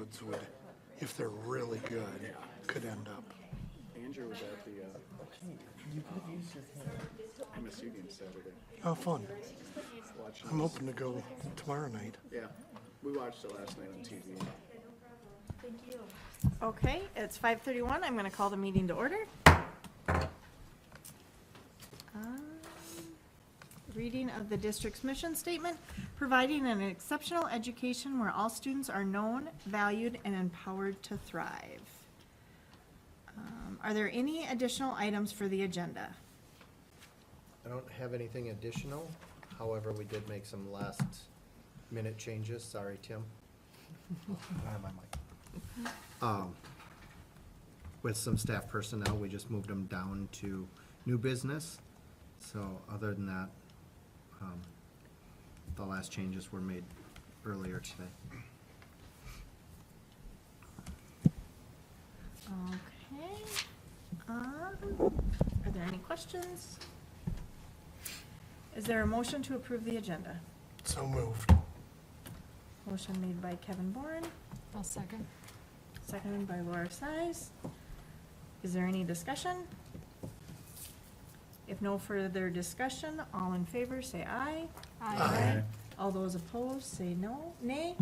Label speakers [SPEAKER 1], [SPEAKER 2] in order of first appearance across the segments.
[SPEAKER 1] roads would, if they're really good, could end up.
[SPEAKER 2] Andrew was at the MSU game Saturday.
[SPEAKER 1] Oh, fun.
[SPEAKER 2] Watching
[SPEAKER 1] I'm hoping to go tomorrow night.
[SPEAKER 2] Yeah, we watched it last night on TV.
[SPEAKER 3] Okay, it's 5:31. I'm going to call the meeting to order. Reading of the district's mission statement, providing an exceptional education where all students are known, valued, and empowered to thrive. Are there any additional items for the agenda?
[SPEAKER 4] I don't have anything additional. However, we did make some last minute changes. Sorry, Tim. I have my mic. With some staff personnel, we just moved them down to new business. So other than that, the last changes were made earlier today.
[SPEAKER 3] Okay. Are there any questions? Is there a motion to approve the agenda?
[SPEAKER 1] So moved.
[SPEAKER 3] Motion made by Kevin Bourne,
[SPEAKER 5] I'll second.
[SPEAKER 3] seconded by Laura Size. Is there any discussion? If no further discussion, all in favor say aye.
[SPEAKER 1] Aye.
[SPEAKER 3] All those opposed say no, nay.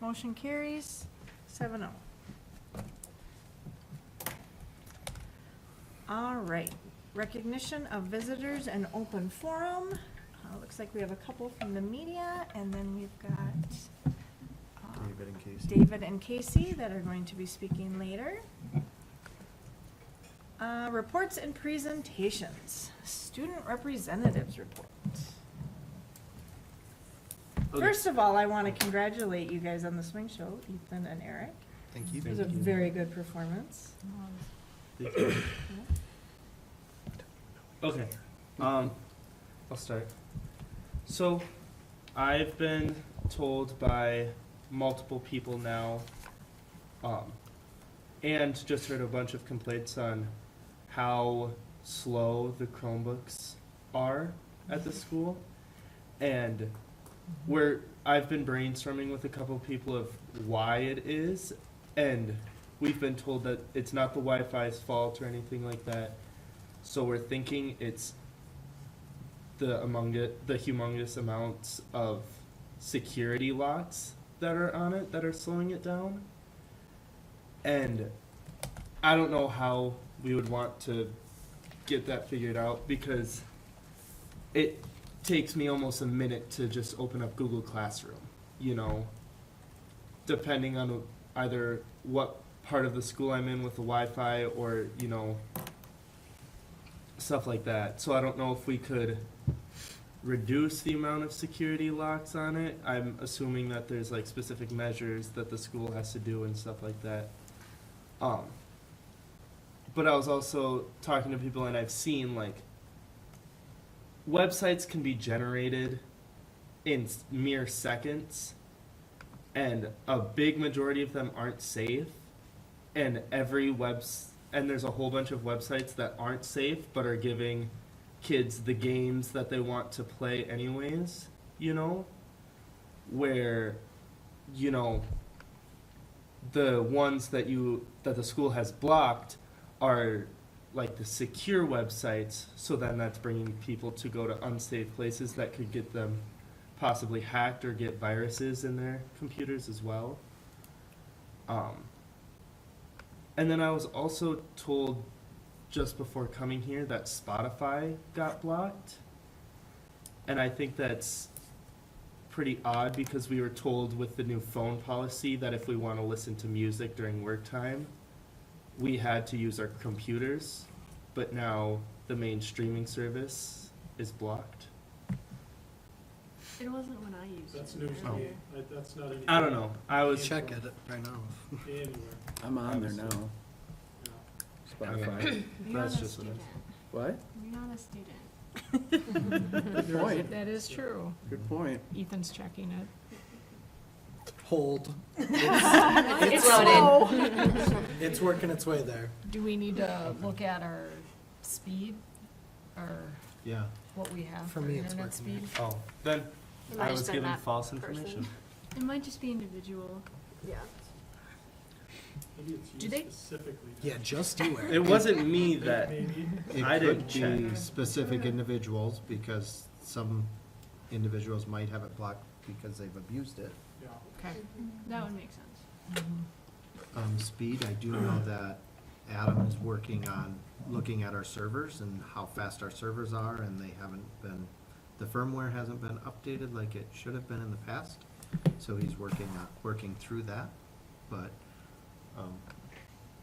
[SPEAKER 3] Motion carries 7-0. All right, recognition of visitors and open forum. Looks like we have a couple from the media, and then we've got
[SPEAKER 4] David and Casey.
[SPEAKER 3] David and Casey that are going to be speaking later. Reports and presentations. Student representatives report. First of all, I want to congratulate you guys on the swing show, Ethan and Eric.
[SPEAKER 4] Thank you.
[SPEAKER 3] It was a very good performance.
[SPEAKER 6] Okay, I'll start. So, I've been told by multiple people now, and just heard a bunch of complaints on how slow the Chromebooks are at the school, and I've been brainstorming with a couple people of why it is, and we've been told that it's not the Wi-Fi's fault or anything like that. So we're thinking it's the humongous amounts of security locks that are on it that are slowing it down. And I don't know how we would want to get that figured out, because it takes me almost a minute to just open up Google Classroom, depending on either what part of the school I'm in with the Wi-Fi or, stuff like that. So I don't know if we could reduce the amount of security locks on it. I'm assuming that there's like specific measures that the school has to do and stuff like that. But I was also talking to people, and I've seen like websites can be generated in mere seconds, and a big majority of them aren't safe, and and there's a whole bunch of websites that aren't safe but are giving kids the games that they want to play anyways, where, the ones that the school has blocked are like the secure websites, so then that's bringing people to go to unsafe places that could get them possibly hacked or get viruses in their computers as well. And then I was also told just before coming here that Spotify got blocked. And I think that's pretty odd, because we were told with the new phone policy that if we want to listen to music during work time, we had to use our computers. But now the main streaming service is blocked.
[SPEAKER 5] It wasn't when I used it.
[SPEAKER 7] That's news to
[SPEAKER 6] Oh.
[SPEAKER 7] me. That's not any.
[SPEAKER 6] I don't know. I was
[SPEAKER 1] Check it right now.
[SPEAKER 7] Anywhere.
[SPEAKER 2] I'm on there now.
[SPEAKER 7] Yeah.
[SPEAKER 2] Spotify.
[SPEAKER 5] You're
[SPEAKER 6] That's
[SPEAKER 5] not a
[SPEAKER 6] just what it is.
[SPEAKER 5] student.
[SPEAKER 2] What?
[SPEAKER 5] You're not a student.
[SPEAKER 2] Good point.
[SPEAKER 5] That is true.
[SPEAKER 2] Good point.
[SPEAKER 5] Ethan's checking it.
[SPEAKER 1] Hold.
[SPEAKER 5] It's loaded.
[SPEAKER 1] It's working its way there.
[SPEAKER 5] Do we need to look at our speed or
[SPEAKER 4] Yeah.
[SPEAKER 5] what we have
[SPEAKER 1] For
[SPEAKER 5] for
[SPEAKER 1] me, it's
[SPEAKER 5] internet
[SPEAKER 1] working
[SPEAKER 5] speed?
[SPEAKER 6] Oh, then
[SPEAKER 8] It might
[SPEAKER 6] I
[SPEAKER 8] just
[SPEAKER 6] was
[SPEAKER 8] been
[SPEAKER 6] given
[SPEAKER 8] that
[SPEAKER 6] false
[SPEAKER 8] person.
[SPEAKER 6] information.
[SPEAKER 8] It might just be individual.
[SPEAKER 3] Yeah.
[SPEAKER 7] Maybe it's
[SPEAKER 5] Do
[SPEAKER 7] used
[SPEAKER 5] they-
[SPEAKER 7] specifically.
[SPEAKER 1] Yeah, just you, Eric.
[SPEAKER 6] It wasn't me that,
[SPEAKER 7] Maybe.
[SPEAKER 4] It
[SPEAKER 6] I
[SPEAKER 4] could
[SPEAKER 6] didn't
[SPEAKER 4] be
[SPEAKER 6] check.
[SPEAKER 4] specific individuals, because some individuals might have it blocked because they've abused it.
[SPEAKER 7] Yeah.
[SPEAKER 5] Okay, that would make sense.
[SPEAKER 4] Speed, I do know that Adam is working on looking at our servers and how fast our servers are, and they haven't been, the firmware hasn't been updated like it should have been in the past. So he's working through that, but,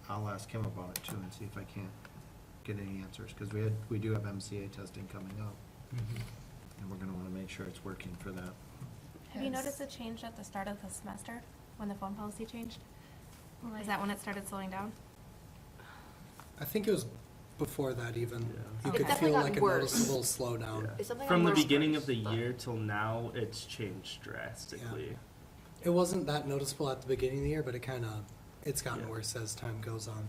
[SPEAKER 4] I'll ask him about it too and see if I can't get any answers, cause we do have MCA testing coming up, and we're gonna wanna make sure it's working for that.
[SPEAKER 8] Have you noticed a change at the start of the semester when the phone policy changed? Is that when it started slowing down?
[SPEAKER 1] I think it was before that even.
[SPEAKER 6] Yeah.
[SPEAKER 1] You
[SPEAKER 8] It
[SPEAKER 1] could
[SPEAKER 8] definitely
[SPEAKER 1] feel
[SPEAKER 8] got
[SPEAKER 1] like a
[SPEAKER 8] worse.
[SPEAKER 1] noticeable slowdown.
[SPEAKER 6] Yeah.
[SPEAKER 8] Is something
[SPEAKER 6] From the
[SPEAKER 8] on worse
[SPEAKER 6] beginning of
[SPEAKER 8] first,
[SPEAKER 6] the
[SPEAKER 8] but-
[SPEAKER 6] year till now, it's changed drastically.
[SPEAKER 1] It wasn't that noticeable at the beginning of the year, but it's gotten
[SPEAKER 6] Yeah.
[SPEAKER 1] worse as time goes on.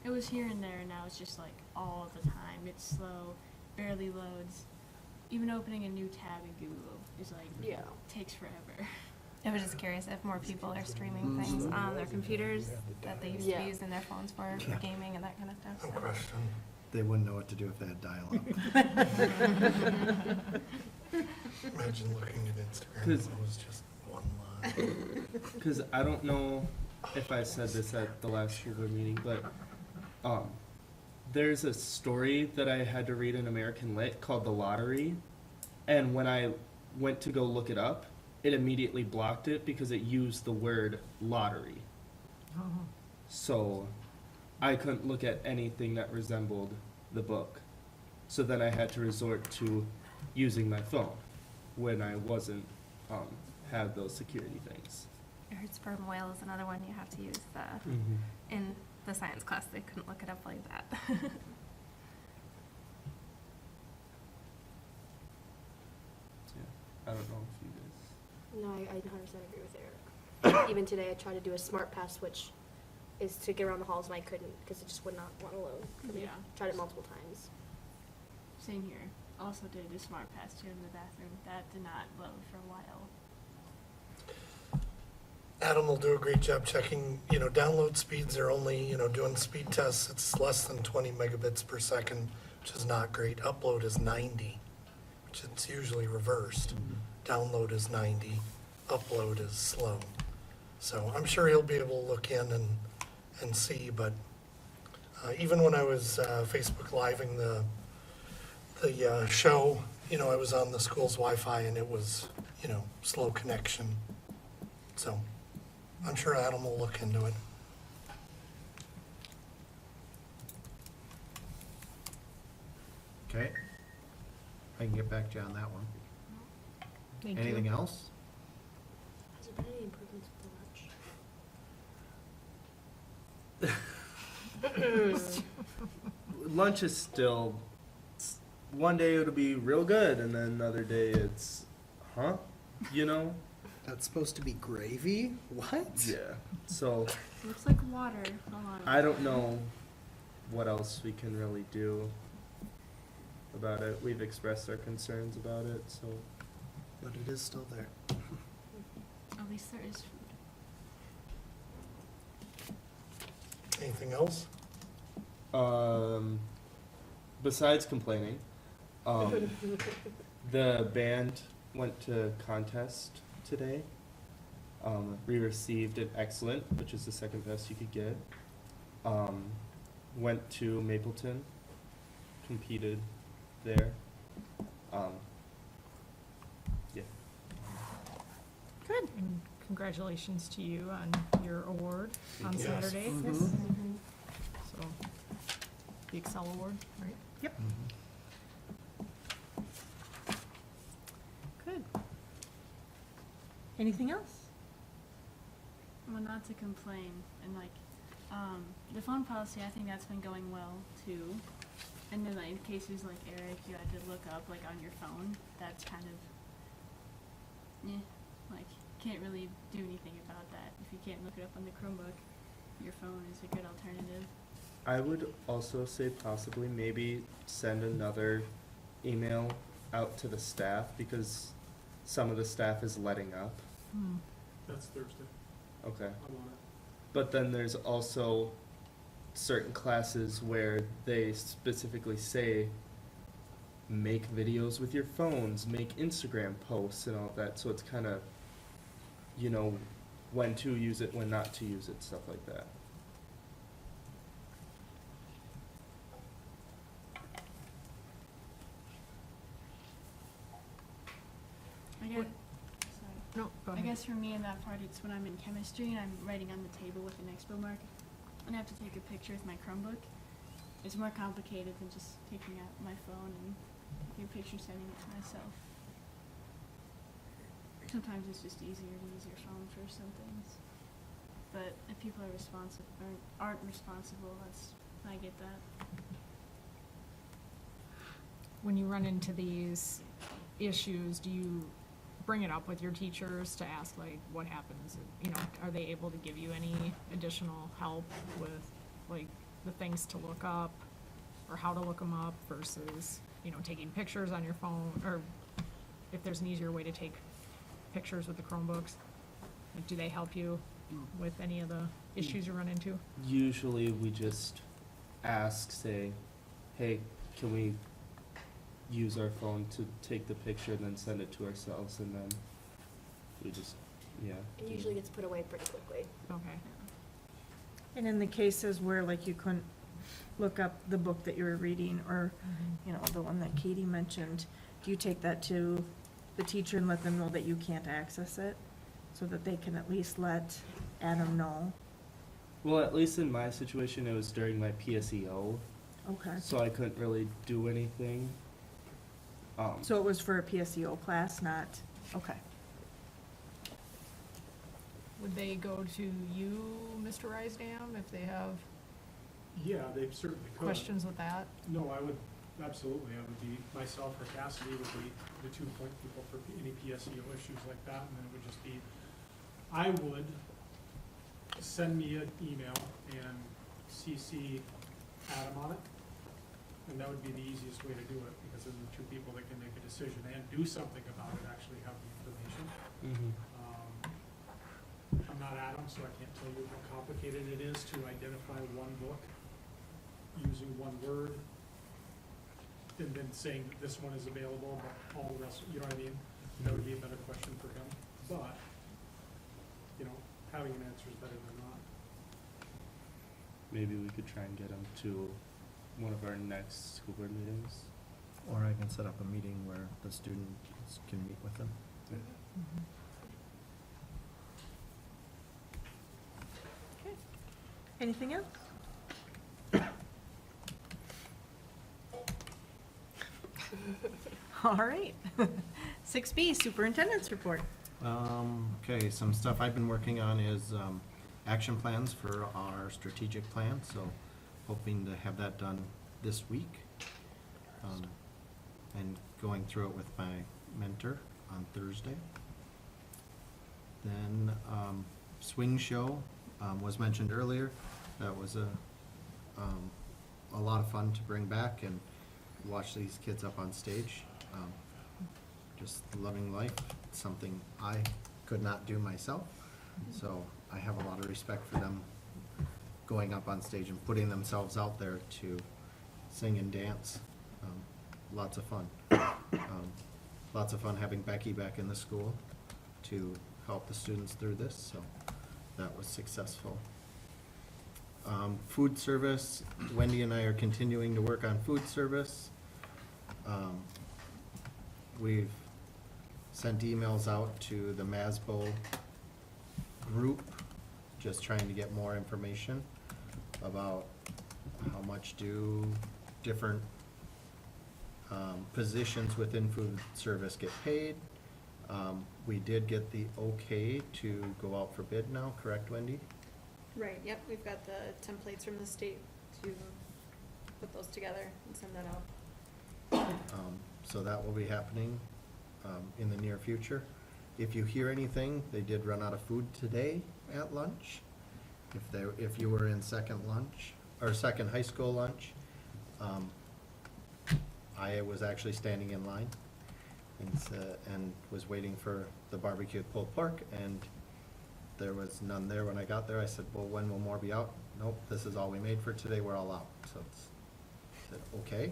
[SPEAKER 9] It was here and there, and now it's just like all the time. It's slow, barely loads. Even opening a new tab in Google is like, takes forever.
[SPEAKER 8] I was just curious if more people are streaming things on their computers that they used to be using their phones for gaming and that kind of stuff.
[SPEAKER 1] No
[SPEAKER 8] so.
[SPEAKER 1] question.
[SPEAKER 4] They wouldn't know what to do if they had dial-up.
[SPEAKER 1] Imagine looking at Instagram,
[SPEAKER 6] 'Cause-
[SPEAKER 1] it was just one line.
[SPEAKER 6] Because I don't know if I said this at the last school board meeting, but there's a story that I had to read in American Lit called The Lottery, and when I went to go look it up, it immediately blocked it because it used the word lottery. So I couldn't look at anything that resembled the book. So then I had to resort to using my phone when I wasn't have those security things.
[SPEAKER 8] I heard sperm whale is another one you have to use in the science class. They couldn't look it up like that.
[SPEAKER 6] Yeah, I don't know if you guys.
[SPEAKER 10] No, I 100% agree with Eric. Even today, I tried to do a smart pass switch, is to get around the halls, and I couldn't, because it just would not want to load for me.
[SPEAKER 9] Yeah.
[SPEAKER 10] Tried it multiple times.
[SPEAKER 9] Same here. Also did a smart pass to in the bathroom. That did not load for a while.
[SPEAKER 1] Adam will do a great job checking, download speeds are only, doing speed tests, it's less than 20 megabits per second, which is not great. Upload is 90, which it's usually reversed. Download is 90, upload is slow. So I'm sure he'll be able to look in and see, but even when I was Facebook Living the show, I was on the school's Wi-Fi and it was, slow connection. So I'm sure Adam will look into it.
[SPEAKER 4] Okay. I can get back to you on that one.
[SPEAKER 5] Thank
[SPEAKER 4] Anything
[SPEAKER 5] you.
[SPEAKER 4] else?
[SPEAKER 10] Has there been any improvements with the lunch?
[SPEAKER 6] Lunch is still, one day it'll be real good and then another day it's, huh?
[SPEAKER 1] That's supposed to be gravy? What?
[SPEAKER 6] Yeah. So
[SPEAKER 9] Looks like water. Hold on.
[SPEAKER 6] I don't know what else we can really do about it. We've expressed our concerns about it, so.
[SPEAKER 1] But it is still there.
[SPEAKER 9] At least there is food.
[SPEAKER 1] Anything else?
[SPEAKER 6] Besides complaining, the band went to contest today. We received an excellent, which is the second best you could get. Went to Mapleton, competed there. Yeah.
[SPEAKER 5] Good. And congratulations to you on your award on
[SPEAKER 1] Yes.
[SPEAKER 5] Saturday.
[SPEAKER 10] Mm-hmm.
[SPEAKER 5] So, the Excel Award, right?
[SPEAKER 3] Yep. Good. Anything else?
[SPEAKER 9] Well, not to complain, and the phone policy, I think that's been going well too. And then in cases like Eric, you had to look up on your phone. That's kind of, can't really do anything about that. If you can't look it up on the Chromebook, your phone is a good alternative.
[SPEAKER 6] I would also say possibly maybe send another email out to the staff because some of the staff is letting up.
[SPEAKER 7] That's Thursday.
[SPEAKER 6] Okay.
[SPEAKER 7] I'm on it.
[SPEAKER 6] But then there's also certain classes where they specifically say, make videos with your phones, make Instagram posts and all that, so it's kind of, you know, when to use it, when not to use it, stuff like that.
[SPEAKER 9] I guess, sorry.
[SPEAKER 5] No, go
[SPEAKER 9] I
[SPEAKER 5] ahead.
[SPEAKER 9] guess for me in that part, it's when I'm in chemistry and I'm writing on the table with an expo mark and I have to take a picture with my Chromebook. It's more complicated than just taking out my phone and taking a picture, sending it to myself. Sometimes it's just easier to use your phone for some things. But if people are responsible or aren't responsible, I get that.
[SPEAKER 5] When you run into these issues, do you bring it up with your teachers to ask, like, what happens? You know, are they able to give you any additional help with, like, the things to look up or how to look them up versus, you know, taking pictures on your phone, or if there's an easier way to take pictures with the Chromebooks? Like, do they help you with any of the issues you run into?
[SPEAKER 6] Usually we just ask, say, hey, can we use our phone to take the picture and then send it to ourselves, and then we just, yeah.
[SPEAKER 10] It usually gets put away pretty quickly.
[SPEAKER 5] Okay.
[SPEAKER 3] And in the cases where like you couldn't look up the book that you were reading, or, you know, the one that Katie mentioned, do you take that to the teacher and let them know that you can't access it? So that they can at least let Adam know?
[SPEAKER 6] Well, at least in my situation, it was during my PSEO,
[SPEAKER 3] Okay.
[SPEAKER 6] so I couldn't really do anything.
[SPEAKER 3] So it was for a PSEO class, not, okay.
[SPEAKER 5] Would they go to you, Mr. Rysdam, if they have
[SPEAKER 7] Yeah, they certainly could.
[SPEAKER 5] questions with that?
[SPEAKER 7] No, I would, absolutely, I would be, myself or Cassidy would be the 2 point people for any PSEO issues like that, and then it would just be, I would send me an email and CC Adam on it, and that would be the easiest way to do it, because those are the 2 people that can make a decision and do something about it, actually have the information.
[SPEAKER 6] Mm-hmm.
[SPEAKER 7] I'm not Adam, so I can't tell you how complicated it is to identify one book using one word and then saying that this one is available, but all the rest, you know what I mean? That would be a better question for him, but, you know, having an answer is better than not.
[SPEAKER 6] Maybe we could try and get them to one of our next school board meetings.
[SPEAKER 4] Or I can set up a meeting where the students can meet with them.
[SPEAKER 3] Okay. Anything else? All right. 6B, Superintendent's Report.
[SPEAKER 4] Okay, some stuff I've been working on is, action plans for our strategic plan, so hoping to have that done this week. And going through it with my mentor on Thursday. Then, swing show, was mentioned earlier. That was a lot of fun to bring back and watch these kids up on stage. Just loving life, it's something I could not do myself, so I have a lot of respect for them going up on stage and putting themselves out there to sing and dance. Lots of fun. Lots of fun having Becky back in the school to help the students through this, so that was successful. Food service, Wendy and I are continuing to work on food service. We've sent emails out to the MASBO group, just trying to get more information about how much do different positions within food service get paid. We did get the okay to go out for bid now, correct, Wendy?
[SPEAKER 11] Right, yep, we've got the templates from the state to put those together and send that out.
[SPEAKER 4] So that will be happening in the near future. If you hear anything, they did run out of food today at lunch. If you were in second lunch, or second high school lunch, I was actually standing in line and was waiting for the barbecued pulled pork, and There was none there when I got there. I said, well, when will more be out? Nope, this is all we made for today, we're all out. So it's, said, okay.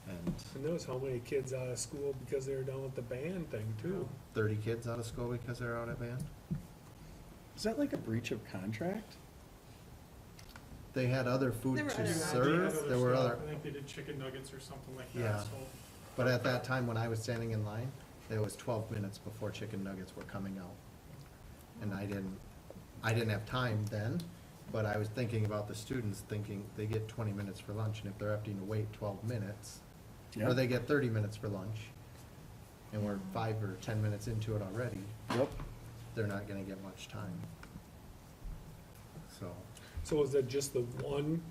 [SPEAKER 4] And
[SPEAKER 12] And there was how many kids out of school because they were done with the band thing too.
[SPEAKER 4] 30 kids out of school because they're out at band.
[SPEAKER 2] Is that like a breach of contract?
[SPEAKER 4] They had other food
[SPEAKER 11] There were
[SPEAKER 4] to
[SPEAKER 11] other
[SPEAKER 7] They had
[SPEAKER 4] serve,
[SPEAKER 7] other
[SPEAKER 4] there were
[SPEAKER 7] stuff.
[SPEAKER 4] other,
[SPEAKER 7] I think they did chicken nuggets or something like
[SPEAKER 4] Yeah.
[SPEAKER 7] that, so.
[SPEAKER 4] but at that time, when I was standing in line, it was 12 minutes before chicken nuggets were coming out. And I didn't have time then, but I was thinking about the students, thinking they get 20 minutes for lunch, and if they're having to wait 12 minutes,
[SPEAKER 2] Yeah.
[SPEAKER 4] or they get 30 minutes for lunch, and we're 5 or 10 minutes into it already,
[SPEAKER 2] Yep.
[SPEAKER 4] they're not gonna get much time. So,
[SPEAKER 12] So was that just the one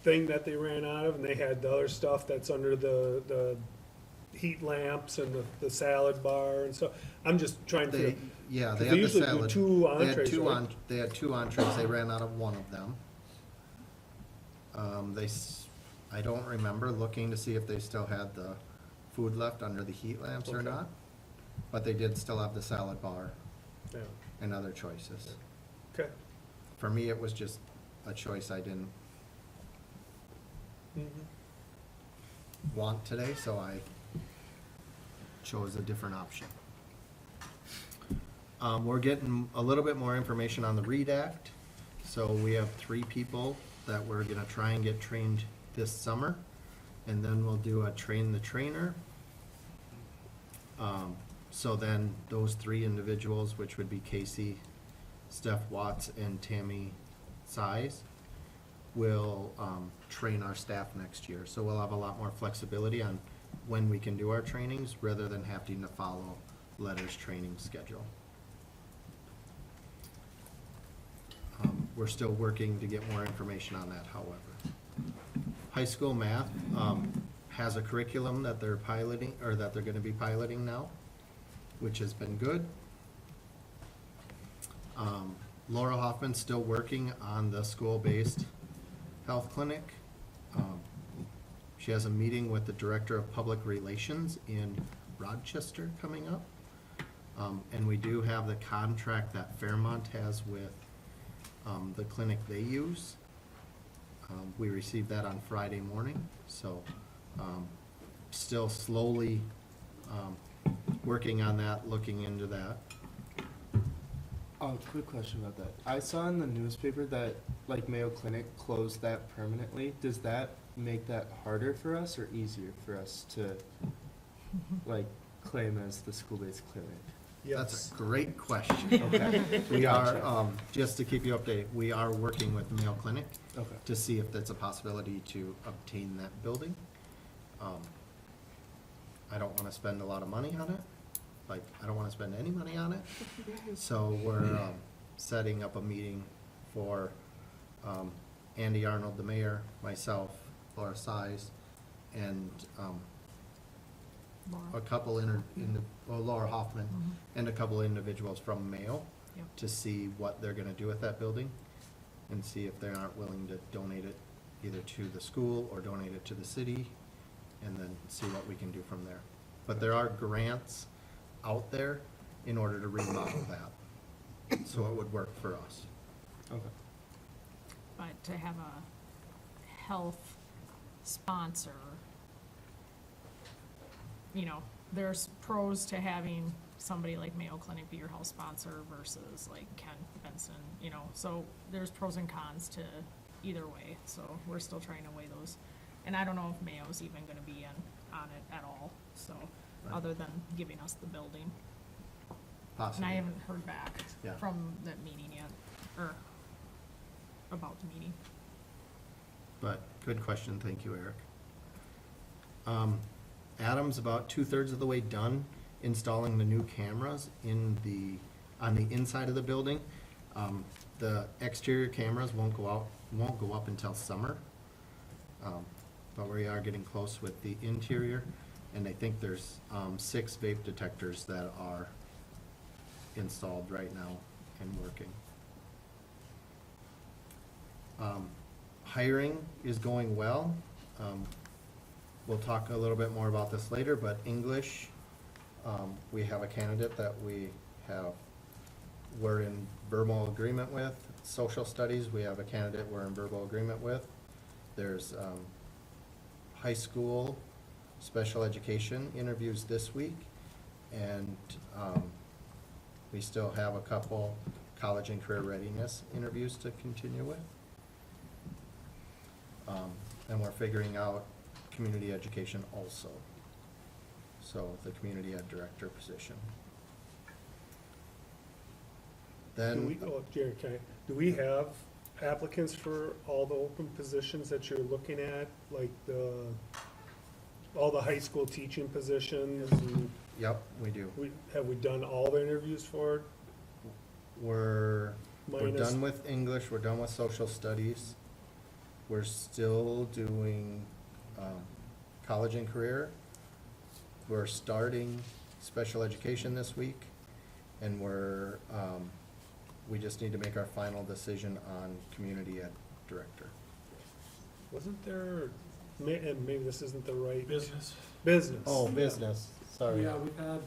[SPEAKER 12] thing that they ran out of, and they had the other stuff that's under the heat lamps and the salad bar and stuff? I'm just trying to
[SPEAKER 4] they,
[SPEAKER 12] figure,
[SPEAKER 4] yeah,
[SPEAKER 12] 'cause
[SPEAKER 4] they
[SPEAKER 12] they
[SPEAKER 4] had the
[SPEAKER 12] usually do
[SPEAKER 4] salad.
[SPEAKER 12] two
[SPEAKER 4] They had
[SPEAKER 12] entrees,
[SPEAKER 4] two
[SPEAKER 12] right?
[SPEAKER 4] they had 2 entrees, they ran out of one of them. I don't remember looking to see if they still had the food left under the heat lamps or
[SPEAKER 12] Okay.
[SPEAKER 4] not, but they did still have the salad bar
[SPEAKER 12] yeah,
[SPEAKER 4] and other choices.
[SPEAKER 12] okay.
[SPEAKER 4] For me, it was just a choice I didn't
[SPEAKER 12] Mhm.
[SPEAKER 4] want today, so I chose a different option. We're getting a little bit more information on the READ Act. So we have 3 people that we're gonna try and get trained this summer. And then we'll do a train the trainer. So then those 3 individuals, which would be Casey, Steph Watts, and Tammy Size, will train our staff next year. So we'll have a lot more flexibility on when we can do our trainings rather than having to follow Letter's training schedule. We're still working to get more information on that, however. High school math has a curriculum that they're piloting, or that they're gonna be piloting now, which has been good. Laura Hoffman's still working on the school-based health clinic. She has a meeting with the Director of Public Relations in Rochester coming up. And we do have the contract that Fairmont has with the clinic they use. We received that on Friday morning, so still slowly working on that, looking into that.
[SPEAKER 6] Oh, quick question about that. I saw in the newspaper that like Mayo Clinic closed that permanently. Does that make that harder for us or easier for us to like claim as the school-based clinic?
[SPEAKER 4] That's
[SPEAKER 12] Yes.
[SPEAKER 4] a great question.
[SPEAKER 6] Okay.
[SPEAKER 4] We are, just to keep you updated, we are working with Mayo Clinic
[SPEAKER 6] Okay.
[SPEAKER 4] to see if that's a possibility to obtain that building. I don't wanna spend a lot of money on it, like, I don't wanna spend any money on it. So we're, setting up a meeting for, Andy Arnold, the mayor, myself, Laura Size, and, a couple Laura Hoffman, and a couple individuals from Mayo
[SPEAKER 5] Yep.
[SPEAKER 4] to see what they're gonna do with that building, and see if they aren't willing to donate it either to the school or donate it to the city, and then see what we can do from there. But there are grants out there in order to remodel that, so it would work for us.
[SPEAKER 6] Okay.
[SPEAKER 5] But to have a health sponsor, you know, there's pros to having somebody like Mayo Clinic be your health sponsor versus like Ken Benson, you know, so there's pros and cons to either way, so we're still trying to weigh those. And I don't know if Mayo's even gonna be on it at all, so,
[SPEAKER 4] Right.
[SPEAKER 5] other than giving us the building. And
[SPEAKER 4] Possibly.
[SPEAKER 5] I haven't heard back
[SPEAKER 4] Yeah.
[SPEAKER 5] from that meeting yet, or about the meeting.
[SPEAKER 4] But, good question, thank you, Eric. Adam's about 2/3 of the way done installing the new cameras on the inside of the building. The exterior cameras won't go up until summer. But we are getting close with the interior, and I think there's, 6 vape detectors that are installed right now and working. Hiring is going well. We'll talk a little bit more about this later, but English, we have a candidate that we have we're in verbal agreement with. Social studies, we have a candidate we're in verbal agreement with. There's high school special education interviews this week, and we still have a couple college and career readiness interviews to continue with. And we're figuring out community education also. So the community ed director position. Then,
[SPEAKER 12] Jerry, do we have applicants for all the open positions that you're looking at? Like all the high school teaching positions? And
[SPEAKER 4] yep, we do.
[SPEAKER 12] have we done all the interviews for it?
[SPEAKER 4] We're
[SPEAKER 12] Minus-
[SPEAKER 4] done with English, we're done with social studies. We're still doing college and career. We're starting special education this week, and we just need to make our final decision on community ed director.
[SPEAKER 12] Wasn't there, and maybe this isn't the right.
[SPEAKER 7] Business.
[SPEAKER 12] Business.
[SPEAKER 4] Oh, business, sorry.
[SPEAKER 7] Yeah, we've had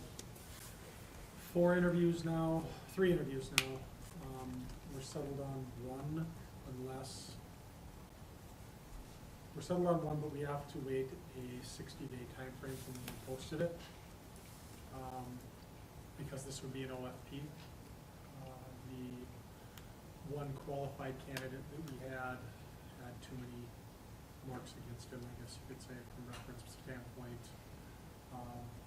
[SPEAKER 7] 3 interviews now. We're settled on one but we have to wait a 60-day time frame from when we posted it. Because this would be an OFP. The one qualified candidate that we had too many marks against him, I guess you could say, from reference standpoint,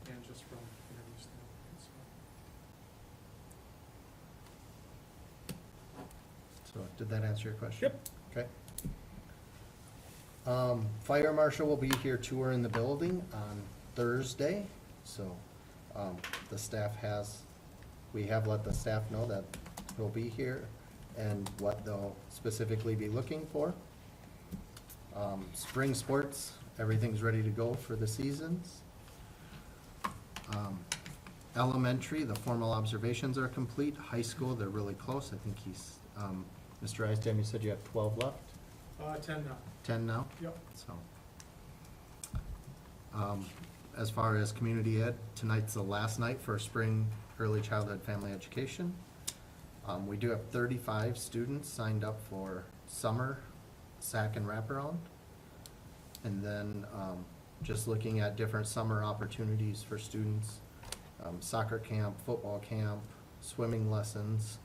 [SPEAKER 7] and just from interview standpoint, so.
[SPEAKER 4] So, did that answer your question?
[SPEAKER 12] Yep.
[SPEAKER 4] Okay. Fire marshal will be here touring the building on Thursday, so, we have let the staff know that he'll be here and what they'll specifically be looking for. Spring sports, everything's ready to go for the seasons. Elementary, the formal observations are complete. High school, they're really close. I think Mr. Eisdam, you said you have 12 left?
[SPEAKER 7] 10 now.
[SPEAKER 4] 10 now?
[SPEAKER 7] Yep.
[SPEAKER 4] So, as far as community ed, tonight's the last night for spring early childhood family education. We do have 35 students signed up for summer SAC and wraparound. And then, just looking at different summer opportunities for students, soccer camp, football camp, swimming lessons,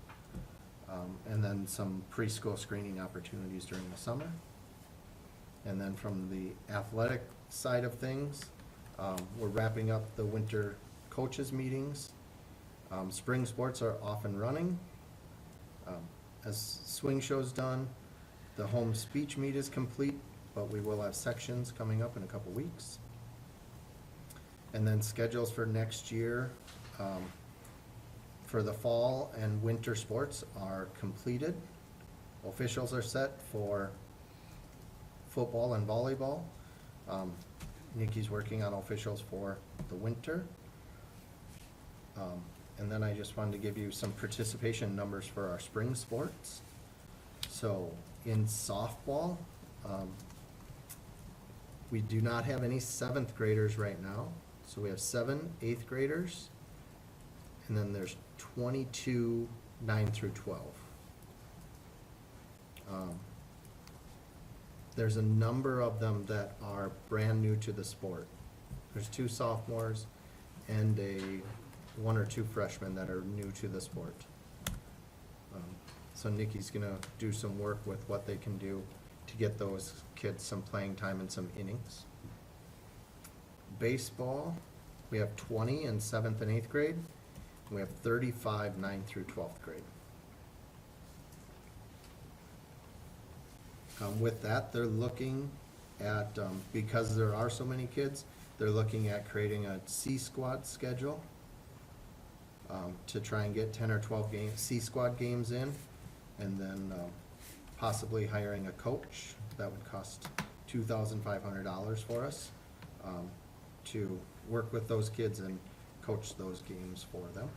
[SPEAKER 4] and then some preschool screening opportunities during the summer. And then from the athletic side of things, we're wrapping up the winter coaches meetings. Spring sports are off and running. As swing show's done, the home speech meet is complete, but we will have sections coming up in a couple weeks. And then schedules for next year, for the fall and winter sports are completed. Officials are set for football and volleyball. Nikki's working on officials for the winter. And then I just wanted to give you some participation numbers for our spring sports. So in softball, we do not have any 7th graders right now. So we have 7 8th graders, and then there's 22 9 through 12. There's a number of them that are brand new to the sport. There's 2 sophomores and 1 or 2 freshmen that are new to the sport. So Nikki's gonna do some work with what they can do to get those kids some playing time and some innings. Baseball, we have 20 in 7th and 8th grade. And we have 35 9th through 12th grade. With that, they're looking at, because there are so many kids, they're looking at creating a C squad schedule to try and get 10 or 12 C squad games in, and then possibly hiring a coach. That would cost $2,500 for us to work with those kids and coach those games for them.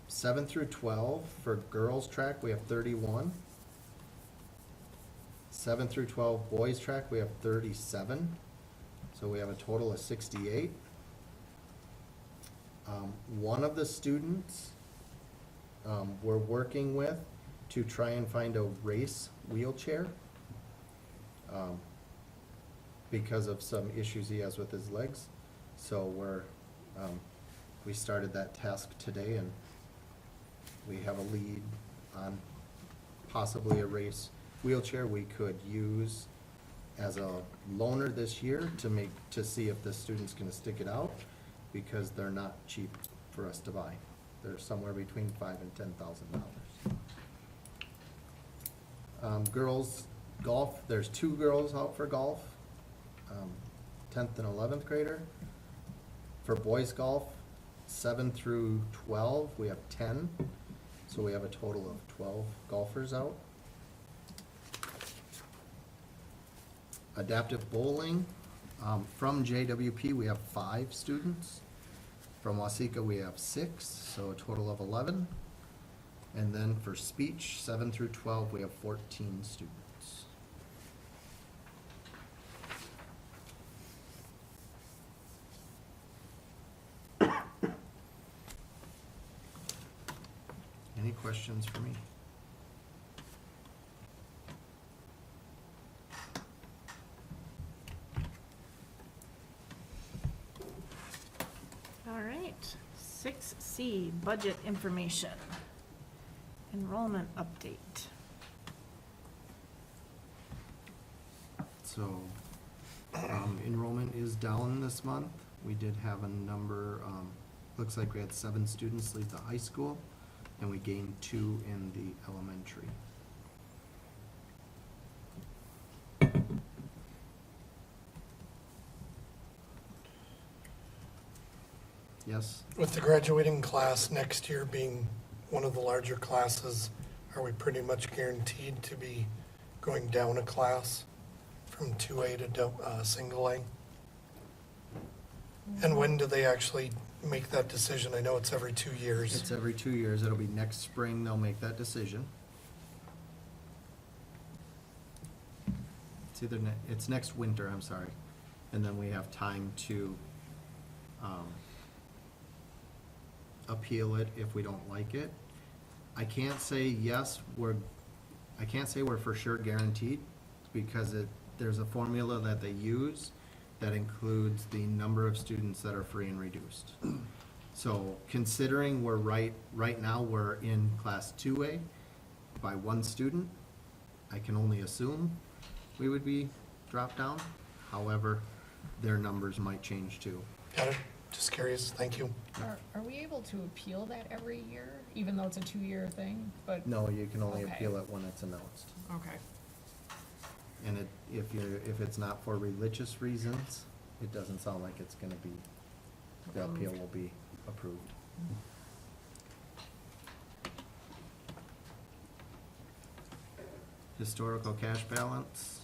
[SPEAKER 4] 7 through 12, for girls track, we have 31. 7 through 12 boys track, we have 37. So we have a total of 68. One of the students, we're working with to try and find a race wheelchair, because of some issues he has with his legs. So we started that task today, and we have a lead on possibly a race wheelchair we could use as a loaner this year to see if the student's gonna stick it out, because they're not cheap for us to buy. They're somewhere between $5,000 and $10,000. Girls golf, there's 2 girls out for golf, 10th and 11th grader. For boys golf, 7 through 12, we have 10, so we have a total of 12 golfers out. Adaptive bowling, from JWP, we have 5 students. From Wasika, we have 6, so a total of 11. And then for speech, 7 through 12, we have 14 students. Any questions for me?
[SPEAKER 3] All right, 6C, budget information. Enrollment update.
[SPEAKER 4] So, enrollment is down this month. We did have a number, looks like we had 7 students leave the high school, and we gained 2 in the elementary. Yes?
[SPEAKER 1] With the graduating class next year being one of the larger classes, are we pretty much guaranteed to be going down a class from 2A to single A? And when do they actually make that decision? I know it's every 2 years.
[SPEAKER 4] It's every 2 years. It'll be next spring they'll make that decision. It's either, it's next winter, I'm sorry. And then we have time to appeal it if we don't like it. I can't say yes, I can't say we're for sure guaranteed, because there's a formula that they use that includes the number of students that are free and reduced. So considering we're right now we're in class 2A by 1 student, I can only assume we would be dropped down. However, their numbers might change too.
[SPEAKER 1] Got it? Just curious. Thank you.
[SPEAKER 5] Are we able to appeal that every year, even though it's a 2-year thing, but?
[SPEAKER 4] No, you can only
[SPEAKER 5] Okay.
[SPEAKER 4] appeal it when it's announced.
[SPEAKER 5] Okay.
[SPEAKER 4] And if it's not for religious reasons, it doesn't sound like it's gonna be, the appeal will be approved. Historical cash balance.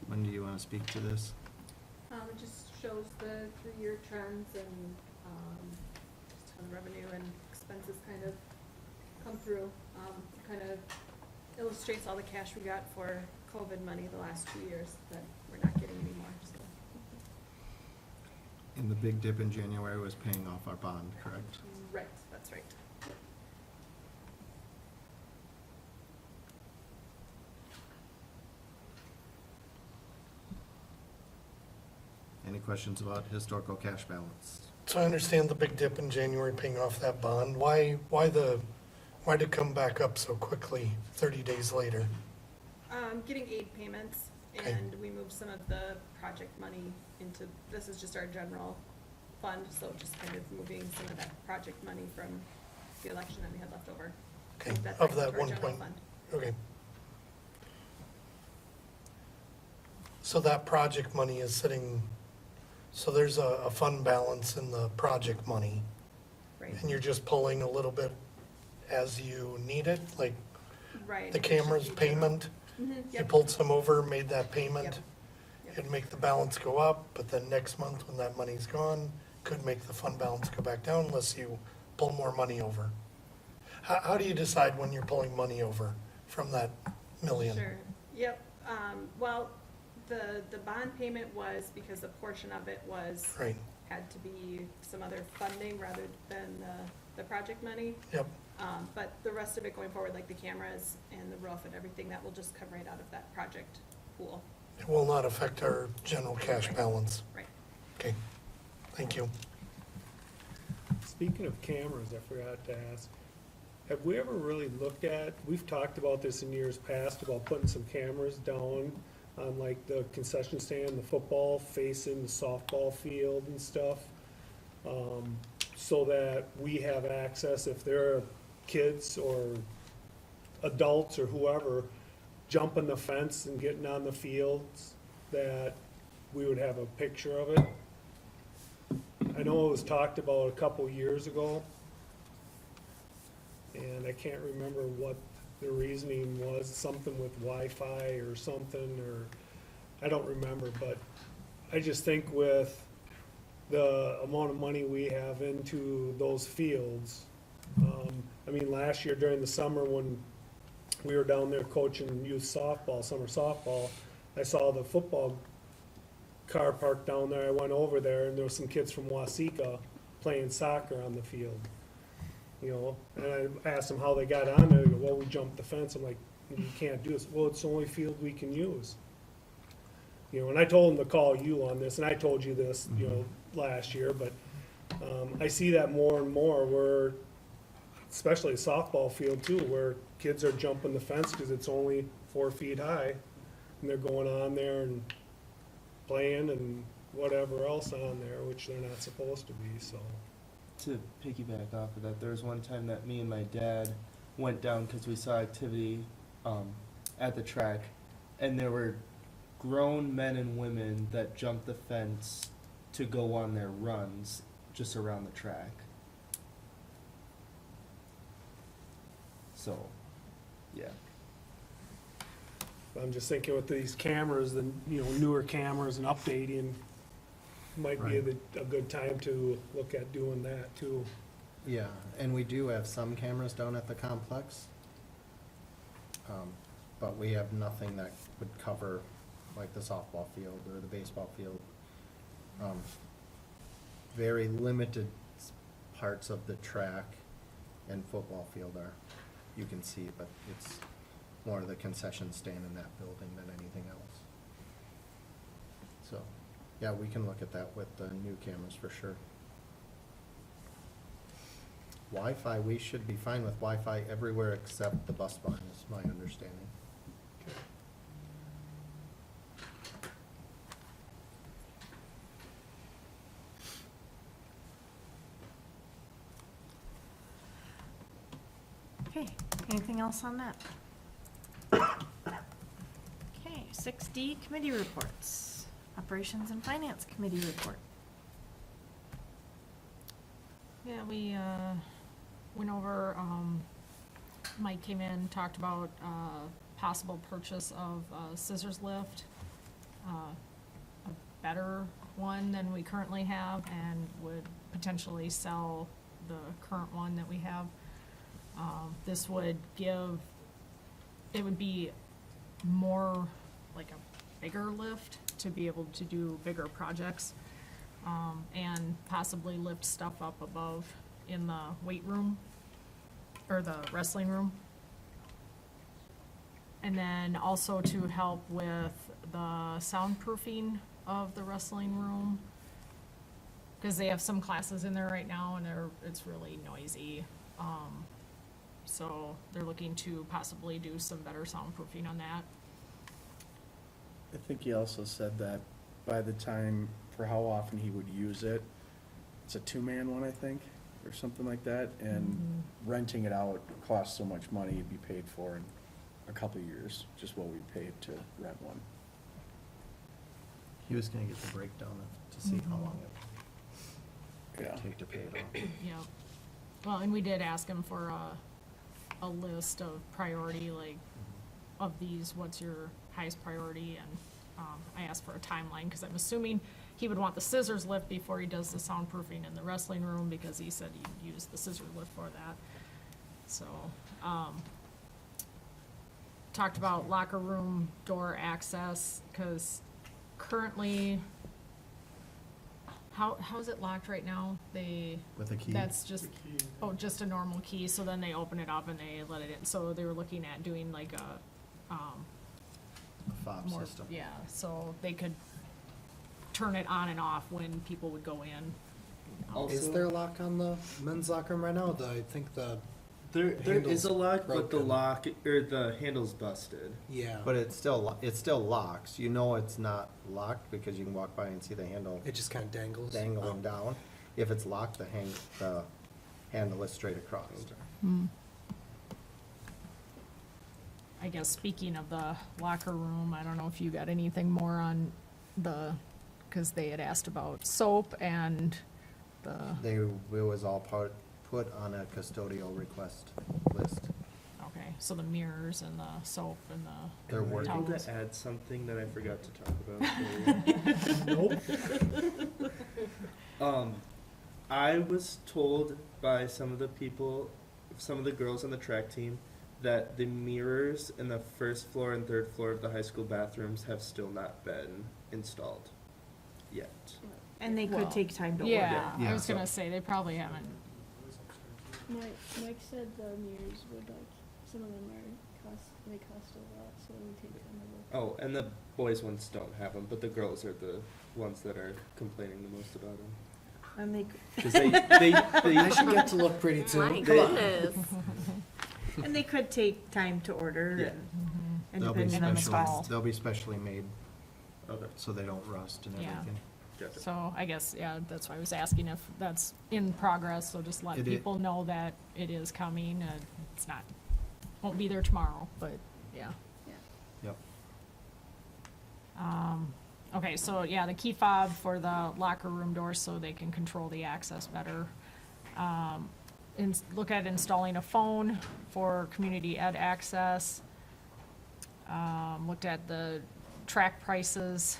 [SPEAKER 4] When do you wanna speak to this?
[SPEAKER 11] It just shows the 3-year trends and, just how the revenue and expenses kind of come through. Kind of illustrates all the cash we got for COVID money the last 2 years that we're not getting anymore, so.
[SPEAKER 4] And the big dip in January was paying off our bond, correct?
[SPEAKER 11] Right, that's right.
[SPEAKER 4] Any questions about historical cash balance?
[SPEAKER 1] So I understand the big dip in January paying off that bond. Why'd it come back up so quickly 30 days later?
[SPEAKER 11] Getting aid payments,
[SPEAKER 1] Okay.
[SPEAKER 11] and we moved some of the project money into, this is just our general fund, so just kind of moving some of that project money from the election that we had left over.
[SPEAKER 1] Okay,
[SPEAKER 11] Move that
[SPEAKER 1] of
[SPEAKER 11] back
[SPEAKER 1] that
[SPEAKER 11] into our
[SPEAKER 1] 1
[SPEAKER 11] general
[SPEAKER 1] point,
[SPEAKER 11] fund.
[SPEAKER 1] okay. So that project money is sitting, so there's a fund balance in the project money,
[SPEAKER 11] Right,
[SPEAKER 1] and you're just pulling a little bit as you need it, like
[SPEAKER 11] right.
[SPEAKER 1] the
[SPEAKER 11] it should
[SPEAKER 1] camera's
[SPEAKER 11] be general.
[SPEAKER 1] payment?
[SPEAKER 11] Mhm,
[SPEAKER 1] You
[SPEAKER 11] yep.
[SPEAKER 1] pulled some over, made that payment,
[SPEAKER 11] Yep. Yep.
[SPEAKER 1] it'd make the balance go up, but then next month when that money's gone, could make the fund balance go back down unless you pull more money over. How do you decide when you're pulling money over from that million?
[SPEAKER 11] Sure, yep, well, The bond payment was because a portion of it was,
[SPEAKER 1] Right,
[SPEAKER 11] had to be some other funding rather than the project money.
[SPEAKER 1] yep.
[SPEAKER 11] But the rest of it going forward, like the cameras and the roof and everything, that will just come right out of that project pool.
[SPEAKER 1] It will not affect our general cash balance.
[SPEAKER 11] Right.
[SPEAKER 1] Okay, thank you.
[SPEAKER 12] Speaking of cameras, I forgot to ask, have we ever really looked at, we've talked about this in years past, about putting some cameras down on like the concession stand, the football facing the softball field and stuff, so that we have access if there are kids or adults or whoever jumping the fence and getting on the fields, that we would have a picture of it. I know it was talked about a couple years ago, and I can't remember what the reasoning was, something with Wi-Fi or something, or, I don't remember, but I just think with the amount of money we have into those fields, I mean, last year during the summer when we were down there coaching youth softball, summer softball, I saw the football car parked down there. I went over there and there were some kids from Wasika playing soccer on the field. You know, and I asked them how they got on there. They go, well, we jumped the fence. I'm like, you can't do this. Well, it's the only field we can use. You know, and I told them to call you on this, and I told you this, you know, last year, but I see that more and more where, especially a softball field too, where kids are jumping the fence because it's only 4 feet high, and they're going on there and playing and whatever else on there, which they're not supposed to be, so.
[SPEAKER 6] To piggyback off of that, there was one time that me and my dad went down because we saw activity at the track, and there were grown men and women that jumped the fence to go on their runs just around the track. So, yeah.
[SPEAKER 12] I'm just thinking with these cameras, the, you know, newer cameras and updating, might be a good time to look at doing that too.
[SPEAKER 4] Yeah, and we do have some cameras down at the complex. But we have nothing that would cover like the softball field or the baseball field. Very limited parts of the track and football field are, you can see, but it's more the concession stand in that building than anything else. So, yeah, we can look at that with the new cameras for sure. Wi-Fi, we should be fine with Wi-Fi everywhere except the bus barn, is my understanding.
[SPEAKER 3] Okay, anything else on that? Okay, 6D committee reports. Operations and Finance Committee report.
[SPEAKER 5] Yeah, we went over, Mike came in, talked about possible purchase of a scissors lift, a better one than we currently have, and would potentially sell the current one that we have. This would give, it would be more like a bigger lift to be able to do bigger projects, and possibly lift stuff up above in the weight room, or the wrestling room. And then also to help with the soundproofing of the wrestling room, because they have some classes in there right now and it's really noisy. So they're looking to possibly do some better soundproofing on that.
[SPEAKER 2] I think he also said that by the time, for how often he would use it, it's a 2-man one, I think, or something like that, and renting it out costs so much money, it'd be paid for in a couple of years, just what we paid to rent one.
[SPEAKER 4] He was gonna get the breakdown to see how long it
[SPEAKER 2] Yeah.
[SPEAKER 4] would take to pay it off.
[SPEAKER 5] Yeah. Well, and we did ask him for a list of priority, like, of these, what's your highest priority? And I asked for a timeline, because I'm assuming he would want the scissors lift before he does the soundproofing in the wrestling room, because he said he'd use the scissors lift for that. So, talked about locker room door access, because currently, how's it locked right now?
[SPEAKER 2] With a key?
[SPEAKER 5] That's just,
[SPEAKER 7] The key.
[SPEAKER 5] oh, just a normal key, so then they open it up and they let it in. So they were looking at doing like a,
[SPEAKER 4] Fob
[SPEAKER 5] more,
[SPEAKER 4] system.
[SPEAKER 5] yeah, so they could turn it on and off when people would go in.
[SPEAKER 6] Also-
[SPEAKER 4] Is there a lock on the men's locker room right now? I think
[SPEAKER 6] There is a lock, but the
[SPEAKER 4] broken.
[SPEAKER 6] lock, or the handle's busted.
[SPEAKER 4] yeah.
[SPEAKER 13] But it still locks. You know it's not locked because you can walk by and see the handle
[SPEAKER 4] It just kind of dangles.
[SPEAKER 13] dangling
[SPEAKER 4] Oh.
[SPEAKER 13] down. If it's locked, the handle is straight across.
[SPEAKER 5] I guess speaking of the locker room, I don't know if you got anything more on because they had asked about soap and
[SPEAKER 13] It was all put on a custodial request list.
[SPEAKER 5] okay, so the mirrors and the soap and the.
[SPEAKER 13] They're
[SPEAKER 6] Am I
[SPEAKER 13] working.
[SPEAKER 6] able
[SPEAKER 5] Towels.
[SPEAKER 6] to add something that I forgot to talk about?
[SPEAKER 12] Nope.
[SPEAKER 6] I was told by some of the people, some of the girls on the track team, that the mirrors in the first floor and third floor of the high school bathrooms have still not been installed yet.
[SPEAKER 3] And they
[SPEAKER 5] Well,
[SPEAKER 3] could take time to order.
[SPEAKER 5] Yeah, I
[SPEAKER 13] Yeah,
[SPEAKER 5] was
[SPEAKER 13] so-
[SPEAKER 5] gonna say, they probably haven't.
[SPEAKER 9] Mike said the mirrors would like, some of them they cost a lot, so it would take time to look.
[SPEAKER 6] Oh, and the boys ones don't have them, but the girls are the ones that are complaining the most about them.
[SPEAKER 3] And they,
[SPEAKER 6] Because they
[SPEAKER 4] I should get to look pretty too.
[SPEAKER 10] My
[SPEAKER 4] Come on.
[SPEAKER 10] goodness.
[SPEAKER 3] and they could take time to order
[SPEAKER 6] Yeah.
[SPEAKER 3] and
[SPEAKER 13] They'll be
[SPEAKER 3] depending on the
[SPEAKER 13] specially,
[SPEAKER 3] stall.
[SPEAKER 13] they'll be specially made
[SPEAKER 6] Okay,
[SPEAKER 13] so they don't rust and
[SPEAKER 5] Yeah.
[SPEAKER 13] everything.
[SPEAKER 6] gotcha.
[SPEAKER 5] So I guess, yeah, that's why I was asking if that's in progress, so just let
[SPEAKER 13] It i-
[SPEAKER 5] people know that it is coming. It's not, won't be there tomorrow, but yeah.
[SPEAKER 13] Yep.
[SPEAKER 5] Okay, so yeah, the key fob for the locker room doors so they can control the access better. Look at installing a phone for community ed access. Looked at the track prices,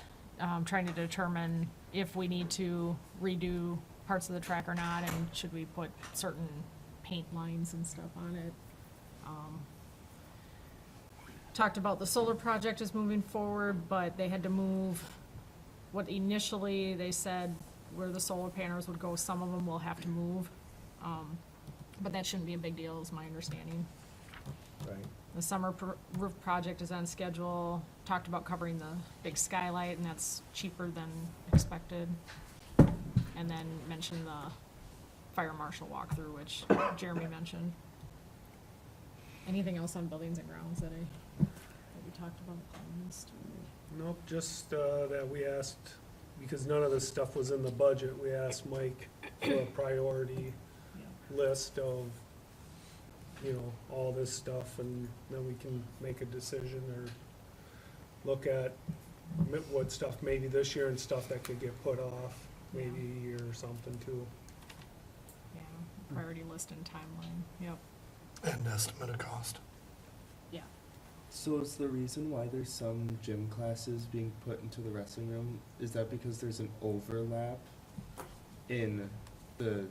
[SPEAKER 5] trying to determine if we need to redo parts of the track or not, and should we put certain paint lines and stuff on it. Talked about the solar project is moving forward, but they had to move what initially they said where the solar panels would go, some of them will have to move. But that shouldn't be a big deal, is my understanding.
[SPEAKER 13] Right.
[SPEAKER 5] The summer roof project is on schedule. Talked about covering the big skylight, and that's cheaper than expected. And then mentioned the fire marshal walkthrough, which Jeremy mentioned. Anything else on buildings and grounds that we talked about?
[SPEAKER 12] Nope, just, that we asked, because none of this stuff was in the budget, we asked Mike for a priority list of, you know, all this stuff, and then we can make a decision or look at what stuff maybe this year and stuff that could get put off, maybe a year or something too.
[SPEAKER 5] Yeah, priority list and timeline, yep,
[SPEAKER 1] And estimate of cost.
[SPEAKER 5] yeah.
[SPEAKER 6] So is the reason why there's some gym classes being put into the wrestling room, is that because there's an overlap in the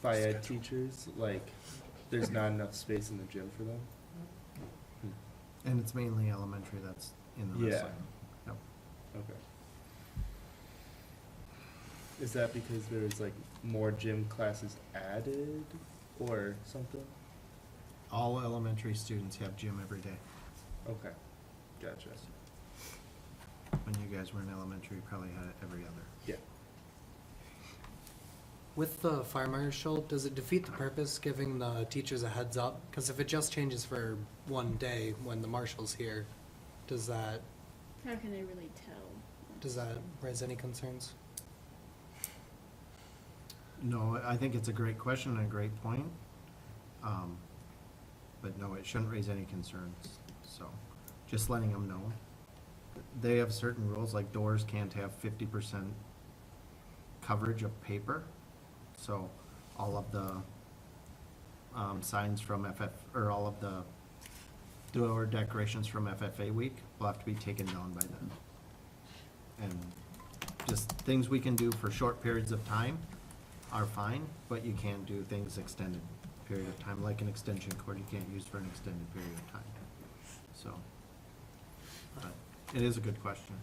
[SPEAKER 6] phy ed
[SPEAKER 1] Schedule.
[SPEAKER 6] teachers? Like, there's not enough space in the gym for them?
[SPEAKER 13] And it's mainly elementary that's in the
[SPEAKER 6] Yeah.
[SPEAKER 13] wrestling. Yep.
[SPEAKER 6] Okay. Is that because there's like more gym classes added or something?
[SPEAKER 13] All elementary students have gym every day.
[SPEAKER 6] Okay, gotcha.
[SPEAKER 13] When you guys were in elementary, you probably had it every other.
[SPEAKER 6] Yeah.
[SPEAKER 4] With the fire marshal, does it defeat the purpose giving the teachers a heads up? Because if it just changes for one day when the marshal's here, does that
[SPEAKER 9] How can they really tell?
[SPEAKER 4] raise any concerns?
[SPEAKER 13] No, I think it's a great question and a great point. But no, it shouldn't raise any concerns, so just letting them know. They have certain rules, like doors can't have 50% coverage of paper. So all of the signs from or all of the door decorations from FFA week will have to be taken down by then. And just things we can do for short periods of time are fine, but you can't do things extended period of time, like an extension cord you can't use for an extended period of time. So, but it is a good question.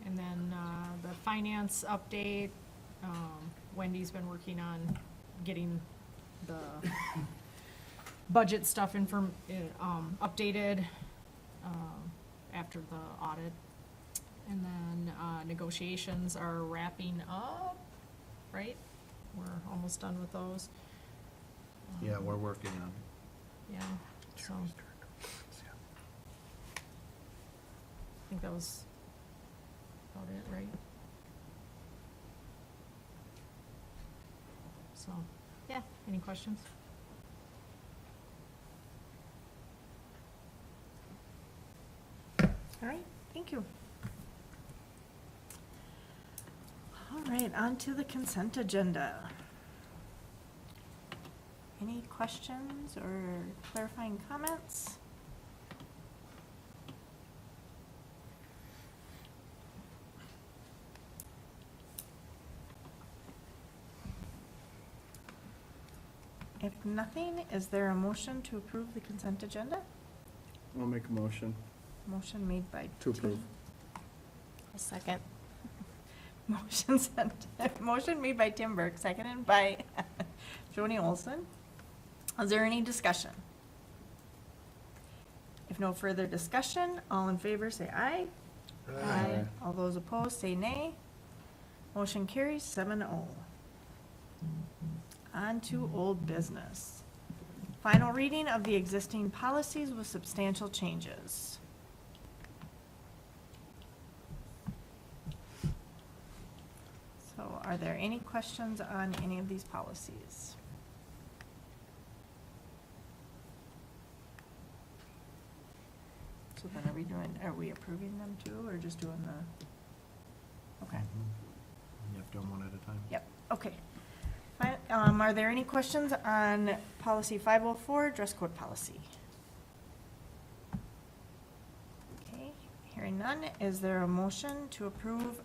[SPEAKER 5] And then, the finance update, Wendy's been working on getting the budget stuff updated, after the audit. And then, negotiations are wrapping up, right? We're almost done with those.
[SPEAKER 13] Yeah, we're working on it.
[SPEAKER 5] Yeah, so. I think that was about it, right? So, yeah, any questions?
[SPEAKER 3] All right, thank you. All right, on to the consent agenda. Any questions or clarifying comments? If nothing, is there a motion to approve the consent agenda?
[SPEAKER 2] I'll make a motion
[SPEAKER 3] Motion made by
[SPEAKER 2] to
[SPEAKER 3] Tim.
[SPEAKER 2] approve.
[SPEAKER 8] A second.
[SPEAKER 3] Motion made by Tim Burke, seconded by Joni Olson. Is there any discussion? If no further discussion, all in favor say aye.
[SPEAKER 2] Aye.
[SPEAKER 3] All those opposed say nay. Motion carries 7-0. On to old business. Final reading of the existing policies with substantial changes. So are there any questions on any of these policies? So then are we approving them too, or just doing the? Okay,
[SPEAKER 13] You have to do them one at a time.
[SPEAKER 3] yep, okay. Are there any questions on policy 504, dress code policy? Okay, hearing none, is there a motion to approve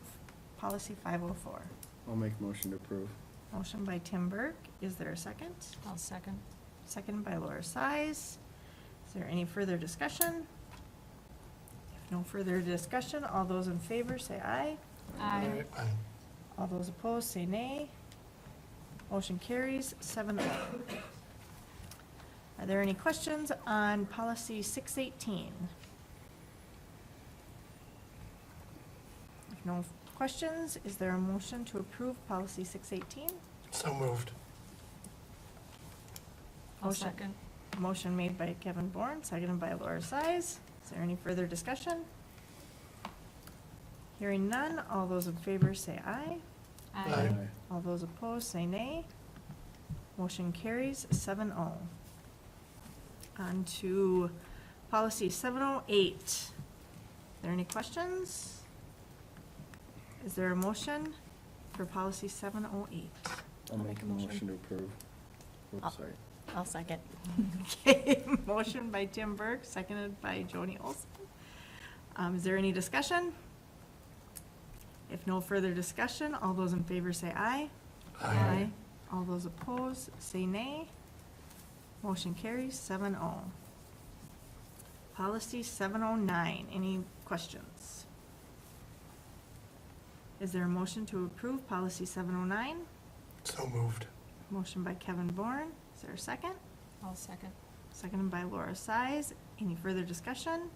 [SPEAKER 3] policy 504?
[SPEAKER 2] I'll make a motion to approve.
[SPEAKER 3] Motion by Tim Burke, is there a second?
[SPEAKER 5] I'll second.
[SPEAKER 3] Second by Laura Size. Is there any further discussion? If no further discussion, all those in favor say aye.
[SPEAKER 5] Aye.
[SPEAKER 1] Aye.
[SPEAKER 3] All those opposed say nay. Motion carries 7-0. Are there any questions on policy 618? If no questions, is there a motion to approve policy 618?
[SPEAKER 1] So moved.
[SPEAKER 5] I'll
[SPEAKER 3] Motion.
[SPEAKER 5] second.
[SPEAKER 3] Motion made by Kevin Bourne, seconded by Laura Size. Is there any further discussion? Hearing none, all those in favor say aye.
[SPEAKER 1] Aye.
[SPEAKER 3] All those opposed say nay. Motion carries 7-0. On to policy 708. Are there any questions? Is there a motion for policy 708?
[SPEAKER 2] I'll make a motion to approve.
[SPEAKER 8] I'll-
[SPEAKER 2] Oops, sorry.
[SPEAKER 8] I'll second.
[SPEAKER 3] Okay, motion by Tim Burke, seconded by Joni Olson. Is there any discussion? If no further discussion, all those in favor say aye.
[SPEAKER 1] Aye.
[SPEAKER 3] All those opposed say nay. Motion carries 7-0. Policy 709, any questions? Is there a motion to approve policy 709?
[SPEAKER 1] So moved.
[SPEAKER 3] Motion by Kevin Bourne, is there a second?
[SPEAKER 5] I'll second.
[SPEAKER 3] Seconded by Laura Size. Any further discussion?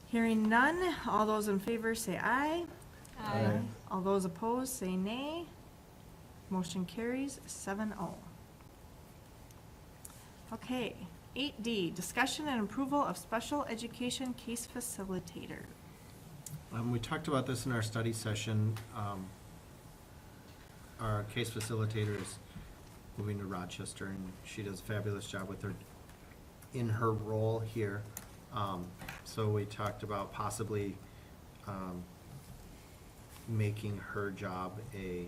[SPEAKER 3] Hearing none, all those in favor say aye.
[SPEAKER 2] Aye.
[SPEAKER 3] All those opposed say nay. Motion carries 7-0. Okay, 8D, discussion and approval of special education case facilitator.
[SPEAKER 13] We talked about this in our study session. Our case facilitator is moving to Rochester, and she does a fabulous job with her, in her role here. So we talked about possibly making her job a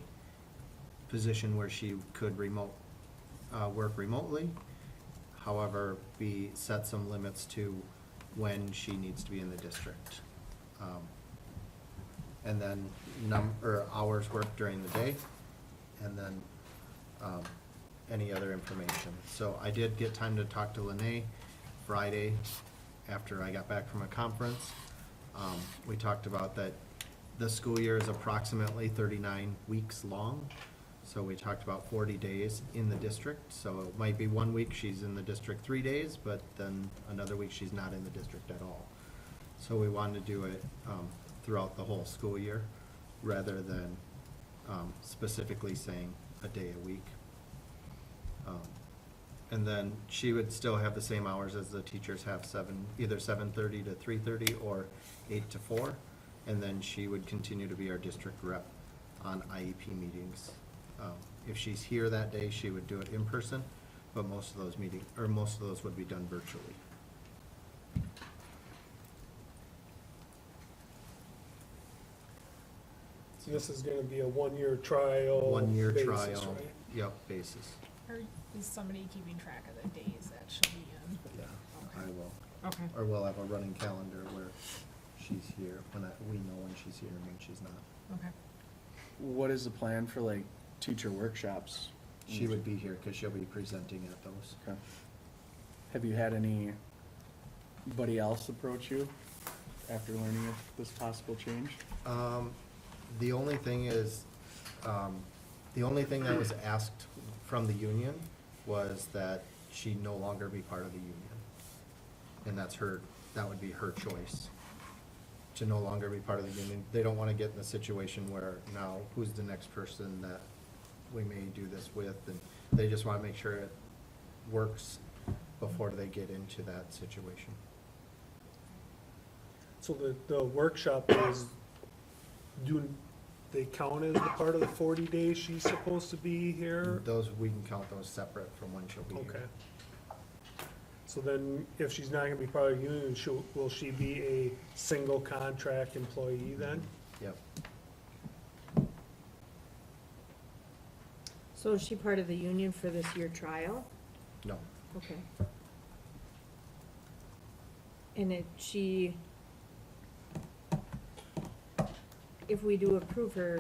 [SPEAKER 13] position where she could work remotely. However, set some limits to when she needs to be in the district. And then hours worked during the day, and then any other information. So I did get time to talk to Lene Friday after I got back from a conference. We talked about that the school year is approximately 39 weeks long. So we talked about 40 days in the district. So it might be 1 week she's in the district 3 days, but then another week she's not in the district at all. So we wanted to do it throughout the whole school year rather than specifically saying a day a week. And then she would still have the same hours as the teachers have, either 7:30 to 3:30 or 8 to 4. And then she would continue to be our district rep on IEP meetings. If she's here that day, she would do it in person, but most of those would be done virtually.
[SPEAKER 12] So this is gonna be a one-year trial.
[SPEAKER 13] 1 year
[SPEAKER 12] basis,
[SPEAKER 13] trial,
[SPEAKER 12] right?
[SPEAKER 13] yep, basis.
[SPEAKER 5] Or is somebody keeping track of the days that she'll be in?
[SPEAKER 13] Yeah, I will.
[SPEAKER 5] Okay.
[SPEAKER 13] Or we'll have a running calendar where she's here, we know when she's here and when she's not.
[SPEAKER 5] Okay.
[SPEAKER 2] What is the plan for like teacher workshops?
[SPEAKER 13] She would be here because she'll be presenting at those.
[SPEAKER 2] Okay. Have you had anybody else approach you after learning of this possible change?
[SPEAKER 13] The only thing is, the only thing that was asked from the union was that she no longer be part of the union. And that would be her choice, to no longer be part of the union. They don't want to get in a situation where now who's the next person that we may do this with, and they just want to make sure it works before they get into that situation.
[SPEAKER 12] So the workshop is, they count as the part of the 40 days she's supposed to be here?
[SPEAKER 13] Those, we can count those separate from when she'll be here.
[SPEAKER 12] Okay. So then, if she's not gonna be part of the union, will she be a single contract employee then?
[SPEAKER 13] Yep.
[SPEAKER 3] So is she part of the union for this year trial?
[SPEAKER 13] No.
[SPEAKER 3] Okay. And if we do approve her,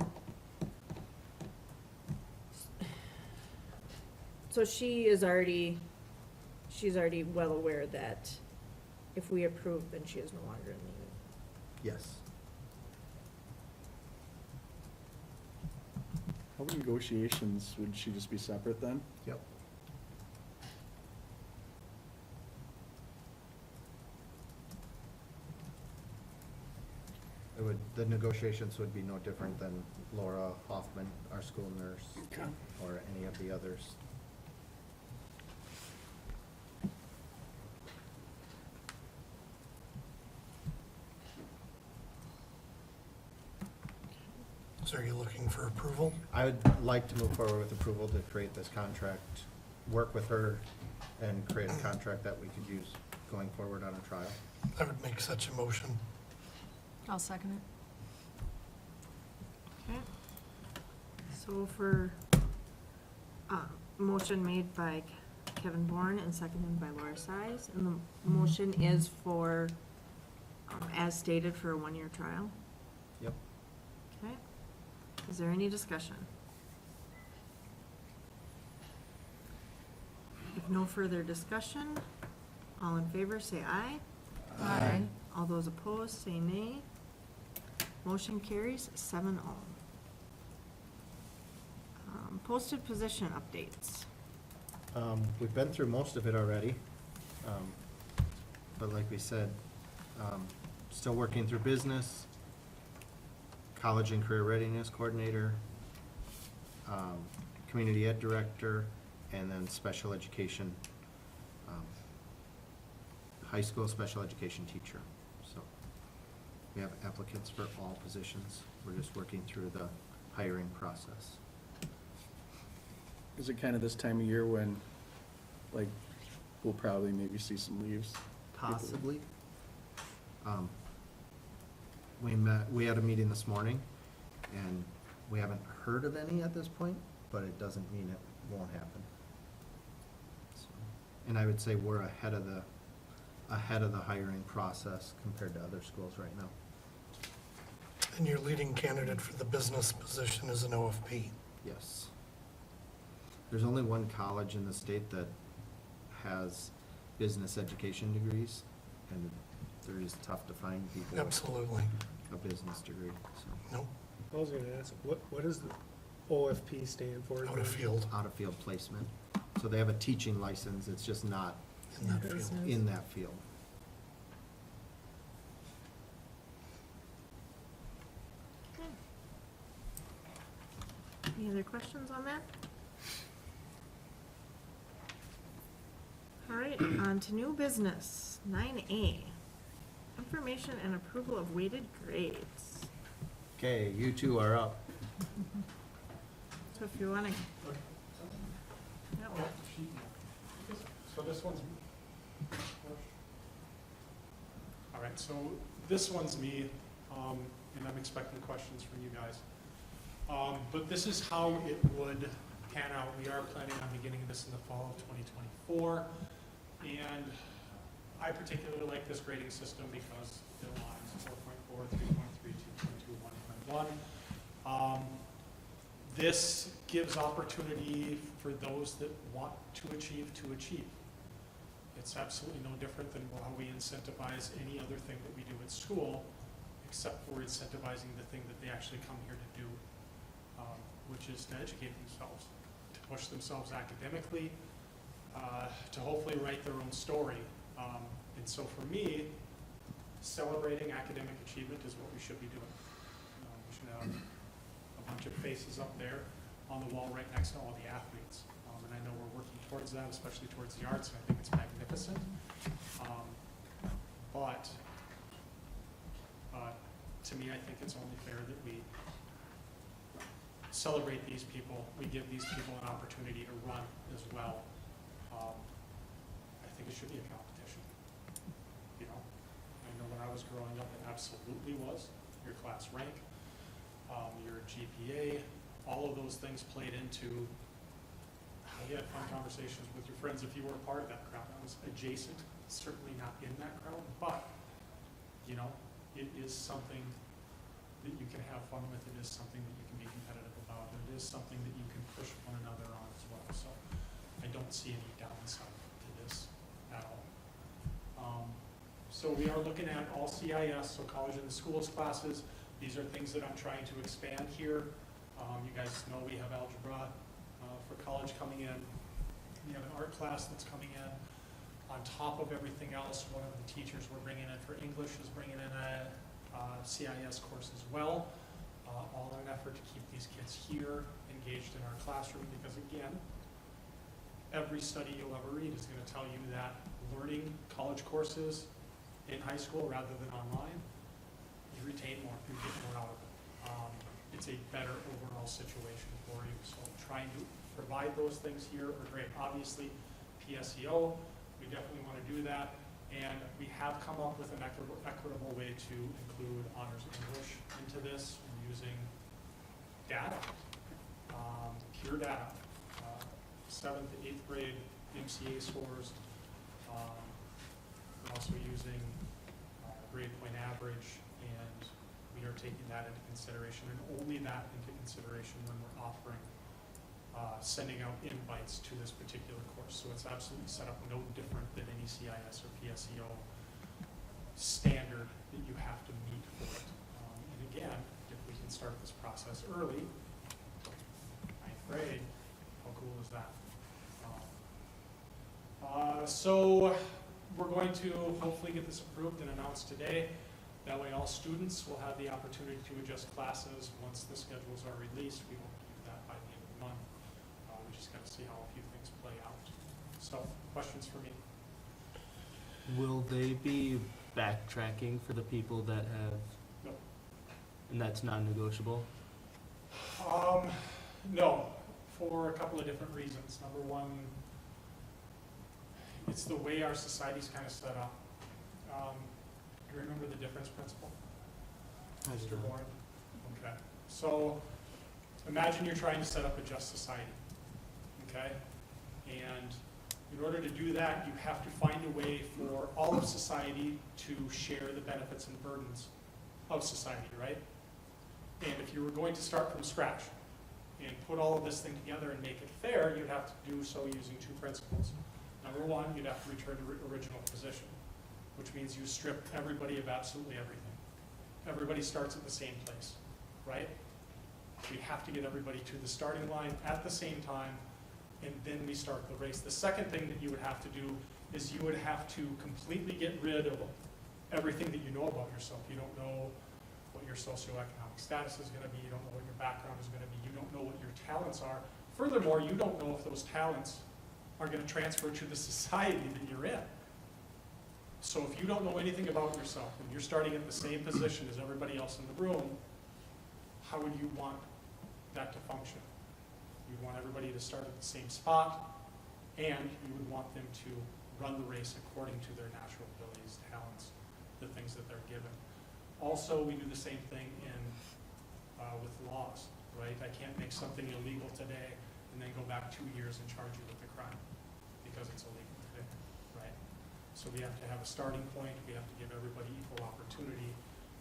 [SPEAKER 3] so she's already well aware that if we approve, then she is no longer in the union.
[SPEAKER 13] Yes.
[SPEAKER 2] How about negotiations? Would she just be separate then?
[SPEAKER 13] Yep. The negotiations would be no different than Laura Hoffman, our school nurse, or any of the others.
[SPEAKER 1] So are you looking for approval?
[SPEAKER 13] I would like to move forward with approval to create this contract, work with her, and create a contract that we could use going forward on a trial.
[SPEAKER 1] I would make such a motion.
[SPEAKER 5] I'll second it.
[SPEAKER 3] Okay. So for, motion made by Kevin Bourne and seconded by Laura Size, and the motion is for, as stated, for a one-year trial.
[SPEAKER 13] Yep.
[SPEAKER 3] Okay. Is there any discussion? If no further discussion, all in favor say aye.
[SPEAKER 5] Aye.
[SPEAKER 3] All those opposed say nay. Motion carries 7-0. Posted position updates.
[SPEAKER 13] We've been through most of it already. But like we said, still working through business, college and career readiness coordinator, community ed director, and then special education, high school special education teacher. So we have applicants for all positions. We're just working through the hiring process.
[SPEAKER 2] Is it kind of this time of year when, like, we'll probably maybe see some leaves?
[SPEAKER 13] Possibly. We had a meeting this morning, and we haven't heard of any at this point, but it doesn't mean it won't happen. So, and I would say we're ahead of the hiring process compared to other schools right now.
[SPEAKER 1] And your leading candidate for the business position is an OFP.
[SPEAKER 13] Yes. There's only one college in the state that has business education degrees, and They're just tough to find people with
[SPEAKER 1] Absolutely.
[SPEAKER 13] a business degree, so.
[SPEAKER 1] Nope,
[SPEAKER 12] I was gonna ask, what does the OFP stand for?
[SPEAKER 1] out of field,
[SPEAKER 13] Out of field placement. So they have a teaching license, it's just not
[SPEAKER 1] in that field.
[SPEAKER 13] in that field.
[SPEAKER 3] Any other questions on that? All right, on to new business, 9A. Information and approval of weighted grades.
[SPEAKER 13] Okay, you two are up.
[SPEAKER 3] So if you want to,
[SPEAKER 7] So this one's. All right, so this one's me, and I'm expecting questions from you guys. But this is how it would pan out. We are planning on beginning this in the fall of 2024. And I particularly like this grading system because it aligns 4.4, 3.3, 2.2, 1.1. This gives opportunity for those that want to achieve. It's absolutely no different than how we incentivize any other thing that we do at school, except for incentivizing the thing that they actually come here to do, which is to educate themselves, to push themselves academically, to hopefully write their own story. And so for me, celebrating academic achievement is what we should be doing. We should have a bunch of faces up there on the wall right next to all the athletes. And I know we're working towards that, especially towards the arts, and I think it's magnificent. But to me, I think it's only fair that we celebrate these people, we give these people an opportunity to run as well. I think it should be a competition. You know, I know when I was growing up, it absolutely was. Your class rank, your GPA, all of those things played into how you had fun conversations with your friends if you were a part of that crowd. I was adjacent, certainly not in that crowd, but, you know, it is something that you can have fun with. It is something that you can be competitive about. It is something that you can push one another on as well. So I don't see any downside to this at all. So we are looking at all CIS, so college and the schools classes. These are things that I'm trying to expand here. You guys know we have algebra for college coming in. We have an art class that's coming in. On top of everything else, one of the teachers we're bringing in for English is bringing in a CIS course as well, all in an effort to keep these kids here engaged in our classroom, because again, every study you'll ever read is going to tell you that learning college courses in high school rather than online, you retain more, you get more out of it. It's a better overall situation for you. So trying to provide those things here are great. Obviously, PSEO, we definitely want to do that. And we have come up with an equitable way to include honors English into this using data, pure data, 7th to 8th grade MCA scores. We're also using grade point average, and we are taking that into consideration, and only that into consideration when we're offering, sending out invites to this particular course. So it's absolutely set up no different than any CIS or PSEO standard that you have to meet for it. And again, if we can start this process early, 9th grade, how cool is that? So we're going to hopefully get this approved and announced today. That way all students will have the opportunity to adjust classes once the schedules are released. We won't do that by the end of the month. We just got to see how a few things play out. So, questions for me?
[SPEAKER 6] Will they be backtracking for the people that have?
[SPEAKER 7] No.
[SPEAKER 6] And that's non-negotiable?
[SPEAKER 7] No, for a couple of different reasons. Number one, it's the way our society's kind of set up. You remember the difference principle? Mr. Warren? Okay. So imagine you're trying to set up a just society, okay? And in order to do that, you have to find a way for all of society to share the benefits and burdens of society, right? And if you were going to start from scratch and put all of this thing together and make it fair, you'd have to do so using two principles. Number one, you'd have to return to original position. which means you strip everybody of absolutely everything. Everybody starts at the same place, right? We have to get everybody to the starting line at the same time, and then we start the race. The second thing that you would have to do is you would have to completely get rid of everything that you know about yourself. You don't know what your socioeconomic status is gonna be, you don't know what your background is gonna be, you don't know what your talents are. Furthermore, you don't know if those talents are gonna transfer to the society that you're in. So if you don't know anything about yourself, and you're starting at the same position as everybody else in the room, how would you want that to function? You'd want everybody to start at the same spot, and you would want them to run the race according to their natural abilities, talents, the things that they're given. Also, we do the same thing with laws, right? I can't make something illegal today and then go back 2 years and charge you with the crime because it's illegal today, right? So we have to have a starting point, we have to give everybody equal opportunity,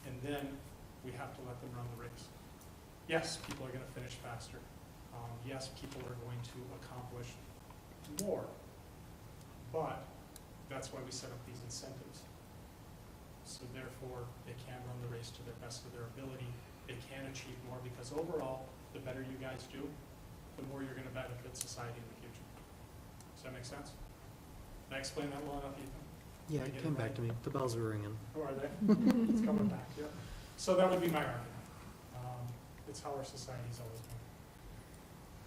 [SPEAKER 7] and then we have to let them run the race. Yes, people are gonna finish faster. Yes, people are going to accomplish more, but that's why we set up these incentives. So therefore, they can run the race to the best of their ability. They can achieve more because overall, the better you guys do, the more you're gonna benefit society in the future. Does that make sense? Did I explain that well enough, Ethan?
[SPEAKER 4] Yeah, it came back to me. The bells were ringing.
[SPEAKER 7] Oh, are they? It's coming back, yeah. So that would be my argument. It's how our society's always been.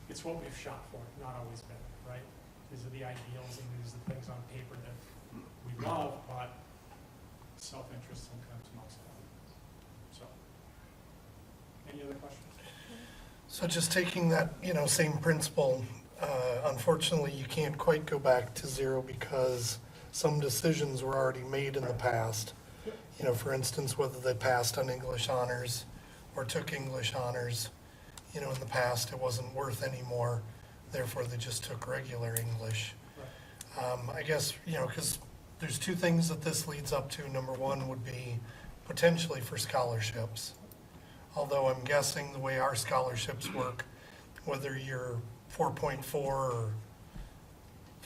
[SPEAKER 7] It's what we've shot for, not always been, right? These are the ideals and these are the things on paper that we love, but self-interest sometimes knocks it out. So, any other questions?
[SPEAKER 1] So just taking that, same principle, unfortunately, you can't quite go back to zero because some decisions were already made in the past. For instance, whether they passed on English honors or took English honors, in the past, it wasn't worth any more, therefore they just took regular English. I guess, because there's two things that this leads up to. Number one would be potentially for scholarships. Although I'm guessing the way our scholarships work, whether you're 4.4 or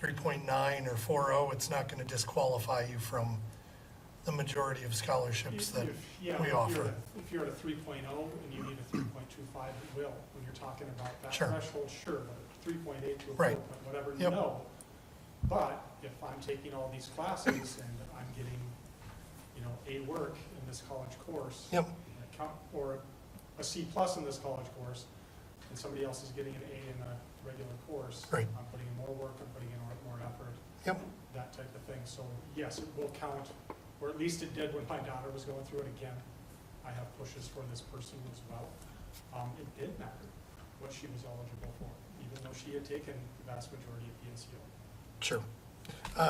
[SPEAKER 1] 3.9 or 4.0, it's not going to disqualify you from the majority of scholarships that we offer.
[SPEAKER 7] If you're at a 3.0 and you need a 3.25, it will. When you're talking about that
[SPEAKER 1] Sure.
[SPEAKER 7] threshold, sure, but 3.8 to a 4
[SPEAKER 1] Right.
[SPEAKER 7] point whatever,
[SPEAKER 1] Yep.
[SPEAKER 7] no. But if I'm taking all these classes and I'm getting, A work in this college course,
[SPEAKER 1] Yep,
[SPEAKER 7] or a C plus in this college course, and somebody else is getting an A in a regular course,
[SPEAKER 1] Right.
[SPEAKER 7] I'm putting in more work, I'm putting in more effort,
[SPEAKER 1] yep,
[SPEAKER 7] that type of thing. So yes, it will count, or at least it did when my daughter was going through it again. I have pushes for this person as well. It did matter what she was eligible for, even though she had taken the vast majority of PSEO.
[SPEAKER 1] sure.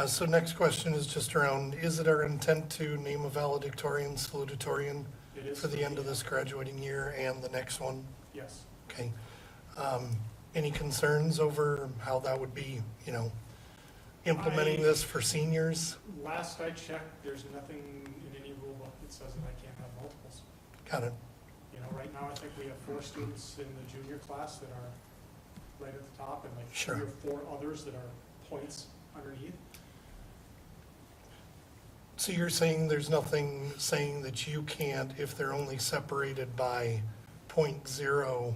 [SPEAKER 1] So next question is just around, is it our intent to name a valedictorian, salutatorian
[SPEAKER 7] It is
[SPEAKER 1] for the end of this graduating year and the next one?
[SPEAKER 7] Yes.
[SPEAKER 1] Okay. Any concerns over how that would be, implementing this for seniors?
[SPEAKER 7] Last I checked, there's nothing in any rule book that says that I can't have multiples.
[SPEAKER 1] Got it.
[SPEAKER 7] Right now, I think we have 4 students in the junior class that are right at the top, and like 3
[SPEAKER 1] Sure.
[SPEAKER 7] or 4 others that are points underneath.
[SPEAKER 1] So you're saying there's nothing saying that you can't if they're only separated by .05?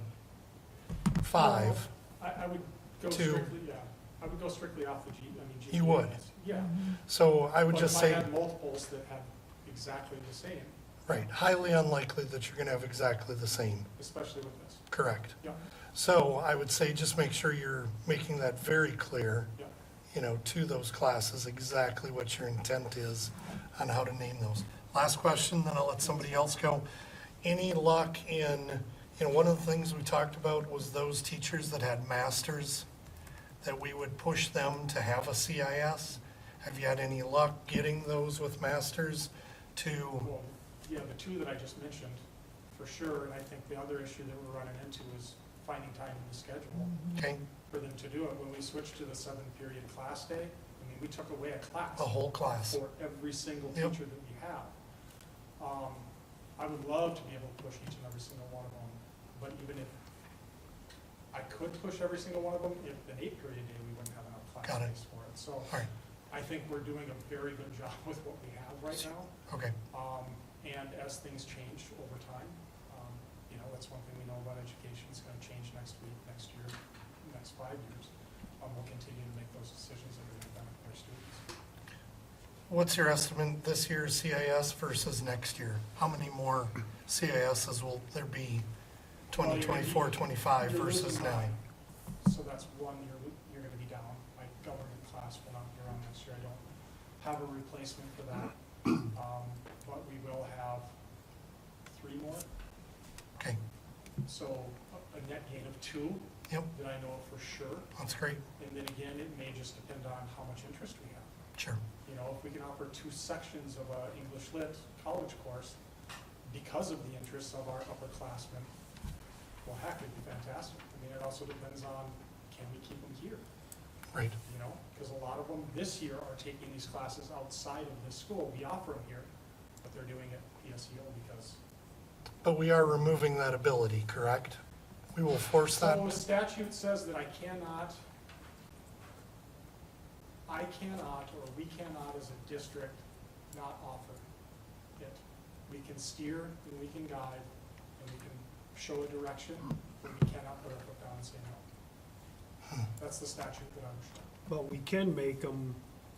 [SPEAKER 7] I would go
[SPEAKER 1] Two.
[SPEAKER 7] strictly, yeah, I would go strictly off the GPA.
[SPEAKER 1] You would?
[SPEAKER 7] Yeah.
[SPEAKER 1] So I would
[SPEAKER 7] But
[SPEAKER 1] just
[SPEAKER 7] if
[SPEAKER 1] say,
[SPEAKER 7] I had multiples that have exactly the same,
[SPEAKER 1] right, highly unlikely that you're gonna have exactly the same,
[SPEAKER 7] especially with this,
[SPEAKER 1] correct?
[SPEAKER 7] yeah,
[SPEAKER 1] So I would say just make sure you're making that very clear,
[SPEAKER 7] yeah.
[SPEAKER 1] to those classes, exactly what your intent is on how to name those. Last question, then I'll let somebody else go. Any luck in, one of the things we talked about was those teachers that had masters, that we would push them to have a CIS? Have you had any luck getting those with masters to,
[SPEAKER 7] Well, yeah, the 2 that I just mentioned, for sure, and I think the other issue that we're running into is finding time in the schedule
[SPEAKER 1] okay,
[SPEAKER 7] for them to do it. When we switched to the 7-period class day, we took away a class
[SPEAKER 1] a whole class?
[SPEAKER 7] for every single
[SPEAKER 1] Yep.
[SPEAKER 7] teacher that we have. I would love to be able to push each and every single one of them, but even if I could push every single one of them, if an 8-period day, we wouldn't have enough class
[SPEAKER 1] Got it.
[SPEAKER 7] space for it. So
[SPEAKER 1] All right,
[SPEAKER 7] I think we're doing a very good job with what we have right now.
[SPEAKER 1] Okay,
[SPEAKER 7] And as things change over time, you know, that's one thing we know about education, it's gonna change next week, next year, next 5 years. We'll continue to make those decisions that are gonna benefit our students.
[SPEAKER 1] what's your estimate this year CIS versus next year? How many more CISs will there be, 2024, 25
[SPEAKER 7] You're
[SPEAKER 1] versus
[SPEAKER 7] losing
[SPEAKER 1] now?
[SPEAKER 7] 9. So that's one you're gonna be down. My government class will not be around next year. I don't have a replacement for that. But we will have 3 more.
[SPEAKER 1] Okay,
[SPEAKER 7] So a net gain of 2
[SPEAKER 1] yep,
[SPEAKER 7] that I know of for sure.
[SPEAKER 1] that's great,
[SPEAKER 7] And then again, it may just depend on how much interest we have.
[SPEAKER 1] sure.
[SPEAKER 7] You know, if we can offer 2 sections of a English Lit college course because of the interests of our upperclassmen, well, heck, it'd be fantastic. I mean, it also depends on, can we keep them here?
[SPEAKER 1] Right,
[SPEAKER 7] You know, because a lot of them this year are taking these classes outside of this school. We offer them here, but they're doing it PSEO because.
[SPEAKER 1] but we are removing that ability, correct? We will force that,
[SPEAKER 7] So the statute says that I cannot, or we cannot as a district not offer it. We can steer and we can guide and we can show a direction, but we cannot put our foot down and say no. That's the statute that I'm sure.
[SPEAKER 12] But we can make them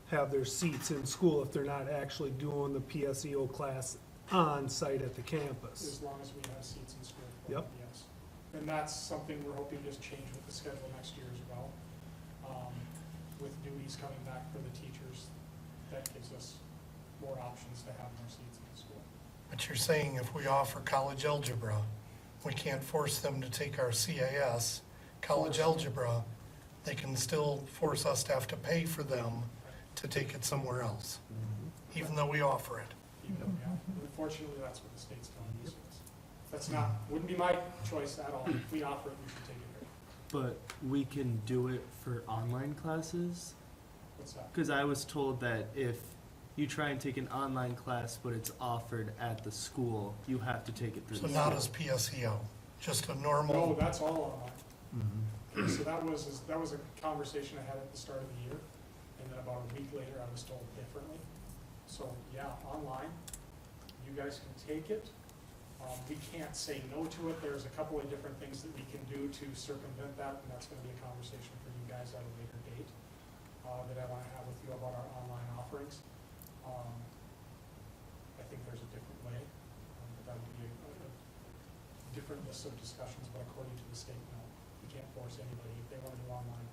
[SPEAKER 12] have their seats in school if they're not actually doing the PSEO class on site at the campus.
[SPEAKER 7] As long as we have seats in school for them,
[SPEAKER 12] Yep.
[SPEAKER 7] yes. And that's something we're hoping to just change with the schedule next year as well. With duties coming back for the teachers, that gives us more options to have more seats in the school.
[SPEAKER 1] but you're saying if we offer college algebra, we can't force them to take our CIS, college algebra, they can still force us to have to pay for them to take it somewhere else, even though we offer it.
[SPEAKER 7] Unfortunately, that's what the state's telling us. That's not, wouldn't be my choice at all. If we offer it, we should take it here.
[SPEAKER 6] But we can do it for online classes?
[SPEAKER 7] What's that?
[SPEAKER 6] Because I was told that if you try and take an online class, but it's offered at the school, you have to take it through
[SPEAKER 1] So
[SPEAKER 6] the
[SPEAKER 1] not
[SPEAKER 6] school.
[SPEAKER 1] as PSEO, just a
[SPEAKER 7] No,
[SPEAKER 1] normal,
[SPEAKER 7] that's all online.
[SPEAKER 6] Mhm.
[SPEAKER 7] So that was a conversation I had at the start of the year, and then about a week later, I was told differently. So, yeah, online, you guys can take it. We can't say no to it. There's a couple of different things that we can do to circumvent that, and that's gonna be a conversation for you guys at a later date, that I wanna have with you about our online offerings. I think there's a different way, but that would be a different list of discussions, but according to the state, no. We can't force anybody, if they want to do online,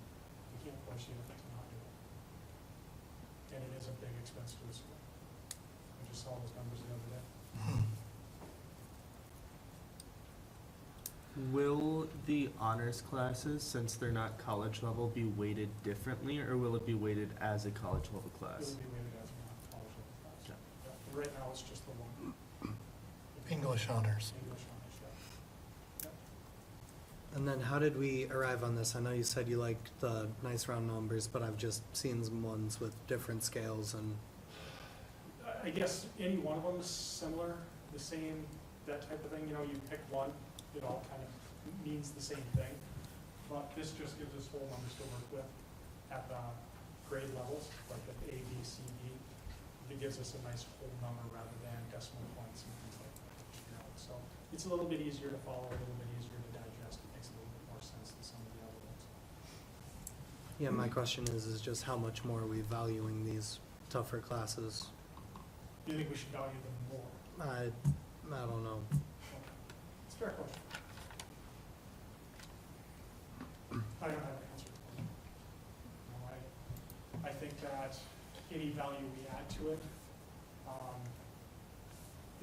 [SPEAKER 7] we can't force you to not do it. And it is a big expense to the school. I just saw those numbers the other day.
[SPEAKER 6] Will the honors classes, since they're not college level, be weighted differently, or will it be weighted as a college level
[SPEAKER 7] It
[SPEAKER 6] class?
[SPEAKER 7] will be weighted as a college level class.
[SPEAKER 6] Yeah.
[SPEAKER 7] Yeah, right now, it's just the one.
[SPEAKER 1] English honors.
[SPEAKER 7] English honors, yeah.
[SPEAKER 4] And then how did we arrive on this? I know you said you liked the nice round numbers, but I've just seen some ones with different scales and,
[SPEAKER 7] I guess any one of them is similar, the same, that type of thing, you know, you pick one, it all kind of means the same thing. But this just gives us whole numbers to work with at the grade levels, like at A, B, C, D. It gives us a nice whole number rather than decimal points and things like that, you know, so it's a little bit easier to follow, a little bit easier to digest, it makes a little bit more sense than some of the other ones.
[SPEAKER 4] yeah, my question is just how much more are we valuing these tougher classes?
[SPEAKER 7] Do you think we should value them more?
[SPEAKER 4] I don't know.
[SPEAKER 7] It's a fair question. I don't have an answer for you. You know, I think that any value we add to it,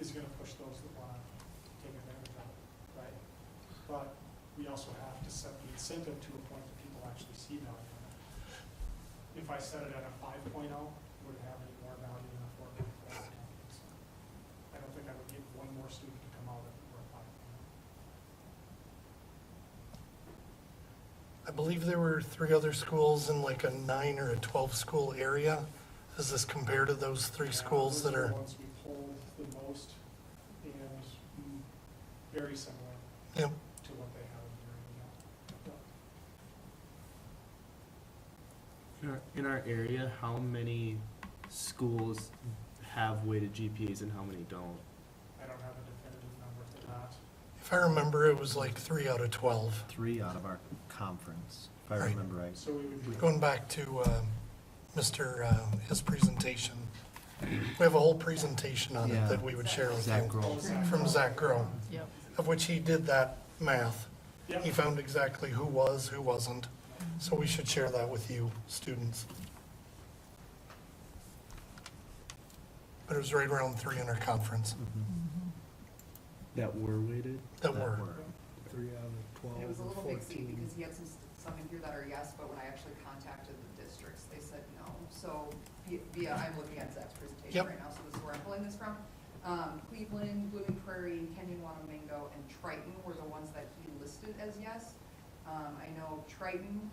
[SPEAKER 7] is gonna push those that wanna take advantage of it, right? But we also have to set the incentive to a point that people actually see value in it. If I set it at a 5.0, would it have any more value than a 4.4? I don't think I would get one more student to come out of it for a 5.0.
[SPEAKER 1] I believe there were 3 other schools in like a 9 or a 12 school area. Does this compare to those 3 schools that
[SPEAKER 7] Those
[SPEAKER 1] are,
[SPEAKER 7] the ones we pulled the most and very similar
[SPEAKER 1] yep,
[SPEAKER 7] to what they have in here, yeah.
[SPEAKER 6] In our area, how many schools have weighted GPAs and how many don't?
[SPEAKER 7] I don't have a definitive number for that.
[SPEAKER 1] If I remember, it was like 3 out of 12.
[SPEAKER 13] 3 out of our conference, if I
[SPEAKER 1] Right.
[SPEAKER 13] remember right.
[SPEAKER 7] So we would be.
[SPEAKER 1] Going back to his presentation, we have a whole presentation on it
[SPEAKER 13] Yeah.
[SPEAKER 1] that we would share with
[SPEAKER 13] Zach
[SPEAKER 1] you
[SPEAKER 13] Grohl.
[SPEAKER 1] from Zach Grohl,
[SPEAKER 5] Yep.
[SPEAKER 1] of which he did that math.
[SPEAKER 7] Yep.
[SPEAKER 1] He found exactly who was, who wasn't. So we should share that with you, students. But it was right around 3 in our conference
[SPEAKER 6] That were weighted?
[SPEAKER 1] that were.
[SPEAKER 12] 3 out of 12
[SPEAKER 14] And it was a
[SPEAKER 12] or
[SPEAKER 14] little mixy
[SPEAKER 12] 14.
[SPEAKER 14] because he had some in here that are yes, but when I actually contacted the districts, they said no. So I'm looking at Zach's presentation
[SPEAKER 1] Yep.
[SPEAKER 14] right now, so this is where I'm pulling this from. Cleveland, Blooming Prairie, Kenyon, Wanamingo, and Triton were the ones that he listed as yes. I know Triton,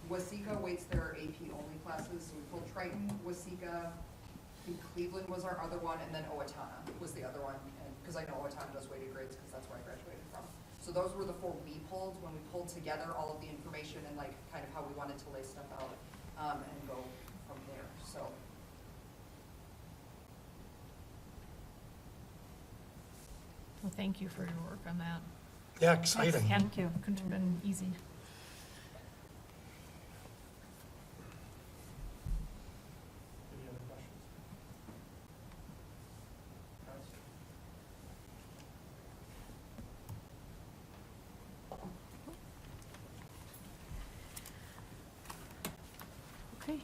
[SPEAKER 14] Waseca waits their AP only classes, so we pulled Triton, Waseca, I think Cleveland was our other one, and then Owatonna was the other one, and, because I know Owatonna does weighted grades, because that's where I graduated from. So those were the 4 we pulled, when we pulled together all of the information and like kind of how we wanted to lay stuff out, and go from there, so.
[SPEAKER 5] Well, thank you for your work on that.
[SPEAKER 1] Yeah, exciting.
[SPEAKER 3] Thank you.
[SPEAKER 5] Couldn't have been easy.
[SPEAKER 7] Any other questions? Guys?
[SPEAKER 3] Okay.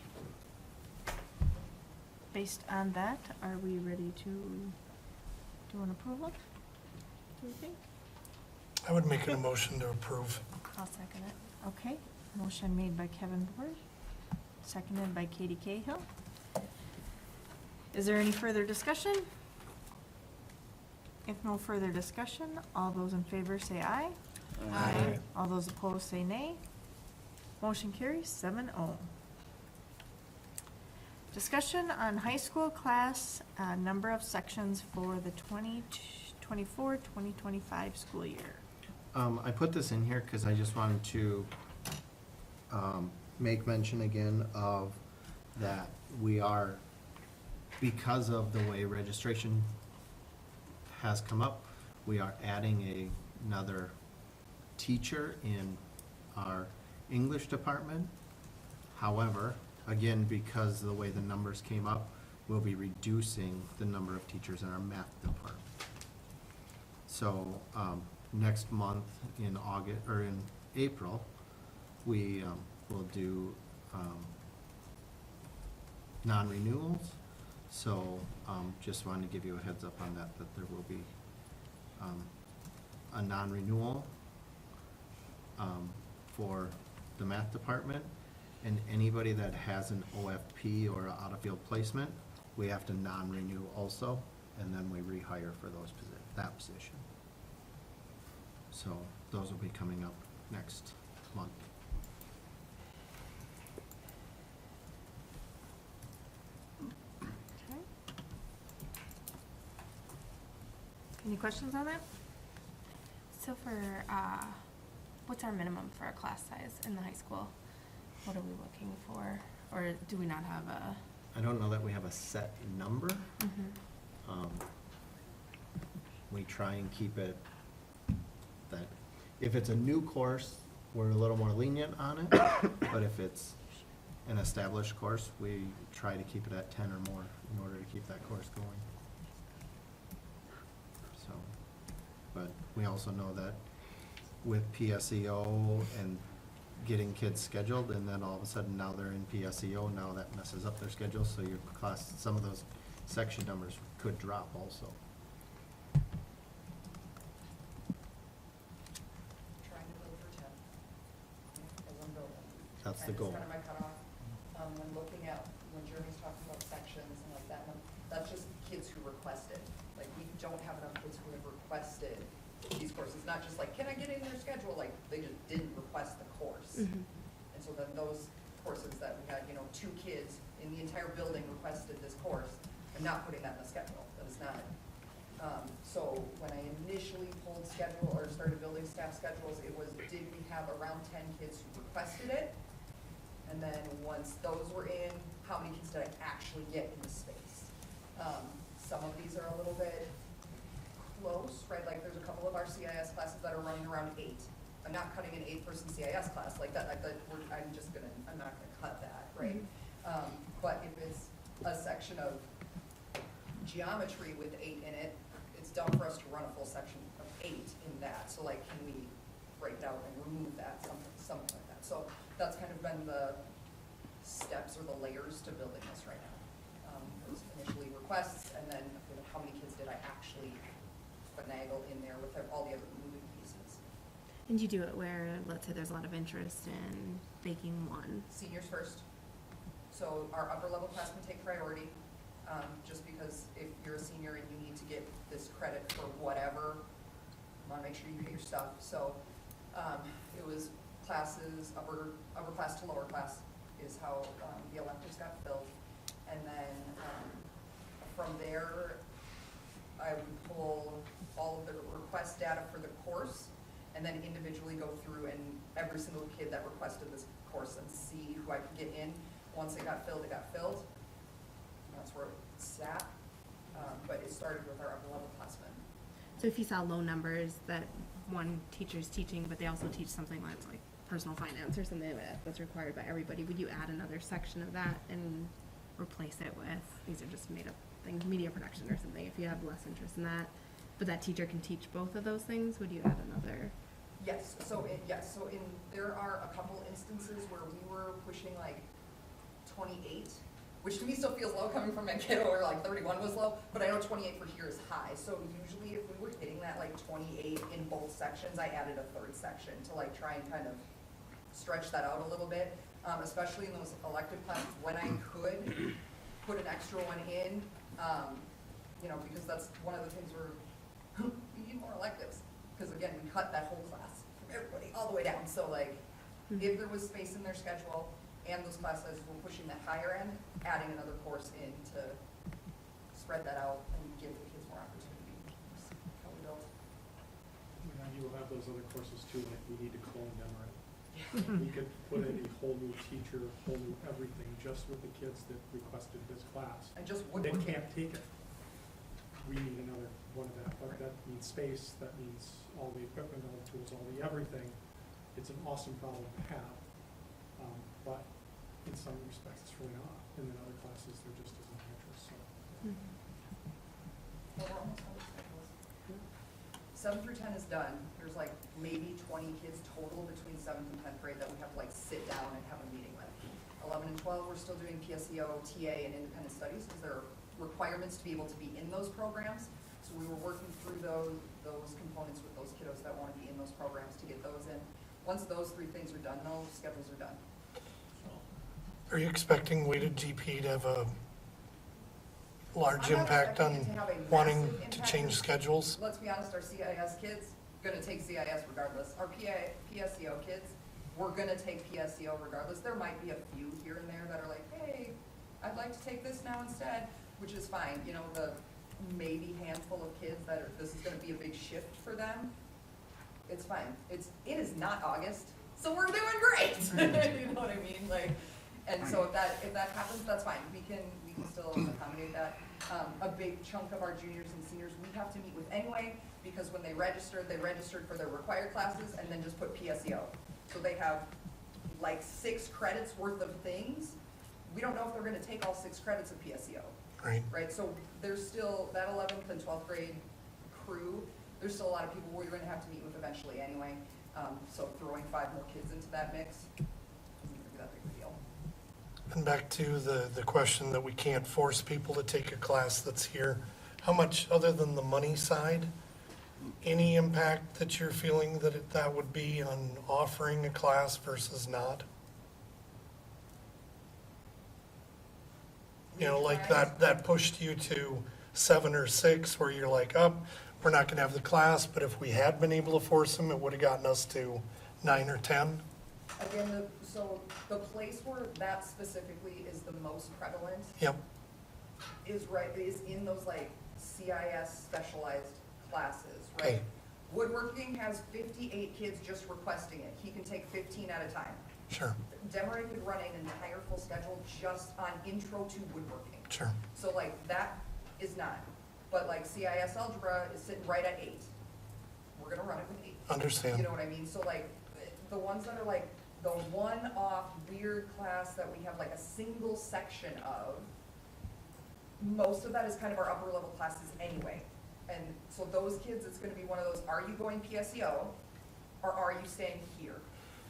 [SPEAKER 3] Based on that, are we ready to do an approval? Do you think?
[SPEAKER 1] I would make a motion to approve.
[SPEAKER 8] I'll second it.
[SPEAKER 3] Okay, motion made by Kevin Board, seconded by Katie Cahill. Is there any further discussion? If no further discussion, all those in favor say aye.
[SPEAKER 8] Aye.
[SPEAKER 3] All those opposed say nay. Motion carries 7-0. Discussion on high school class, number of sections for the 2024-2025 school year.
[SPEAKER 13] I put this in here because I just wanted to make mention again of that we are, because of the way registration has come up, we are adding another teacher in our English department. However, again, because of the way the numbers came up, we'll be reducing the number of teachers in our math department. So, next month in August, or in April, we will do non-renewals. So, just wanted to give you a heads up on that there will be a non-renewal for the math department. And anybody that has an OFP or an out-of-field placement, we have to non-renew also, and then we rehire for that position. So those will be coming up next month.
[SPEAKER 3] Okay. Any questions on that?
[SPEAKER 8] So for, what's our minimum for a class size in the high school? What are we looking for? Or do we not have a?
[SPEAKER 13] I don't know that we have a set number. We try and keep it that, if it's a new course, we're a little more lenient on it. But if it's an established course, we try to keep it at 10 or more in order to keep that course going. So, but we also know that with PSEO and getting kids scheduled, and then all of a sudden now they're in PSEO, now that messes up their schedule, so your class, some of those section numbers could drop also.
[SPEAKER 14] Trying to build for 10. As I'm building.
[SPEAKER 13] That's the goal.
[SPEAKER 14] And that's kind of my cutoff. When looking at, when Jeremy's talking about sections and like that, that's just kids who requested. Like, we don't have enough kids who have requested these courses, not just like, can I get in their schedule? Like, they just didn't request the course. And so then those courses that we had, 2 kids in the entire building requested this course, I'm not putting that in the schedule. That is not. So when I initially pulled schedule or started building staff schedules, it was, did we have around 10 kids who requested it? And then once those were in, how many kids did I actually get in the space? Some of these are a little bit close, right? Like there's a couple of our CIS classes that are running around 8. I'm not cutting an 8-person CIS class like that. I'm not gonna cut that, right? But if it's a section of geometry with 8 in it, it's dumb for us to run a full section of 8 in that. So like, can we break it out and remove that, something like that? So that's kind of been the steps or the layers to building this right now. Those initially requests, and then how many kids did I actually finagle in there with all the other moving pieces.
[SPEAKER 8] And you do it where, let's say there's a lot of interest in making one.
[SPEAKER 14] Seniors first. So our upper level classmen take priority, just because if you're a senior and you need to get this credit for whatever, you wanna make sure you get your stuff. So, it was classes, upper class to lower class is how, the electives got filled. And then, from there, I would pull all of the request data for the course and then individually go through and every single kid that requested this course and see who I could get in. Once it got filled, it got filled. And that's where it sat. But it started with our upper level classmen.
[SPEAKER 8] So if you saw low numbers that one teacher's teaching, but they also teach something that's like personal finance or something that's required by everybody, would you add another section of that and replace it with, these are just made up things, media production or something, if you have less interest in that, but that teacher can teach both of those things, would you add another?
[SPEAKER 14] Yes, so there are a couple instances where we were pushing like 28, which to me still feels low coming from a kiddo where like 31 was low, but I know 28 for here is high. So usually if we were hitting that like 28 in both sections, I added a third section to like try and kind of stretch that out a little bit, especially in those elective classes when I could put an extra one in, because that's one of the things where we need more electives. Because again, we cut that whole class from everybody all the way down. So like, if there was space in their schedule and those classes were pushing that higher end, adding another course in to spread that out and give the kids more opportunity. That's how we built.
[SPEAKER 7] And you will have those other courses too, like we need to clone them, right? We could put in a whole new teacher, whole new everything, just with the kids that requested this class.
[SPEAKER 14] And just
[SPEAKER 7] They
[SPEAKER 14] woodworking.
[SPEAKER 7] can't take it. We need another one of that, but that means space, that means all the equipment, all the tools, all the everything. It's an awesome problem to have, but in some respects it's really not. And in other classes, there just isn't interest, so.
[SPEAKER 14] Well, we're almost out of schedules. 7 through 10 is done. There's like maybe 20 kids total between 7th and 10th grade that we have to like sit down and have a meeting with. 11 and 12, we're still doing PSEO, TA, and independent studies because there are requirements to be able to be in those programs. So we were working through those components with those kiddos that want to be in those programs to get those in. Once those 3 things are done, those schedules are done.
[SPEAKER 1] Are you expecting weighted GP to have a large
[SPEAKER 14] I'm not
[SPEAKER 1] impact on
[SPEAKER 14] expecting it to have a
[SPEAKER 1] wanting
[SPEAKER 14] massive
[SPEAKER 1] to
[SPEAKER 14] impact.
[SPEAKER 1] change schedules?
[SPEAKER 14] Let's be honest, our CIS kids, gonna take CIS regardless. Our PSEO kids, we're gonna take PSEO regardless. There might be a few here and there that are like, hey, I'd like to take this now instead, which is fine. The maybe handful of kids that this is gonna be a big shift for them, it's fine. It is not August, so we're doing great. You know what I mean? And so if that happens, that's fine. We can still accommodate that. A big chunk of our juniors and seniors we have to meet with anyway, because when they registered for their required classes and then just put PSEO. So they have like 6 credits worth of things. We don't know if they're gonna take all 6 credits of PSEO. Right, so there's still that 11th and 12th grade crew, there's still a lot of people we're gonna have to meet with eventually anyway. So throwing 5 more kids into that mix isn't gonna be that big of a deal.
[SPEAKER 1] And back to the question that we can't force people to take a class that's here. How much, other than the money side, any impact that you're feeling that would be on offering a class versus not? Like that pushed you to 7 or 6 where you're like, oh, we're not gonna have the class, but if we had been able to force them, it would've gotten us to 9 or 10?
[SPEAKER 14] Again, so the place where that specifically is the most prevalent
[SPEAKER 1] Yep,
[SPEAKER 14] is in those like CIS specialized classes, right?
[SPEAKER 1] Okay.
[SPEAKER 14] Woodworking has 58 kids just requesting it. He can take 15 at a time.
[SPEAKER 1] Sure,
[SPEAKER 14] Demery could run an entire full schedule just on intro to woodworking.
[SPEAKER 1] sure.
[SPEAKER 14] So like, that is not. But like CIS algebra is sitting right at 8. We're gonna run it with 8.
[SPEAKER 1] Understand.
[SPEAKER 14] You know what I mean? So like, the ones that are like, the one-off weird class that we have like a single section of, most of that is kind of our upper level classes anyway. And so those kids, it's gonna be one of those, are you going PSEO, or are you staying here?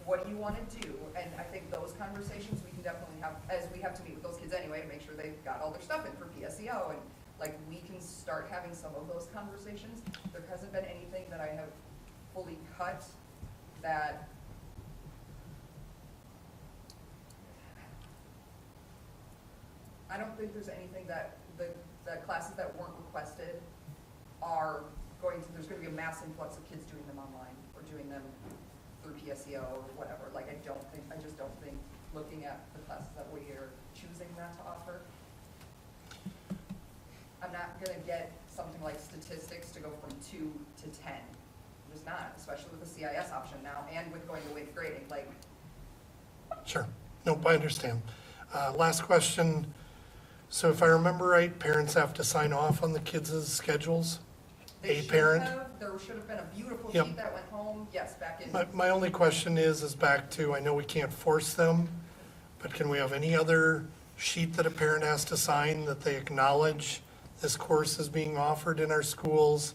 [SPEAKER 14] What do you wanna do? And I think those conversations we can definitely have, as we have to meet with those kids anyway, to make sure they've got all their stuff in for PSEO, and like, we can start having some of those conversations. There hasn't been anything that I have fully cut that I don't think there's anything that the classes that weren't requested are going to, there's gonna be a mass influx of kids doing them online or doing them through PSEO or whatever. Like, I just don't think, looking at the classes that we are choosing that to offer, I'm not gonna get something like statistics to go from 2 to 10. I'm just not, especially with the CIS option now and with going to weighted grading, like.
[SPEAKER 1] Sure. Nope, I understand. Last question. So if I remember right, parents have to sign off on the kids' schedules?
[SPEAKER 14] They
[SPEAKER 1] A
[SPEAKER 14] should
[SPEAKER 1] parent?
[SPEAKER 14] There should have been a beautiful
[SPEAKER 1] Yep.
[SPEAKER 14] sheet that went home, yes, back in.
[SPEAKER 1] My only question is back to, I know we can't force them, but can we have any other sheet that a parent has to sign that they acknowledge this course is being offered in our schools?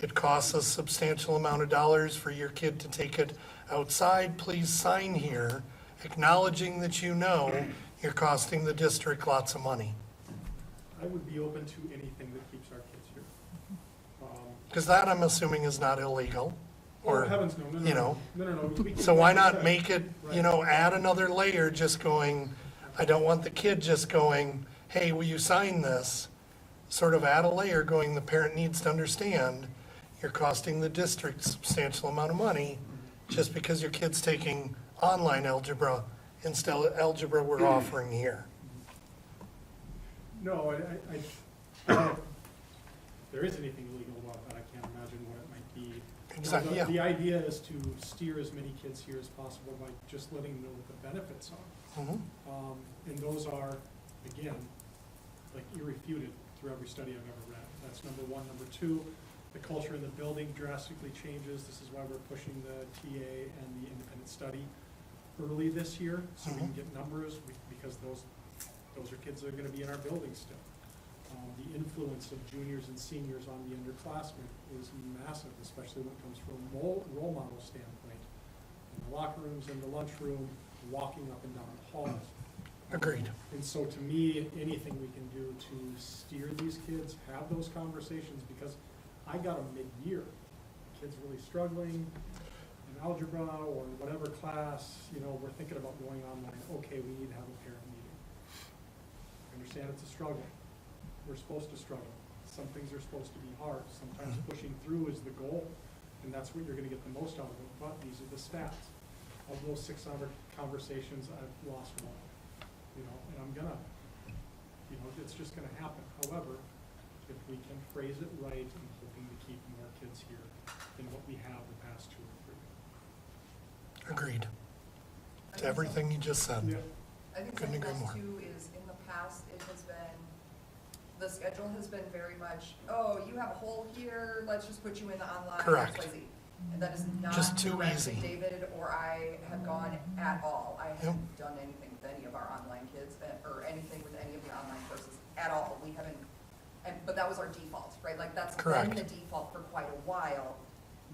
[SPEAKER 1] It costs a substantial amount of dollars for your kid to take it outside. Please sign here, acknowledging that you know you're costing the district lots of money.
[SPEAKER 7] I would be open to anything that keeps our kids here.
[SPEAKER 1] Because that, I'm assuming, is not illegal.
[SPEAKER 7] Oh,
[SPEAKER 1] Or,
[SPEAKER 7] heavens, no, no, no.
[SPEAKER 1] you know,
[SPEAKER 7] No. we can-
[SPEAKER 1] so why
[SPEAKER 7] like I
[SPEAKER 1] not
[SPEAKER 7] said,
[SPEAKER 1] make it, you know, add another layer, just going, I don't want the kid just going, hey, will you sign this? Sort of add a layer going, the parent needs to understand, you're costing the district substantial amount of money just because your kid's taking online algebra instead of algebra we're offering here.
[SPEAKER 7] No, I don't, if there is anything illegal about that, I can't imagine what it might be.
[SPEAKER 1] Exactly,
[SPEAKER 7] The
[SPEAKER 1] yeah.
[SPEAKER 7] idea is to steer as many kids here as possible by just letting them know what the benefits are.
[SPEAKER 1] Mhm.
[SPEAKER 7] And those are, again, like irrefuted through every study I've ever read. That's number one. Number two, the culture in the building drastically changes. This is why we're pushing the TA and the independent study early this year, so we can get numbers, because those are kids that are gonna be in our building still. The influence of juniors and seniors on the underclassmen is massive, especially when it comes from a role model standpoint. In the locker rooms, in the lunchroom, walking up and down the halls.
[SPEAKER 1] Agreed.
[SPEAKER 7] And so to me, anything we can do to steer these kids, have those conversations, because I got them mid-year. Kids really struggling in algebra or whatever class, you know, we're thinking about going online. Okay, we need to have a parent meeting. I understand it's a struggle. We're supposed to struggle. Some things are supposed to be hard. Sometimes pushing through is the goal, and that's what you're gonna get the most out of it. But these are the stats. Of those 600 conversations, I've lost one. You know, and I'm gonna, you know, it's just gonna happen. However, if we can phrase it right, I'm hoping to keep more kids here than what we have the past 2 or 3.
[SPEAKER 1] Agreed. To everything you just said.
[SPEAKER 7] Yeah.
[SPEAKER 14] I think
[SPEAKER 1] Couldn't
[SPEAKER 14] something
[SPEAKER 1] agree
[SPEAKER 14] else
[SPEAKER 1] more.
[SPEAKER 14] too is, in the past, it has been, the schedule has been very much, oh, you have a hole here, let's just put you in the online
[SPEAKER 1] Correct.
[SPEAKER 14] XYZ. And that is not
[SPEAKER 1] Just too
[SPEAKER 14] direction
[SPEAKER 1] easy.
[SPEAKER 14] David or I have gone at all. I
[SPEAKER 1] Yep.
[SPEAKER 14] haven't done anything with any of our online kids, or anything with any of the online courses at all. We haven't, but that was our default, right? Like, that's been
[SPEAKER 1] Correct.
[SPEAKER 14] the default for quite a while.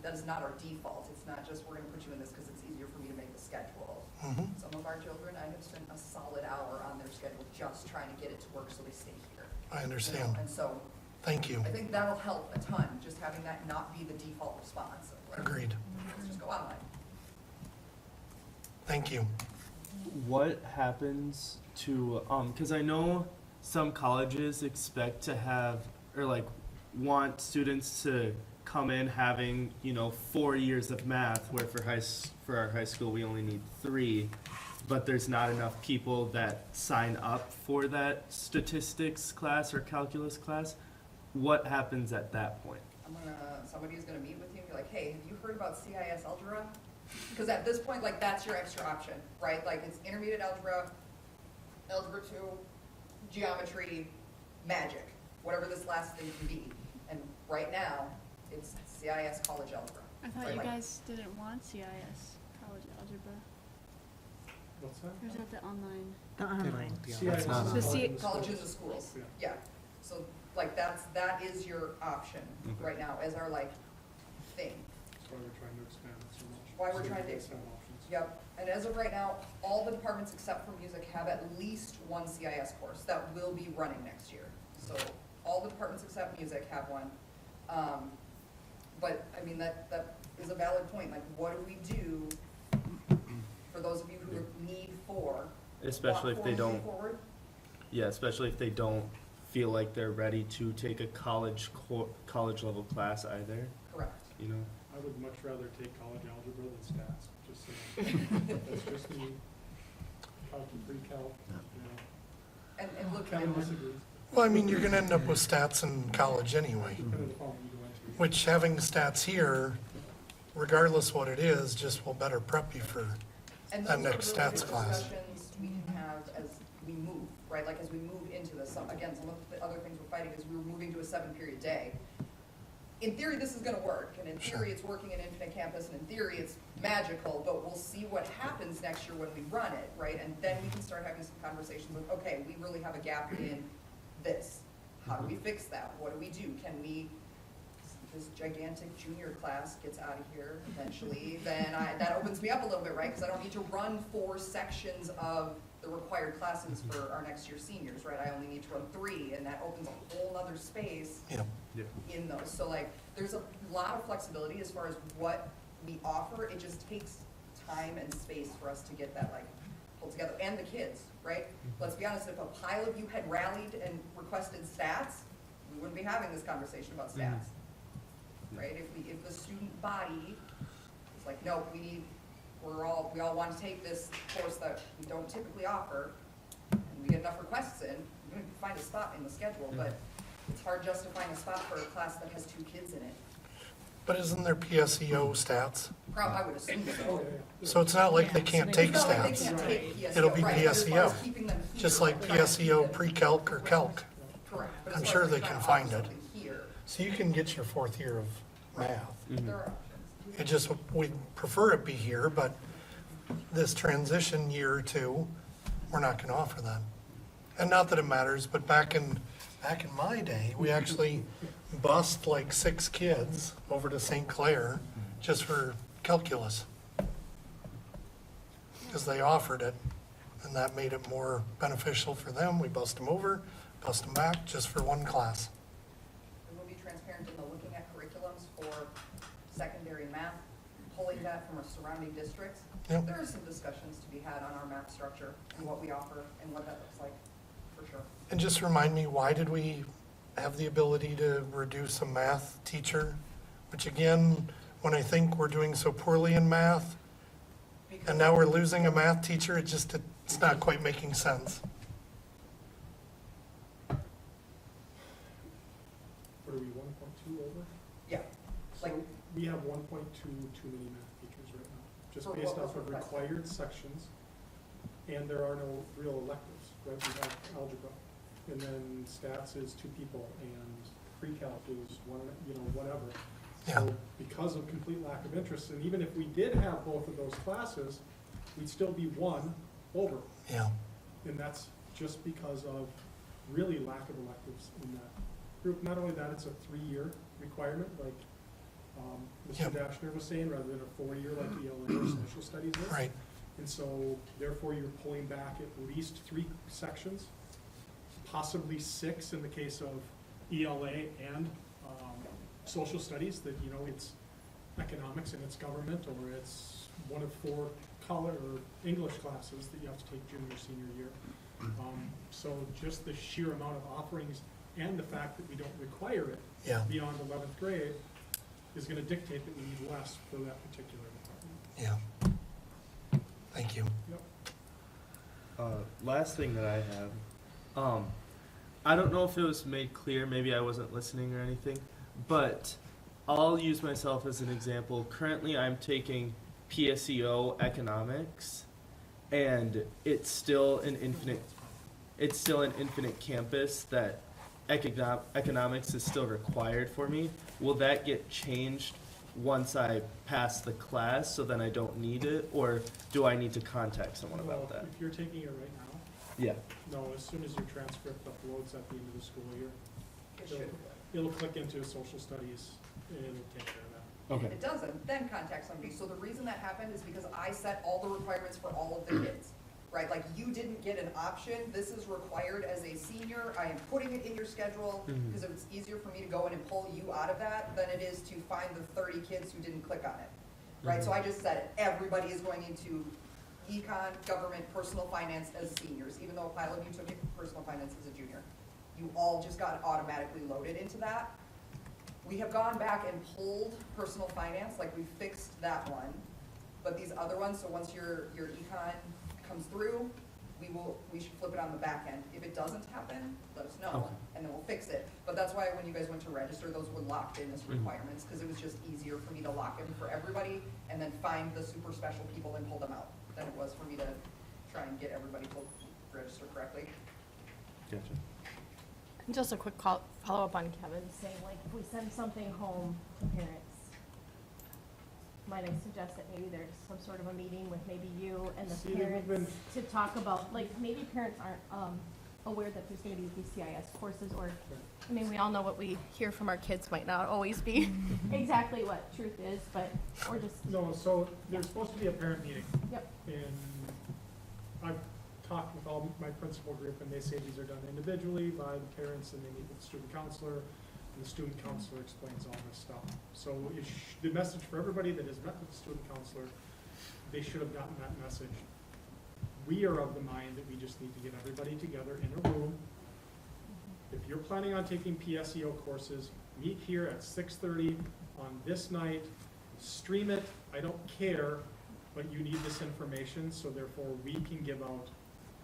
[SPEAKER 14] That is not our default. It's not just, we're gonna put you in this because it's easier for me to make the schedule.
[SPEAKER 1] Mhm.
[SPEAKER 14] Some of our children, I have spent a solid hour on their schedule just trying to get it to work so they stay here.
[SPEAKER 1] I
[SPEAKER 14] You know,
[SPEAKER 1] understand.
[SPEAKER 14] And so,
[SPEAKER 1] Thank you.
[SPEAKER 14] I think that'll help a ton, just having that not be the default response. of like,
[SPEAKER 1] Agreed.
[SPEAKER 14] Let's just go online.
[SPEAKER 1] Thank you.
[SPEAKER 6] What happens to, because I know some colleges expect to have, or like, want students to come in having, 4 years of math, where for our high school, we only need 3, but there's not enough people that sign up for that statistics class or calculus class. What happens at that point?
[SPEAKER 14] somebody's gonna meet with you and be like, hey, have you heard about CIS algebra? Because at this point, like, that's your extra option, right? Like, it's intermediate algebra, algebra 2, geometry, magic, whatever this last thing can be. And right now, it's CIS college algebra.
[SPEAKER 9] I thought
[SPEAKER 14] Right,
[SPEAKER 9] you
[SPEAKER 14] like-
[SPEAKER 9] guys didn't want CIS college algebra.
[SPEAKER 7] What's that?
[SPEAKER 9] Or is that the online?
[SPEAKER 3] The online.
[SPEAKER 7] CIS
[SPEAKER 13] not
[SPEAKER 7] is
[SPEAKER 3] The
[SPEAKER 7] all
[SPEAKER 3] C-
[SPEAKER 7] in the
[SPEAKER 14] Colleges
[SPEAKER 7] schools.
[SPEAKER 14] and schools,
[SPEAKER 7] Yeah.
[SPEAKER 14] yeah. So, like, that is your option right now as our, like, thing.
[SPEAKER 7] That's why we're trying to expand it so much.
[SPEAKER 14] Why we're
[SPEAKER 7] So
[SPEAKER 14] trying to
[SPEAKER 7] you guys have options.
[SPEAKER 14] Yep, and as of right now, all the departments except for music have at least one CIS course that will be running next year. So all the departments except music have one. But, I mean, that is a valid point, like, what do we do for those of you who need four?
[SPEAKER 6] Especially if they
[SPEAKER 14] want four moving
[SPEAKER 6] don't,
[SPEAKER 14] forward?
[SPEAKER 6] yeah, especially if they don't feel like they're ready to take a college level class either,
[SPEAKER 14] Correct.
[SPEAKER 6] you know?
[SPEAKER 7] I would much rather take college algebra than stats, just saying. That's just me. Calc and pre-calc, you know.
[SPEAKER 14] And look,
[SPEAKER 7] Kevin disagrees,
[SPEAKER 1] Well, I mean, you're gonna end up with stats in college anyway,
[SPEAKER 7] depending upon what you go into.
[SPEAKER 1] which having stats here, regardless what it is, just will better prep you for,
[SPEAKER 14] And
[SPEAKER 1] that
[SPEAKER 14] those are
[SPEAKER 1] next
[SPEAKER 14] really
[SPEAKER 1] stats
[SPEAKER 14] good
[SPEAKER 1] class.
[SPEAKER 14] discussions we can have as we move, right? Like, as we move into this, again, some of the other things we're fighting is we're moving to a 7-period day. In theory, this is gonna work, and in theory, it's working in Infinite Campus, and in theory, it's magical, but we'll see what happens next year when we run it, right? And then we can start having some conversations with, okay, we really have a gap in this. How do we fix that? What do we do? Can we, this gigantic junior class gets out of here eventually, then that opens me up a little bit, right? Because I don't need to run 4 sections of the required classes for our next year seniors, right? I only need to run 3, and that opens a whole nother space
[SPEAKER 1] you know,
[SPEAKER 14] in those. So like, there's a lot of flexibility as far as what we offer. It just takes time and space for us to get that like pulled together. And the kids, right? Let's be honest, if a pile of you had rallied and requested stats, we wouldn't be having this conversation about stats. Right? If the student body is like, no, we all want to take this course that we don't typically offer, and we get enough requests in, we're gonna find a spot in the schedule, but it's hard justifying a spot for a class that has 2 kids in it.
[SPEAKER 1] but isn't there PSEO stats?
[SPEAKER 14] I would assume
[SPEAKER 7] Oh,
[SPEAKER 14] so.
[SPEAKER 7] yeah, yeah.
[SPEAKER 1] So it's not like they
[SPEAKER 3] Yeah, so
[SPEAKER 1] can't
[SPEAKER 3] they
[SPEAKER 1] take
[SPEAKER 14] It's not like they
[SPEAKER 1] stats,
[SPEAKER 14] can't take PSEO,
[SPEAKER 1] It'll be
[SPEAKER 14] right, but as far as
[SPEAKER 1] PSEO,
[SPEAKER 14] keeping them here,
[SPEAKER 1] just like
[SPEAKER 14] we're trying to
[SPEAKER 1] PSEO
[SPEAKER 14] keep it-
[SPEAKER 1] pre-calc or calc.
[SPEAKER 14] Correct. But
[SPEAKER 1] I'm
[SPEAKER 14] as far
[SPEAKER 1] sure
[SPEAKER 14] as
[SPEAKER 1] they
[SPEAKER 14] trying
[SPEAKER 1] can
[SPEAKER 14] to
[SPEAKER 1] find
[SPEAKER 14] offer
[SPEAKER 1] it.
[SPEAKER 14] something Here,
[SPEAKER 1] So you can get your 4th year of math.
[SPEAKER 14] there are options.
[SPEAKER 1] It just, we'd prefer it be here, but this transition year or 2, we're not gonna offer that. And not that it matters, but back in my day, we actually bused like 6 kids over to St. Clair just for calculus. Because they offered it, and that made it more beneficial for them. We bust them over, bust them back, just for one class.
[SPEAKER 14] We will be transparent in the looking at curriculums for secondary math, pulling that from our surrounding districts.
[SPEAKER 1] Yep.
[SPEAKER 14] There are some discussions to be had on our math structure and what we offer and what that looks like, for sure.
[SPEAKER 1] And just remind me, why did we have the ability to reduce a math teacher? Which again, when I think we're doing so poorly in math, and now we're losing a math teacher, it's not quite making sense.
[SPEAKER 7] What are we, 1.2 over?
[SPEAKER 14] Yeah, like,
[SPEAKER 7] So we have 1.2 too many math teachers right now, just
[SPEAKER 14] For
[SPEAKER 7] based
[SPEAKER 14] what
[SPEAKER 7] off
[SPEAKER 14] was
[SPEAKER 7] of
[SPEAKER 14] requested.
[SPEAKER 7] required sections. And there are no real electives, right? We have algebra. And then stats is 2 people and pre-calc is one, whatever.
[SPEAKER 1] Yeah.
[SPEAKER 7] So because of complete lack of interest, and even if we did have both of those classes, we'd still be 1 over.
[SPEAKER 1] Yeah,
[SPEAKER 7] And that's just because of really lack of electives in that group. Not only that, it's a 3-year requirement, like Mr.
[SPEAKER 1] Yep.
[SPEAKER 7] Dashner was saying, rather than a 4-year like ELA or social studies is.
[SPEAKER 1] right.
[SPEAKER 7] And so therefore, you're pulling back at least 3 sections, possibly 6 in the case of ELA and social studies, that, it's economics and it's government, or it's one of 4 color or English classes that you have to take junior, senior year. So just the sheer amount of offerings and the fact that we don't require it
[SPEAKER 1] Yeah,
[SPEAKER 7] beyond 11th grade is gonna dictate that we need less for that particular department.
[SPEAKER 1] yeah. Thank you.
[SPEAKER 7] Yep.
[SPEAKER 6] Last thing that I have, I don't know if it was made clear, maybe I wasn't listening or anything, but I'll use myself as an example. Currently, I'm taking PSEO economics, and it's still an infinite campus that economics is still required for me. Will that get changed once I pass the class, so then I don't need it, or do I need to contact someone about
[SPEAKER 7] Well,
[SPEAKER 6] that?
[SPEAKER 7] if you're taking it right now,
[SPEAKER 6] Yeah.
[SPEAKER 7] no, as soon as your transcript uploads at the end of the school year,
[SPEAKER 14] It
[SPEAKER 7] it'll,
[SPEAKER 14] should.
[SPEAKER 7] it'll click into social studies and it'll take care of that.
[SPEAKER 6] Okay.
[SPEAKER 14] If it doesn't, then contact somebody. So the reason that happened is because I set all the requirements for all of the kids, right? Like, you didn't get an option, this is required as a senior, I am putting it in your schedule,
[SPEAKER 6] Mhm.
[SPEAKER 14] because it's easier for me to go in and pull you out of that than it is to find the 30 kids who didn't click on it, right? So I just said it, everybody is going into econ, government, personal finance as seniors, even though a pile of you took it personal finance as a junior. You all just got automatically loaded into that. We have gone back and pulled personal finance, like we fixed that one, but these other ones, so once your econ comes through, we should flip it on the back end. If it doesn't happen, let us know,
[SPEAKER 6] Okay.
[SPEAKER 14] and then we'll fix it. But that's why when you guys went to register, those were locked in as
[SPEAKER 6] Mhm.
[SPEAKER 14] requirements, because it was just easier for me to lock in for everybody, and then find the super special people and pull them out, than it was for me to try and get everybody to register correctly.
[SPEAKER 6] Gotcha.
[SPEAKER 10] Just a quick follow-up on Kevin saying, like, if we send something home to parents, might I suggest that maybe there's some sort of a meeting with maybe you and the
[SPEAKER 7] See, we've been-
[SPEAKER 10] parents to talk about, like, maybe parents aren't aware that there's gonna be these CIS courses, or, I mean, we all know what we hear from our kids might not always be exactly what truth is, but, or just,
[SPEAKER 7] No, so there's supposed to be a parent meeting.
[SPEAKER 10] Yep.
[SPEAKER 7] And I've talked with all my principal group, and they say these are done individually by the parents, and they meet with the student counselor, and the student counselor explains all this stuff. So the message for everybody that has met with the student counselor, they should have gotten that message. We are of the mind that we just need to get everybody together in a room. If you're planning on taking PSEO courses, meet here at 6:30 on this night, stream it, I don't care, but you need this information, so therefore we can give out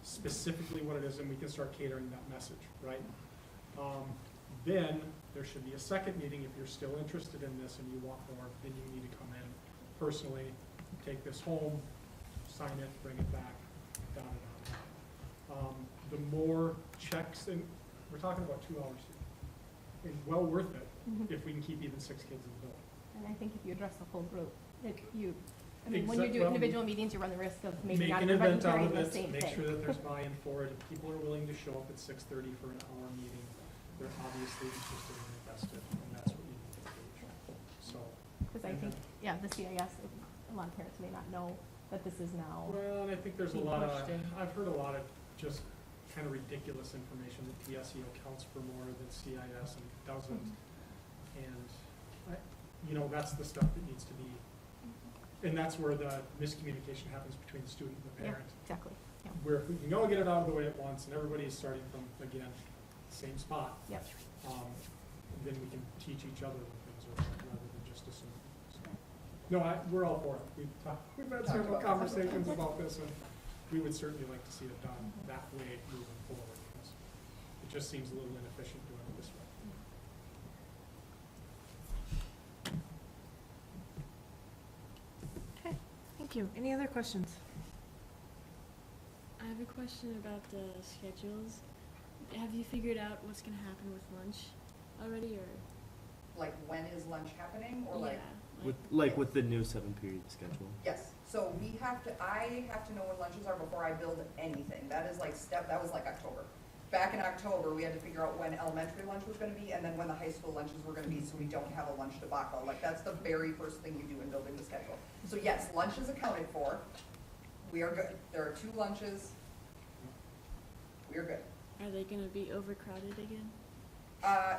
[SPEAKER 7] specifically what it is, and we can start catering that message, right? Then there should be a second meeting if you're still interested in this and you want more, then you need to come in personally, take this home, sign it, bring it back, da, da, da, da. The more checks, and we're talking about 2 hours here, and well worth it if we can keep even 6 kids in the building.
[SPEAKER 10] and I think if you address the whole group, when you do
[SPEAKER 7] Well,
[SPEAKER 10] individual meetings, you run the risk of maybe
[SPEAKER 7] Make
[SPEAKER 10] not
[SPEAKER 7] an
[SPEAKER 10] everybody
[SPEAKER 7] event out
[SPEAKER 10] hearing
[SPEAKER 7] of
[SPEAKER 10] the same
[SPEAKER 7] it,
[SPEAKER 10] thing.
[SPEAKER 7] make sure that there's buy-in for it. If people are willing to show up at 6:30 for an hour meeting, they're obviously interested and invested, and that's what you need to engage. So,
[SPEAKER 10] Because I think, yeah, the CIS, a lot of parents may not know that this is now.
[SPEAKER 7] well, and I think there's a
[SPEAKER 10] Being
[SPEAKER 7] lot of,
[SPEAKER 10] pushed in.
[SPEAKER 7] I've heard a lot of just kind of ridiculous information that PSEO counts for more than CIS and it doesn't. And, that's the stuff that needs to be, and that's where the miscommunication happens between the student and the
[SPEAKER 10] Yeah,
[SPEAKER 7] parent.
[SPEAKER 10] exactly, yeah.
[SPEAKER 7] Where if we can all get it out of the way at once and everybody is starting from, again, the same spot,
[SPEAKER 10] Yep.
[SPEAKER 7] then we can teach each other the things rather than just assume. So, no, we're all for it. We've had several conversations about this, and we would certainly like to see it done that way moving forward. Because it just seems a little inefficient doing it this way.
[SPEAKER 3] Okay, thank you. Any other questions?
[SPEAKER 9] I have a question about the schedules. Have you figured out what's gonna happen with lunch already, or?
[SPEAKER 14] Like, when is lunch happening, or like?
[SPEAKER 6] With with the new 7-period schedule.
[SPEAKER 14] Yes, so I have to know when lunches are before I build anything. That is like that was like October. Back in October, we had to figure out when elementary lunch was gonna be, and then when the high school lunches were gonna be, so we don't have a lunch debacle. Like, that's the very first thing you do in building the schedule. So yes, lunch is accounted for. We are good. There are 2 lunches. We are good.
[SPEAKER 9] Are they gonna be overcrowded again?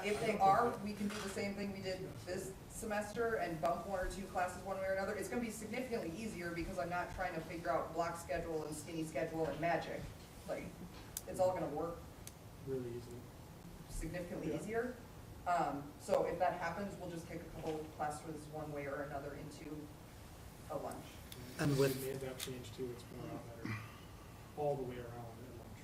[SPEAKER 14] If they are, we can do the same thing we did this semester and bump 1 or 2 classes one way or another. It's gonna be significantly easier because I'm not trying to figure out block schedule and skinny schedule and magic. Like, it's all gonna work
[SPEAKER 7] Really easy.
[SPEAKER 14] significantly
[SPEAKER 7] Yeah.
[SPEAKER 14] easier. So if that happens, we'll just kick a couple classes one way or another into a lunch.
[SPEAKER 13] And with-
[SPEAKER 7] We made that change too. It's been a lot better all the way around at lunch.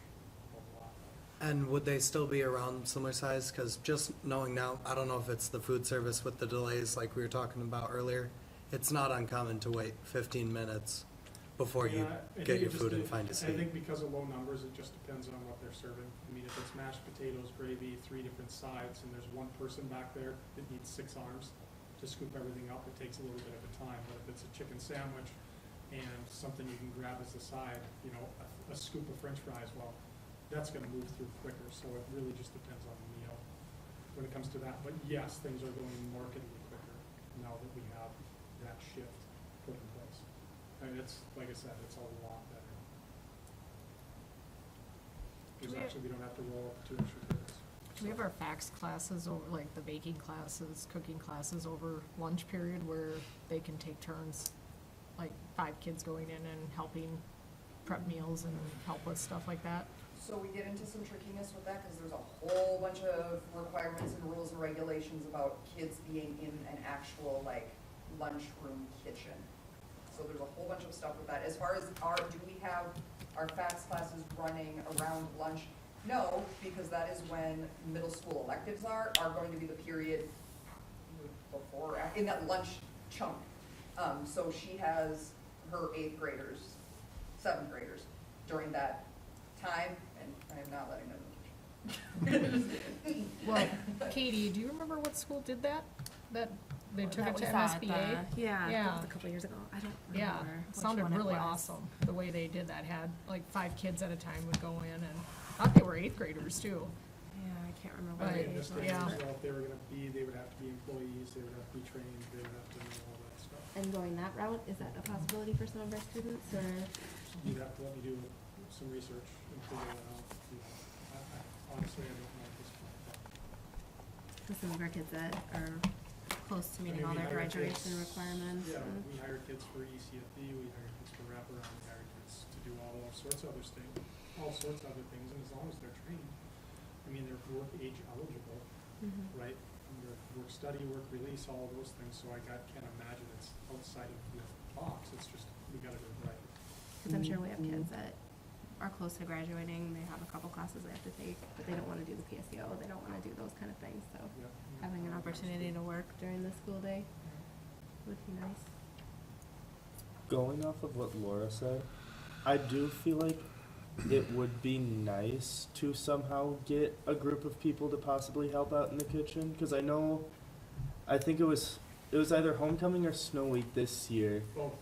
[SPEAKER 7] A lot better.
[SPEAKER 15] And would they still be around similar size? Because just knowing now, I don't know if it's the food service with the delays like we were talking about earlier. It's not uncommon to wait 15 minutes before you
[SPEAKER 7] Yeah, I
[SPEAKER 15] get
[SPEAKER 7] think
[SPEAKER 15] your
[SPEAKER 7] it
[SPEAKER 15] food
[SPEAKER 7] just-
[SPEAKER 15] and find a
[SPEAKER 7] I
[SPEAKER 15] seat.
[SPEAKER 7] think because of low numbers, it just depends on what they're serving. I mean, if it's mashed potatoes, gravy, 3 different sides, and there's one person back there that needs 6 arms to scoop everything up, it takes a little bit of a time. But if it's a chicken sandwich and something you can grab as a side, you know, a scoop of french fries, well, that's gonna move through quicker, so it really just depends on the meal when it comes to that. But yes, things are going markedly quicker now that we have that shift put in place. And it's, like I said, it's a lot better. Because actually, we don't have to roll up 2 extra tables.
[SPEAKER 5] Do we have our fax classes over, like the baking classes, cooking classes over lunch period where they can take turns? Like 5 kids going in and helping prep meals and help with stuff like that?
[SPEAKER 14] So we get into some trickiness with that, because there's a whole bunch of requirements and rules and regulations about kids being in an actual, like, lunchroom kitchen. So there's a whole bunch of stuff with that. As far as do we have our FACS classes running around lunch? No, because that is when middle school electives are going to be the period before, in that lunch chunk. So she has her 8th graders, 7th graders during that time, and I am not letting them in the kitchen.
[SPEAKER 5] Well, Katie, do you remember what school did that? That they took
[SPEAKER 8] That
[SPEAKER 5] it to
[SPEAKER 8] was at
[SPEAKER 5] MSBA?
[SPEAKER 8] Yeah,
[SPEAKER 5] Yeah.
[SPEAKER 8] that was a couple years ago. I don't
[SPEAKER 5] Yeah,
[SPEAKER 8] remember
[SPEAKER 5] it
[SPEAKER 8] which
[SPEAKER 5] sounded
[SPEAKER 8] one it
[SPEAKER 5] really
[SPEAKER 8] was.
[SPEAKER 5] awesome, the way they did that. Had like 5 kids at a time would go in, and I thought they were 8th graders too.
[SPEAKER 8] Yeah, I can't remember what
[SPEAKER 5] Right,
[SPEAKER 8] it
[SPEAKER 7] Just
[SPEAKER 8] was.
[SPEAKER 5] yeah.
[SPEAKER 7] as well, if they were gonna be, they would have to be employees, they would have to be trained, they would have to know all that stuff.
[SPEAKER 8] And going that route, is that a possibility for some of our students, or?
[SPEAKER 7] You'd have to let me do some research and figure that out. You know, I honestly, I don't know at this point, but.
[SPEAKER 8] For some of our kids that are close to meeting all
[SPEAKER 7] I mean, we
[SPEAKER 8] their
[SPEAKER 7] hire
[SPEAKER 8] graduation
[SPEAKER 7] kids-
[SPEAKER 8] requirements.
[SPEAKER 7] Yeah,
[SPEAKER 8] and-
[SPEAKER 7] we hire kids for ECFD, we hire kids for wraparound, we hire kids to do all sorts of other all sorts of other things, and as long as they're trained, I mean, they're work age eligible,
[SPEAKER 8] Mhm.
[SPEAKER 7] right? And they're work study, work release, all of those things, so can't imagine it's outside of the box, it's just, we gotta do it right.
[SPEAKER 8] Cause I'm sure we have kids that are close to graduating, they have a couple classes they have to take, but they don't wanna do the PSEO, they don't wanna do those kind of things, so
[SPEAKER 7] Yeah.
[SPEAKER 8] having an opportunity to work during the school day would be nice.
[SPEAKER 6] Going off of what Laura said, I do feel like it would be nice to somehow get a group of people to possibly help out in the kitchen, because I think it was either homecoming or snow week this year.
[SPEAKER 7] Both,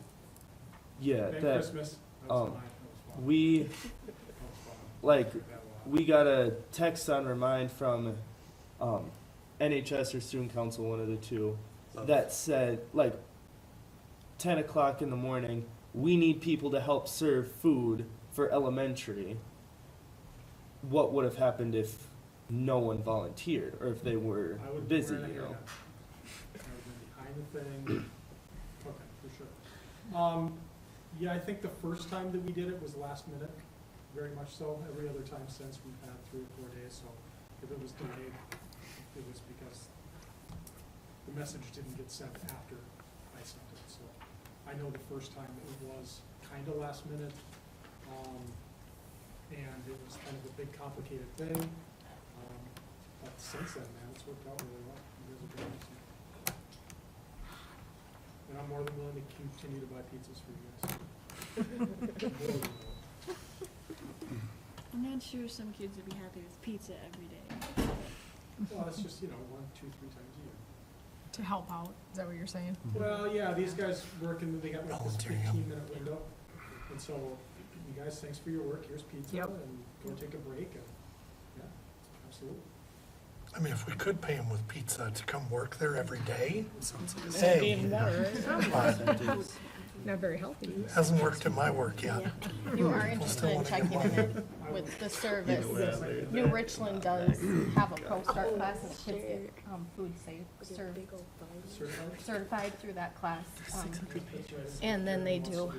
[SPEAKER 6] Yeah,
[SPEAKER 7] and
[SPEAKER 6] that
[SPEAKER 7] Christmas, that was
[SPEAKER 6] um,
[SPEAKER 7] fine, that was fun.
[SPEAKER 6] we
[SPEAKER 7] That was fun.
[SPEAKER 6] like
[SPEAKER 7] Did that a lot.
[SPEAKER 6] we got a text on remind from NHS or student council, one of the two, that said like 10 o'clock in the morning, we need people to help serve food for elementary. What would have happened if no one volunteered, or if they were
[SPEAKER 7] I would've
[SPEAKER 6] busy,
[SPEAKER 7] been wearing
[SPEAKER 6] you
[SPEAKER 7] a
[SPEAKER 6] know?
[SPEAKER 7] hairnet. I would've been behind the thing. Okay, for sure. Yeah, I think the first time that we did it was last minute, very much so. Every other time since, we've had 3 or 4 days, so if it was delayed, it was because the message didn't get sent after I sent it, so. I know the first time it was kinda last minute, and it was kind of a big complicated thing. But since then, man, it's worked out really well. You guys are doing awesome. And I'm more than willing to continue to buy pizzas for you guys. More than willing.
[SPEAKER 9] I'm not sure some kids would be happy with pizza every day.
[SPEAKER 7] Well, it's just, 1, 2, 3 times a year.
[SPEAKER 5] To help out, is that what you're saying?
[SPEAKER 7] Well, yeah, these guys work in, they got like this
[SPEAKER 1] Volunteering, yeah.
[SPEAKER 7] 15-minute window. And so, you guys, thanks for your work. Here's pizza,
[SPEAKER 5] Yep.
[SPEAKER 7] and go take a break, and, yeah, absolutely.
[SPEAKER 1] I mean, if we could pay them with pizza to come work there every day,
[SPEAKER 3] Sounds like a
[SPEAKER 1] Hey.
[SPEAKER 3] even better.
[SPEAKER 5] Not very healthy.
[SPEAKER 1] hasn't worked in my work yet.
[SPEAKER 10] You are interested in checking in with the service. New Richland does have a Pro Start class, and kids get food safe,
[SPEAKER 7] Certified?
[SPEAKER 10] certified through that class. And then they do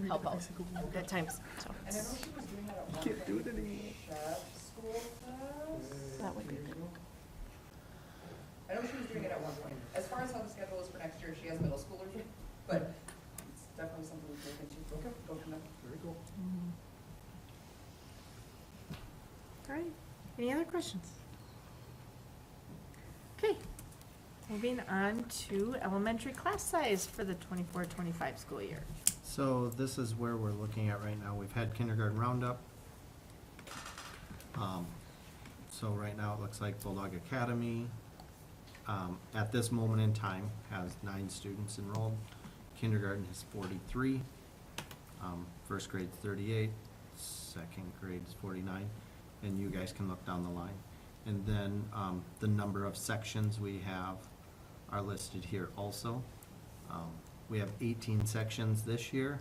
[SPEAKER 10] help out at times, so.
[SPEAKER 14] And I know she was doing that at one point with the chef school class.
[SPEAKER 10] That would be
[SPEAKER 14] There you go. I know she was doing it at one point. As far as how the schedule is for next year, she has middle schoolers, but it's definitely something we can look into. Okay, go from there.
[SPEAKER 7] Very cool.
[SPEAKER 8] All
[SPEAKER 3] Any other questions? Okay, moving on to elementary class size for the 24-25 school year.
[SPEAKER 13] So this is where we're looking at right now. We've had kindergarten roundup. So right now, it looks like Bulldog Academy, at this moment in time, has 9 students enrolled. Kindergarten has 43. First grade's 38, second grade's 49, and you guys can look down the line. And then, the number of sections we have are listed here also. We have 18 sections this year,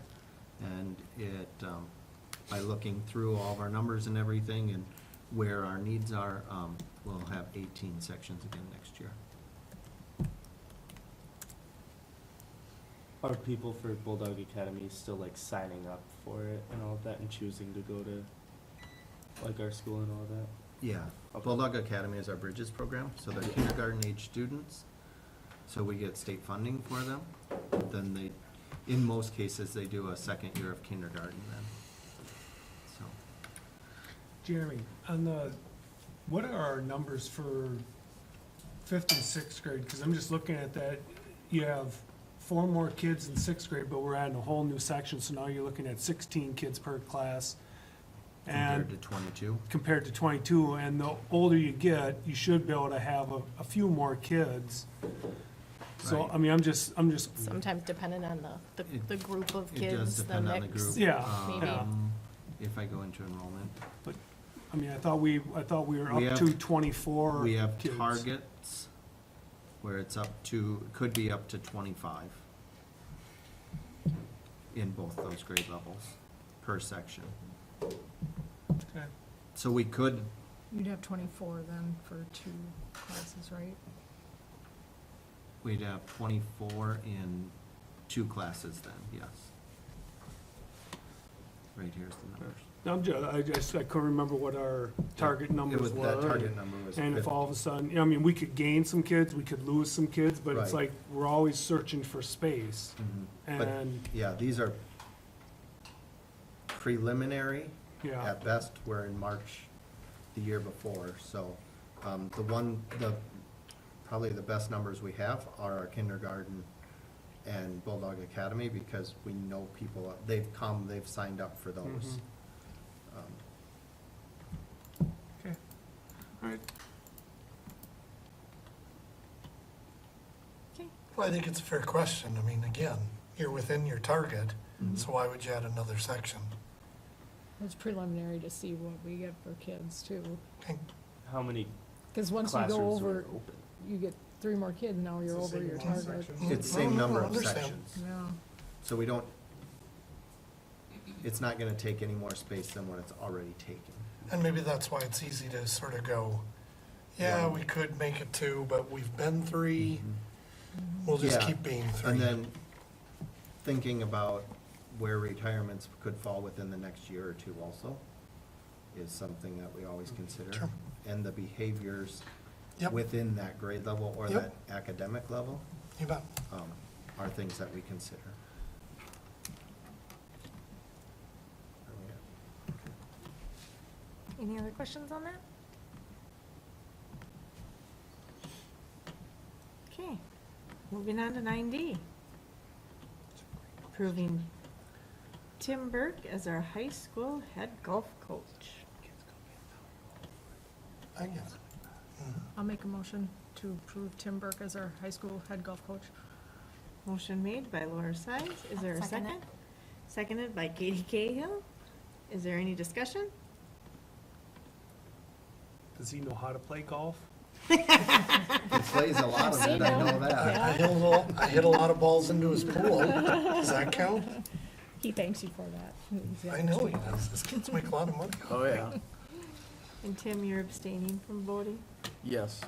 [SPEAKER 13] and it, by looking through all of our numbers and everything and where our needs are, we'll have 18 sections again next year.
[SPEAKER 6] Are people for Bulldog Academy still like signing up for it and all of that and choosing to go to like our school and all of that?
[SPEAKER 13] Yeah,
[SPEAKER 6] Okay.
[SPEAKER 13] Bulldog Academy is our Bridges program, so they're kindergarten age students. So we get state funding for them. Then they, in most cases, they do a second year of kindergarten then. So,
[SPEAKER 12] Jeremy, on the, what are our numbers for 5th and 6th grade? Because I'm just looking at that, you have 4 more kids in 6th grade, but we're adding a whole new section, so now you're looking at 16 kids per class.
[SPEAKER 13] compared to
[SPEAKER 12] And
[SPEAKER 13] 22.
[SPEAKER 12] compared to 22, and the older you get, you should be able to have a few more kids. So,
[SPEAKER 13] Right.
[SPEAKER 12] I mean, I'm just,
[SPEAKER 10] Sometimes depending on the group of
[SPEAKER 13] It does
[SPEAKER 10] kids, the
[SPEAKER 13] depend on the
[SPEAKER 10] mix.
[SPEAKER 13] group.
[SPEAKER 12] Yeah,
[SPEAKER 10] maybe.
[SPEAKER 13] If I go into enrollment.
[SPEAKER 12] I mean, I thought we were
[SPEAKER 13] We
[SPEAKER 12] up
[SPEAKER 13] have-
[SPEAKER 12] to 24
[SPEAKER 13] We have
[SPEAKER 12] kids.
[SPEAKER 13] targets where it's up to, could be up to 25 in both those grade levels per section.
[SPEAKER 12] Okay.
[SPEAKER 13] So we could,
[SPEAKER 5] You'd have 24 then for 2 classes, right?
[SPEAKER 13] we'd have 24 in 2 classes then, yes. Right here's the numbers.
[SPEAKER 12] I couldn't remember what our target numbers were.
[SPEAKER 13] That target number was
[SPEAKER 12] And if
[SPEAKER 13] 50.
[SPEAKER 12] all of a sudden, I mean, we could gain some kids, we could lose some kids, but it's
[SPEAKER 13] Right.
[SPEAKER 12] like, we're always searching for space.
[SPEAKER 13] Mhm. But,
[SPEAKER 12] And,
[SPEAKER 13] yeah, these are preliminary.
[SPEAKER 12] yeah,
[SPEAKER 13] At best, we're in March the year before, so, probably the best numbers we have are our kindergarten and Bulldog Academy, because we know people, they've signed up for those.
[SPEAKER 12] okay, all right.
[SPEAKER 3] Okay,
[SPEAKER 1] Well, I think it's a fair question. I mean, again, you're within your target,
[SPEAKER 13] Mhm.
[SPEAKER 1] so why would you add another section?
[SPEAKER 5] It's preliminary to see what we get for kids too.
[SPEAKER 1] Okay.
[SPEAKER 6] How many
[SPEAKER 5] Because once you
[SPEAKER 6] classrooms
[SPEAKER 5] go
[SPEAKER 6] are
[SPEAKER 5] over,
[SPEAKER 6] open?
[SPEAKER 5] you get 3 more kids, now you're
[SPEAKER 12] It's the
[SPEAKER 5] over
[SPEAKER 12] same
[SPEAKER 5] your
[SPEAKER 12] one
[SPEAKER 5] target.
[SPEAKER 12] section.
[SPEAKER 13] It's same
[SPEAKER 1] No, no,
[SPEAKER 13] number
[SPEAKER 1] I
[SPEAKER 13] of
[SPEAKER 1] understand.
[SPEAKER 13] sections,
[SPEAKER 5] Yeah.
[SPEAKER 13] so we don't, it's not gonna take any more space than what it's already taken.
[SPEAKER 1] And maybe that's why it's easy to sort of go, yeah, we could make it 2, but we've been 3. We'll just
[SPEAKER 13] Yeah,
[SPEAKER 1] keep being 3.
[SPEAKER 13] And then thinking about where retirements could fall within the next year or 2 also is something that we always consider.
[SPEAKER 1] Sure.
[SPEAKER 13] And the behaviors
[SPEAKER 1] Yep.
[SPEAKER 13] within that grade level or
[SPEAKER 1] Yep.
[SPEAKER 13] that academic level
[SPEAKER 1] You bet.
[SPEAKER 13] are things that we consider.
[SPEAKER 3] any other questions on that? Okay, moving on to 9D. Approving Tim Burke as our high school head golf coach.
[SPEAKER 1] I guess.
[SPEAKER 5] I'll make a motion to approve Tim Burke as our high school head golf coach.
[SPEAKER 3] Motion made by Laura Sines. Is there a
[SPEAKER 10] Second it.
[SPEAKER 3] second? Seconded by Katie Cahill. Is there any discussion?
[SPEAKER 12] Does he know how to play golf?
[SPEAKER 13] He plays a lot of it, I know that.
[SPEAKER 1] I hit a lot of balls into his pool. Does that count?
[SPEAKER 5] He thanks you for that.
[SPEAKER 1] I know he does. His kids make a lot of money.
[SPEAKER 2] Oh, yeah.
[SPEAKER 3] And Tim, you're abstaining from voting?
[SPEAKER 2] Yes.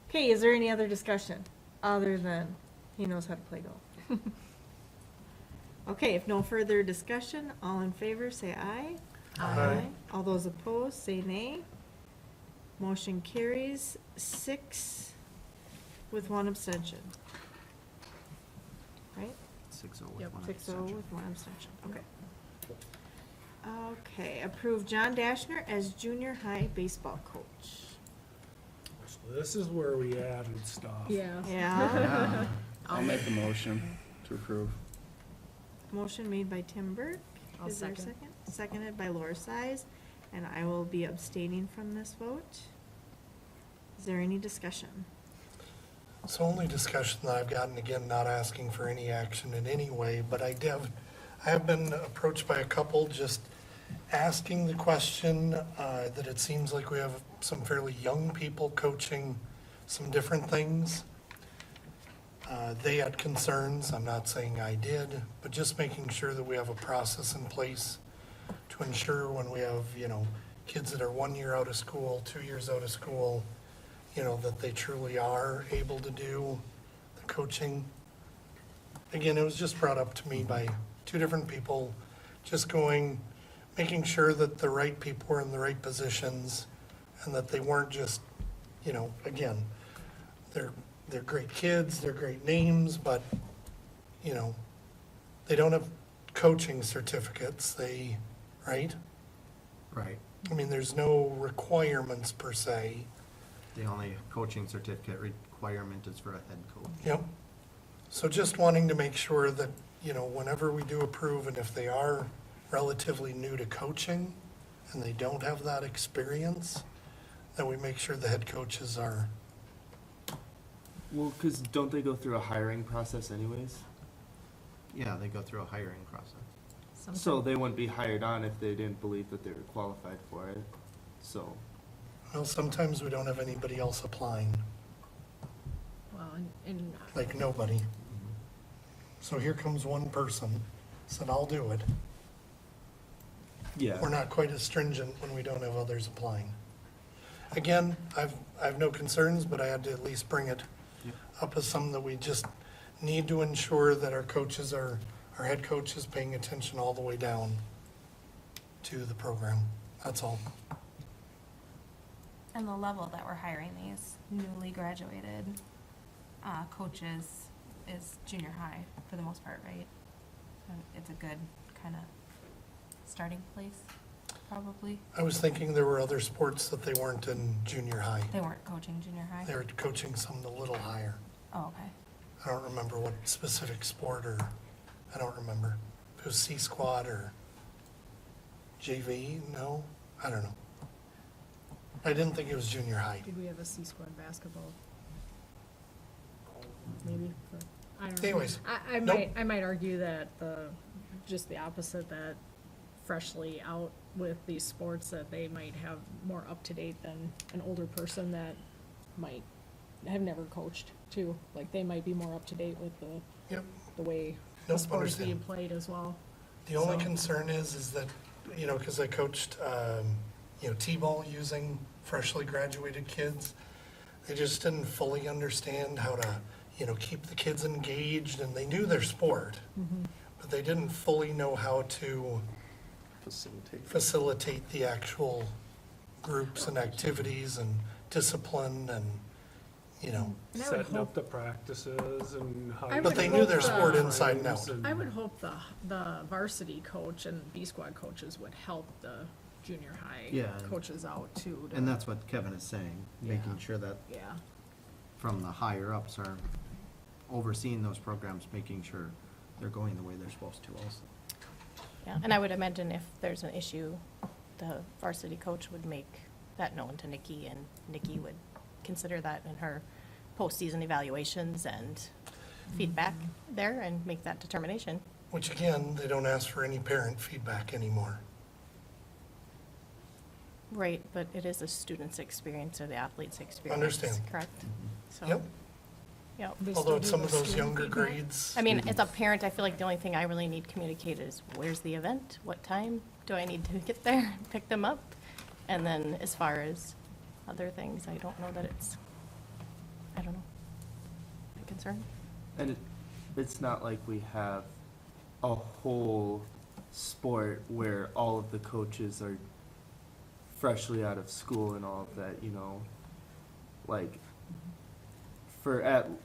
[SPEAKER 3] Okay, is there any other discussion other than he knows how to play golf? Okay, if no further discussion, all in favor, say aye.
[SPEAKER 1] Aye.
[SPEAKER 3] All those opposed, say nay. Motion carries 6 with 1 abstention. Right?
[SPEAKER 13] 6-0 with
[SPEAKER 5] Yep.
[SPEAKER 13] one
[SPEAKER 3] 6-0
[SPEAKER 13] abstention.
[SPEAKER 3] with 1 abstention, okay. Okay, approve John Dashner as junior high baseball coach.
[SPEAKER 12] So this is where we added stuff.
[SPEAKER 3] Yeah.
[SPEAKER 13] Yeah.
[SPEAKER 2] I'll make the motion to approve.
[SPEAKER 3] Motion made by Tim Burke.
[SPEAKER 5] I'll
[SPEAKER 3] Is there a
[SPEAKER 5] second.
[SPEAKER 3] second? Seconded by Laura Size, and I will be abstaining from this vote. Is there any discussion?
[SPEAKER 1] So only discussion that I've gotten, again, not asking for any action in any way, but I have been approached by a couple just asking the question that it seems like we have some fairly young people coaching some different things. They had concerns, I'm not saying I did, but just making sure that we have a process in place to ensure when we have, kids that are 1 year out of school, 2 years out of school, that they truly are able to do the coaching. Again, it was just brought up to me by two different people, just making sure that the right people were in the right positions and that they weren't just, again, they're great kids, they're great names, but, they don't have coaching certificates, right?
[SPEAKER 13] Right.
[SPEAKER 1] I mean, there's no requirements per se.
[SPEAKER 13] The only coaching certificate requirement is for a head coach.
[SPEAKER 1] Yep. So just wanting to make sure that, whenever we do approve, and if they are relatively new to coaching and they don't have that experience, that we make sure the head coaches are,
[SPEAKER 6] Well, because don't they go through a hiring process anyways?
[SPEAKER 13] Yeah, they go through a hiring process.
[SPEAKER 6] So they wouldn't be hired on if they didn't believe that they were qualified for it. So,
[SPEAKER 1] well, sometimes we don't have anybody else applying,
[SPEAKER 5] Well, and
[SPEAKER 1] like nobody. So here comes one person, said, I'll do it.
[SPEAKER 6] yeah.
[SPEAKER 1] We're not quite as stringent when we don't have others applying. Again, I have no concerns, but I had to at least bring it
[SPEAKER 13] Yep.
[SPEAKER 1] up as something that we just need to ensure that our head coach is paying attention all the way down to the program. That's all.
[SPEAKER 8] And the level that we're hiring these newly graduated coaches is junior high for the most part, right? And it's a good kind of starting place, probably.
[SPEAKER 1] I was thinking there were other sports that they weren't in junior high.
[SPEAKER 8] They weren't coaching junior high?
[SPEAKER 1] They were coaching some a little higher.
[SPEAKER 8] Oh, okay.
[SPEAKER 1] I don't remember what specific sport I don't remember. If it was C squad or JV, no, I don't know. I didn't think it was junior high.
[SPEAKER 5] did we have a C squad basketball? Maybe, I don't know.
[SPEAKER 1] Anyways,
[SPEAKER 5] I
[SPEAKER 1] nope.
[SPEAKER 5] might argue that just the opposite, that freshly out with these sports, that they might have more up to date than an older person that might have never coached too. Like, they might be more up to date with
[SPEAKER 1] Yep.
[SPEAKER 5] the way the
[SPEAKER 1] Nope,
[SPEAKER 5] sport is being
[SPEAKER 1] understand.
[SPEAKER 5] played as well.
[SPEAKER 1] The only
[SPEAKER 5] So-
[SPEAKER 1] concern is that, because I coached, T-ball using freshly graduated kids, they just didn't fully understand how to, keep the kids engaged, and they knew their sport, but they didn't fully know how to facilitate the actual groups and activities and discipline and,
[SPEAKER 5] And I would
[SPEAKER 12] Setting
[SPEAKER 5] hope-
[SPEAKER 12] up the practices and how.
[SPEAKER 5] I
[SPEAKER 12] you
[SPEAKER 5] would
[SPEAKER 1] But they
[SPEAKER 12] do
[SPEAKER 1] knew
[SPEAKER 12] the
[SPEAKER 1] their sport
[SPEAKER 12] frames
[SPEAKER 1] inside and out.
[SPEAKER 12] and-
[SPEAKER 5] I would hope the varsity coach and B squad coaches would help the junior high
[SPEAKER 13] Yeah.
[SPEAKER 5] coaches out too.
[SPEAKER 13] And that's what Kevin is saying, making
[SPEAKER 5] Yeah.
[SPEAKER 13] sure that
[SPEAKER 5] Yeah,
[SPEAKER 13] from the higher ups are overseeing those programs, making sure they're going the way they're supposed to also.
[SPEAKER 10] Yeah, and I would imagine if there's an issue, the varsity coach would make that known to Nikki, and Nikki would consider that in her postseason evaluations and feedback there and make that determination.
[SPEAKER 1] which again, they don't ask for any parent feedback anymore.
[SPEAKER 10] Right, but it is a student's experience or the athlete's experience.
[SPEAKER 1] Understand.
[SPEAKER 10] Correct? So,
[SPEAKER 1] Yep.
[SPEAKER 10] Yep.
[SPEAKER 5] They
[SPEAKER 1] Although
[SPEAKER 5] still
[SPEAKER 1] it's
[SPEAKER 5] do
[SPEAKER 1] some
[SPEAKER 5] the
[SPEAKER 1] of those
[SPEAKER 5] student
[SPEAKER 1] younger
[SPEAKER 5] feedback?
[SPEAKER 1] grades.
[SPEAKER 10] I mean, as a parent, I feel like the only thing I really need communicated is where's the event? What time do I need to get there, pick them up? And then as far as other things, I don't know that I don't know. A concern?
[SPEAKER 6] And it's not like we have a whole sport where all of the coaches are freshly out of school and all of that,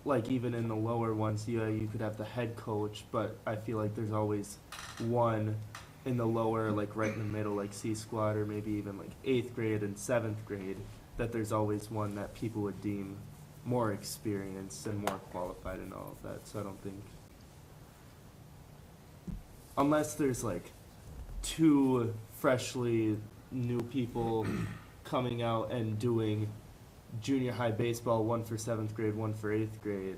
[SPEAKER 6] like even in the lower ones, yeah, you could have the head coach, but I feel like there's always one in the lower, like right in the middle, like C squad, or maybe even like 8th grade and 7th grade, that there's always one that people would deem more experienced and more qualified and all of that. So I don't think, unless there's like two freshly new people coming out and doing junior high baseball, one for 7th grade, one for 8th grade,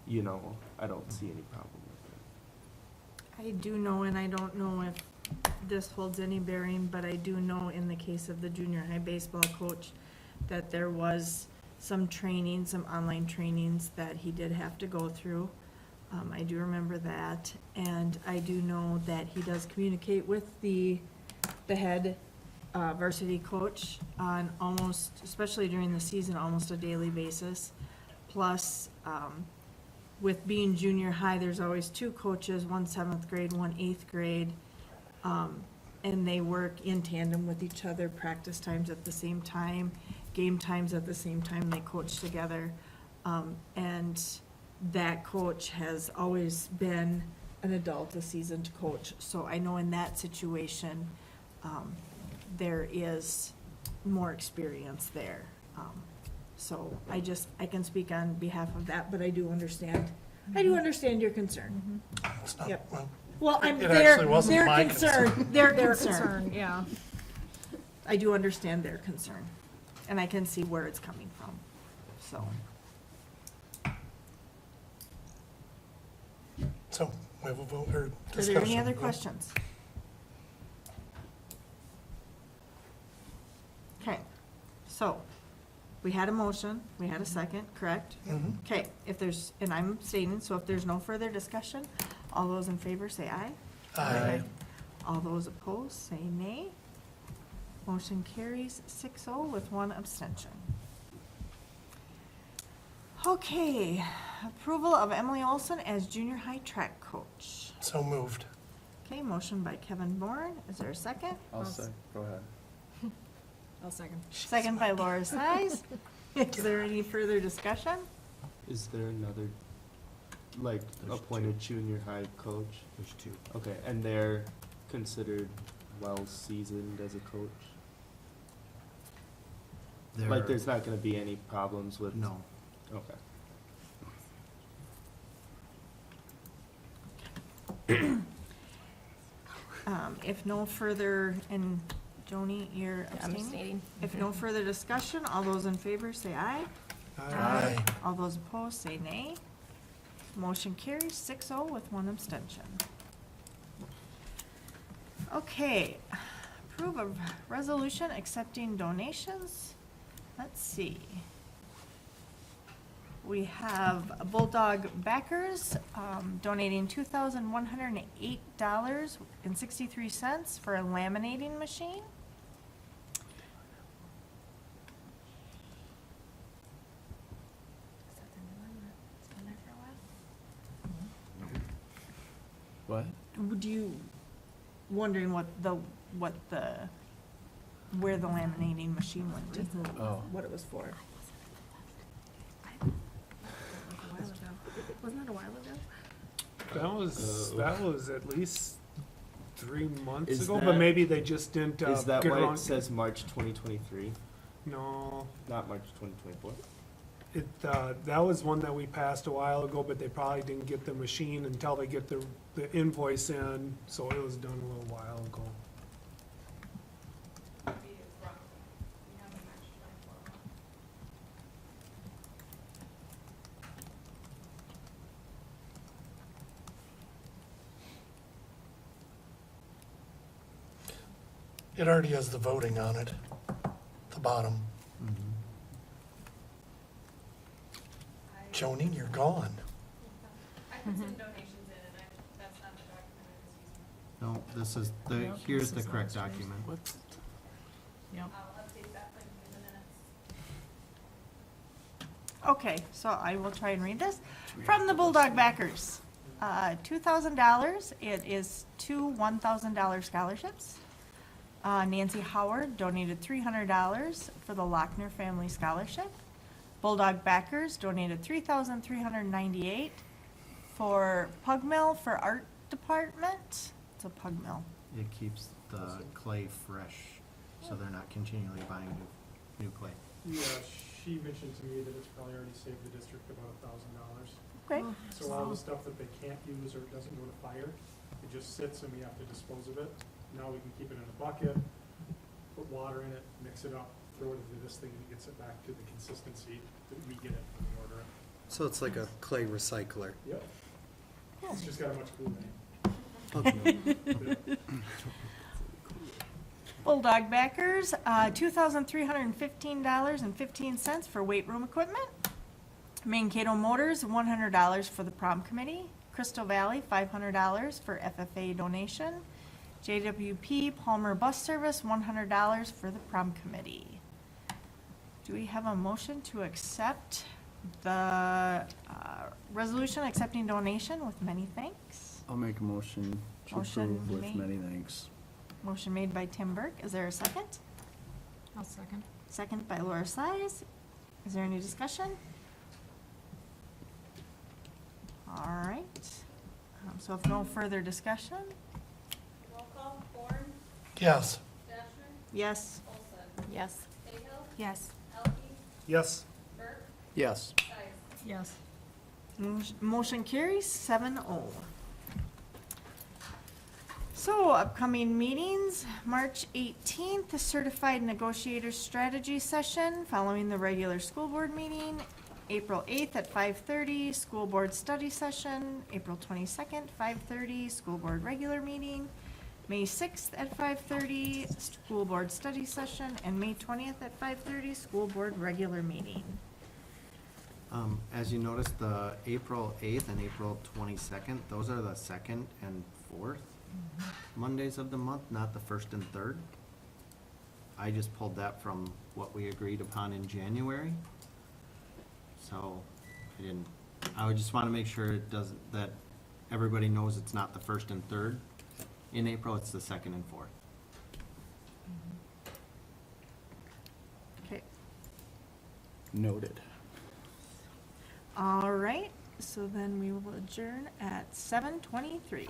[SPEAKER 6] you know, I don't see any problem with it.
[SPEAKER 3] I do know, and I don't know if this holds any bearing, but I do know in the case of the junior high baseball coach that there was some training, some online trainings that he did have to go through. I do remember that, and I do know that he does communicate with the head varsity coach on almost, especially during the season, almost a daily basis. Plus, with being junior high, there's always two coaches, one 7th grade, one 8th grade. And they work in tandem with each other, practice times at the same time, game times at the same time, they coach together. And that coach has always been an adult, a seasoned coach. So I know in that situation, there is more experience there. So I can speak on behalf of that, but I do understand your concern.
[SPEAKER 1] It's not,
[SPEAKER 3] Yep.
[SPEAKER 1] well,
[SPEAKER 3] Well,
[SPEAKER 1] It actually wasn't
[SPEAKER 3] their
[SPEAKER 1] my
[SPEAKER 3] concern, their
[SPEAKER 5] Their
[SPEAKER 3] concern.
[SPEAKER 5] concern, yeah.
[SPEAKER 3] I do understand their concern, and I can see where it's coming from, so.
[SPEAKER 1] so we have a vote or
[SPEAKER 3] Are
[SPEAKER 1] discussion.
[SPEAKER 3] there any other
[SPEAKER 1] yeah?
[SPEAKER 3] questions? Okay, so, we had a motion, we had a second, correct?
[SPEAKER 1] Mhm.
[SPEAKER 3] Okay, if there's, and I'm stating, so if there's no further discussion, all those in favor say aye.
[SPEAKER 1] Aye.
[SPEAKER 3] All those opposed say nay. Motion carries 6-0 with one abstention. Okay, approval of Emily Olson as junior high track coach.
[SPEAKER 1] So moved.
[SPEAKER 3] Okay, motion by Kevin Bourne, is there a second?
[SPEAKER 2] I'll say, go ahead.
[SPEAKER 5] I'll second.
[SPEAKER 3] Second by Laura Size. Is there any further discussion?
[SPEAKER 6] Is there another, like, appointed junior high coach?
[SPEAKER 13] There's two.
[SPEAKER 6] Okay, and they're considered well-seasoned as a coach? Like, there's not gonna be any problems with?
[SPEAKER 13] No.
[SPEAKER 6] Okay.
[SPEAKER 3] If no further, and Joni, you're
[SPEAKER 10] I'm
[SPEAKER 3] abstaining?
[SPEAKER 10] abstaining.
[SPEAKER 3] If no further discussion, all those in favor say aye.
[SPEAKER 1] Aye.
[SPEAKER 3] All those opposed say nay. Motion carries 6-0 with one abstention. Okay, approve a resolution accepting donations. Let's see. We have Bulldog Backers donating $2,108.63 for a laminating machine. Is that the new one that's been there for a while?
[SPEAKER 2] What?
[SPEAKER 3] Would you, wondering what the, where the laminating machine went to,
[SPEAKER 2] Oh.
[SPEAKER 3] what it was for?
[SPEAKER 8] Wasn't that a while ago?
[SPEAKER 12] That was at least 3 months
[SPEAKER 6] Is
[SPEAKER 12] ago, but
[SPEAKER 6] that-
[SPEAKER 12] maybe they just didn't,
[SPEAKER 6] Is that
[SPEAKER 12] get
[SPEAKER 6] why
[SPEAKER 12] around.
[SPEAKER 6] it says March 2023,
[SPEAKER 12] No,
[SPEAKER 6] not March 2024?
[SPEAKER 12] that was one that we passed a while ago, but they probably didn't get the machine until they get the invoice in, so it was done a little while ago.
[SPEAKER 1] It already has the voting on it, the bottom. Joni, you're gone.
[SPEAKER 11] I put some donations in and that's not the document I was using.
[SPEAKER 13] No, this is the,
[SPEAKER 5] Yep,
[SPEAKER 13] here's
[SPEAKER 5] this
[SPEAKER 13] the
[SPEAKER 5] is
[SPEAKER 13] correct
[SPEAKER 5] last year's.
[SPEAKER 13] document.
[SPEAKER 5] Yep.
[SPEAKER 11] I'll update that link in the minutes.
[SPEAKER 3] Okay, so I will try and read this. From the Bulldog Backers, $2,000, it is two $1,000 scholarships. Nancy Howard donated $300 for the Lochner Family Scholarship. Bulldog Backers donated $3,398 for Pug Mill for Art Department. It's a Pug Mill.
[SPEAKER 13] It keeps the clay fresh, so they're not continually buying new clay.
[SPEAKER 7] Yeah, she mentioned to me that it's probably already saved the district about $1,000.
[SPEAKER 3] Okay.
[SPEAKER 7] So all the stuff that they can't use or doesn't go to fire, it just sits and we have to dispose of it. Now we can keep it in a bucket, put water in it, mix it up, throw it into this thing, and it gets it back to the consistency that we get it when we order it.
[SPEAKER 15] So it's like a clay recycler.
[SPEAKER 7] Yep. It's just got a much cooler name.
[SPEAKER 3] Bulldog backers, $2,315.15 for weight room equipment. Mankato Motors, $100 for the prom committee. Crystal Valley, $500 for FFA donation. JWP Palmer Bus Service, $100 for the prom committee. Do we have a motion to accept the resolution accepting donation with many thanks?
[SPEAKER 2] I'll make a motion to
[SPEAKER 3] Motion
[SPEAKER 2] approve with
[SPEAKER 3] made.
[SPEAKER 2] many thanks.
[SPEAKER 3] Motion made by Tim Burke. Is there a second?
[SPEAKER 5] I'll second.
[SPEAKER 3] Second by Laura Size. Is there any discussion? All right. So if no further discussion,
[SPEAKER 11] Roll call, Horn,
[SPEAKER 1] Yes.
[SPEAKER 11] Dashner,
[SPEAKER 3] yes.
[SPEAKER 11] Olson,
[SPEAKER 8] Yes.
[SPEAKER 11] Cahill,
[SPEAKER 8] Yes.
[SPEAKER 11] Elke,
[SPEAKER 12] Yes.
[SPEAKER 11] Burke,
[SPEAKER 2] Yes.
[SPEAKER 11] Size.
[SPEAKER 5] Yes.
[SPEAKER 3] Motion carries 7-0. So upcoming meetings, March 18th, the Certified Negotiators Strategy Session following the regular school board meeting. April 8th at 5:30, School Board Study Session. April 22nd, 5:30, School Board Regular Meeting. May 6th at 5:30, School Board Study Session. And May 20th at 5:30, School Board Regular Meeting.
[SPEAKER 13] As you noticed, the April 8th and April 22nd, those are the second and fourth Mondays of the month, not the first and third. I just pulled that from what we agreed upon in January. So I would just want to make sure it doesn't, that everybody knows it's not the first and third. In April, it's the second and fourth.
[SPEAKER 3] Okay.
[SPEAKER 2] Noted.
[SPEAKER 3] All right, so then we will adjourn at 7:23.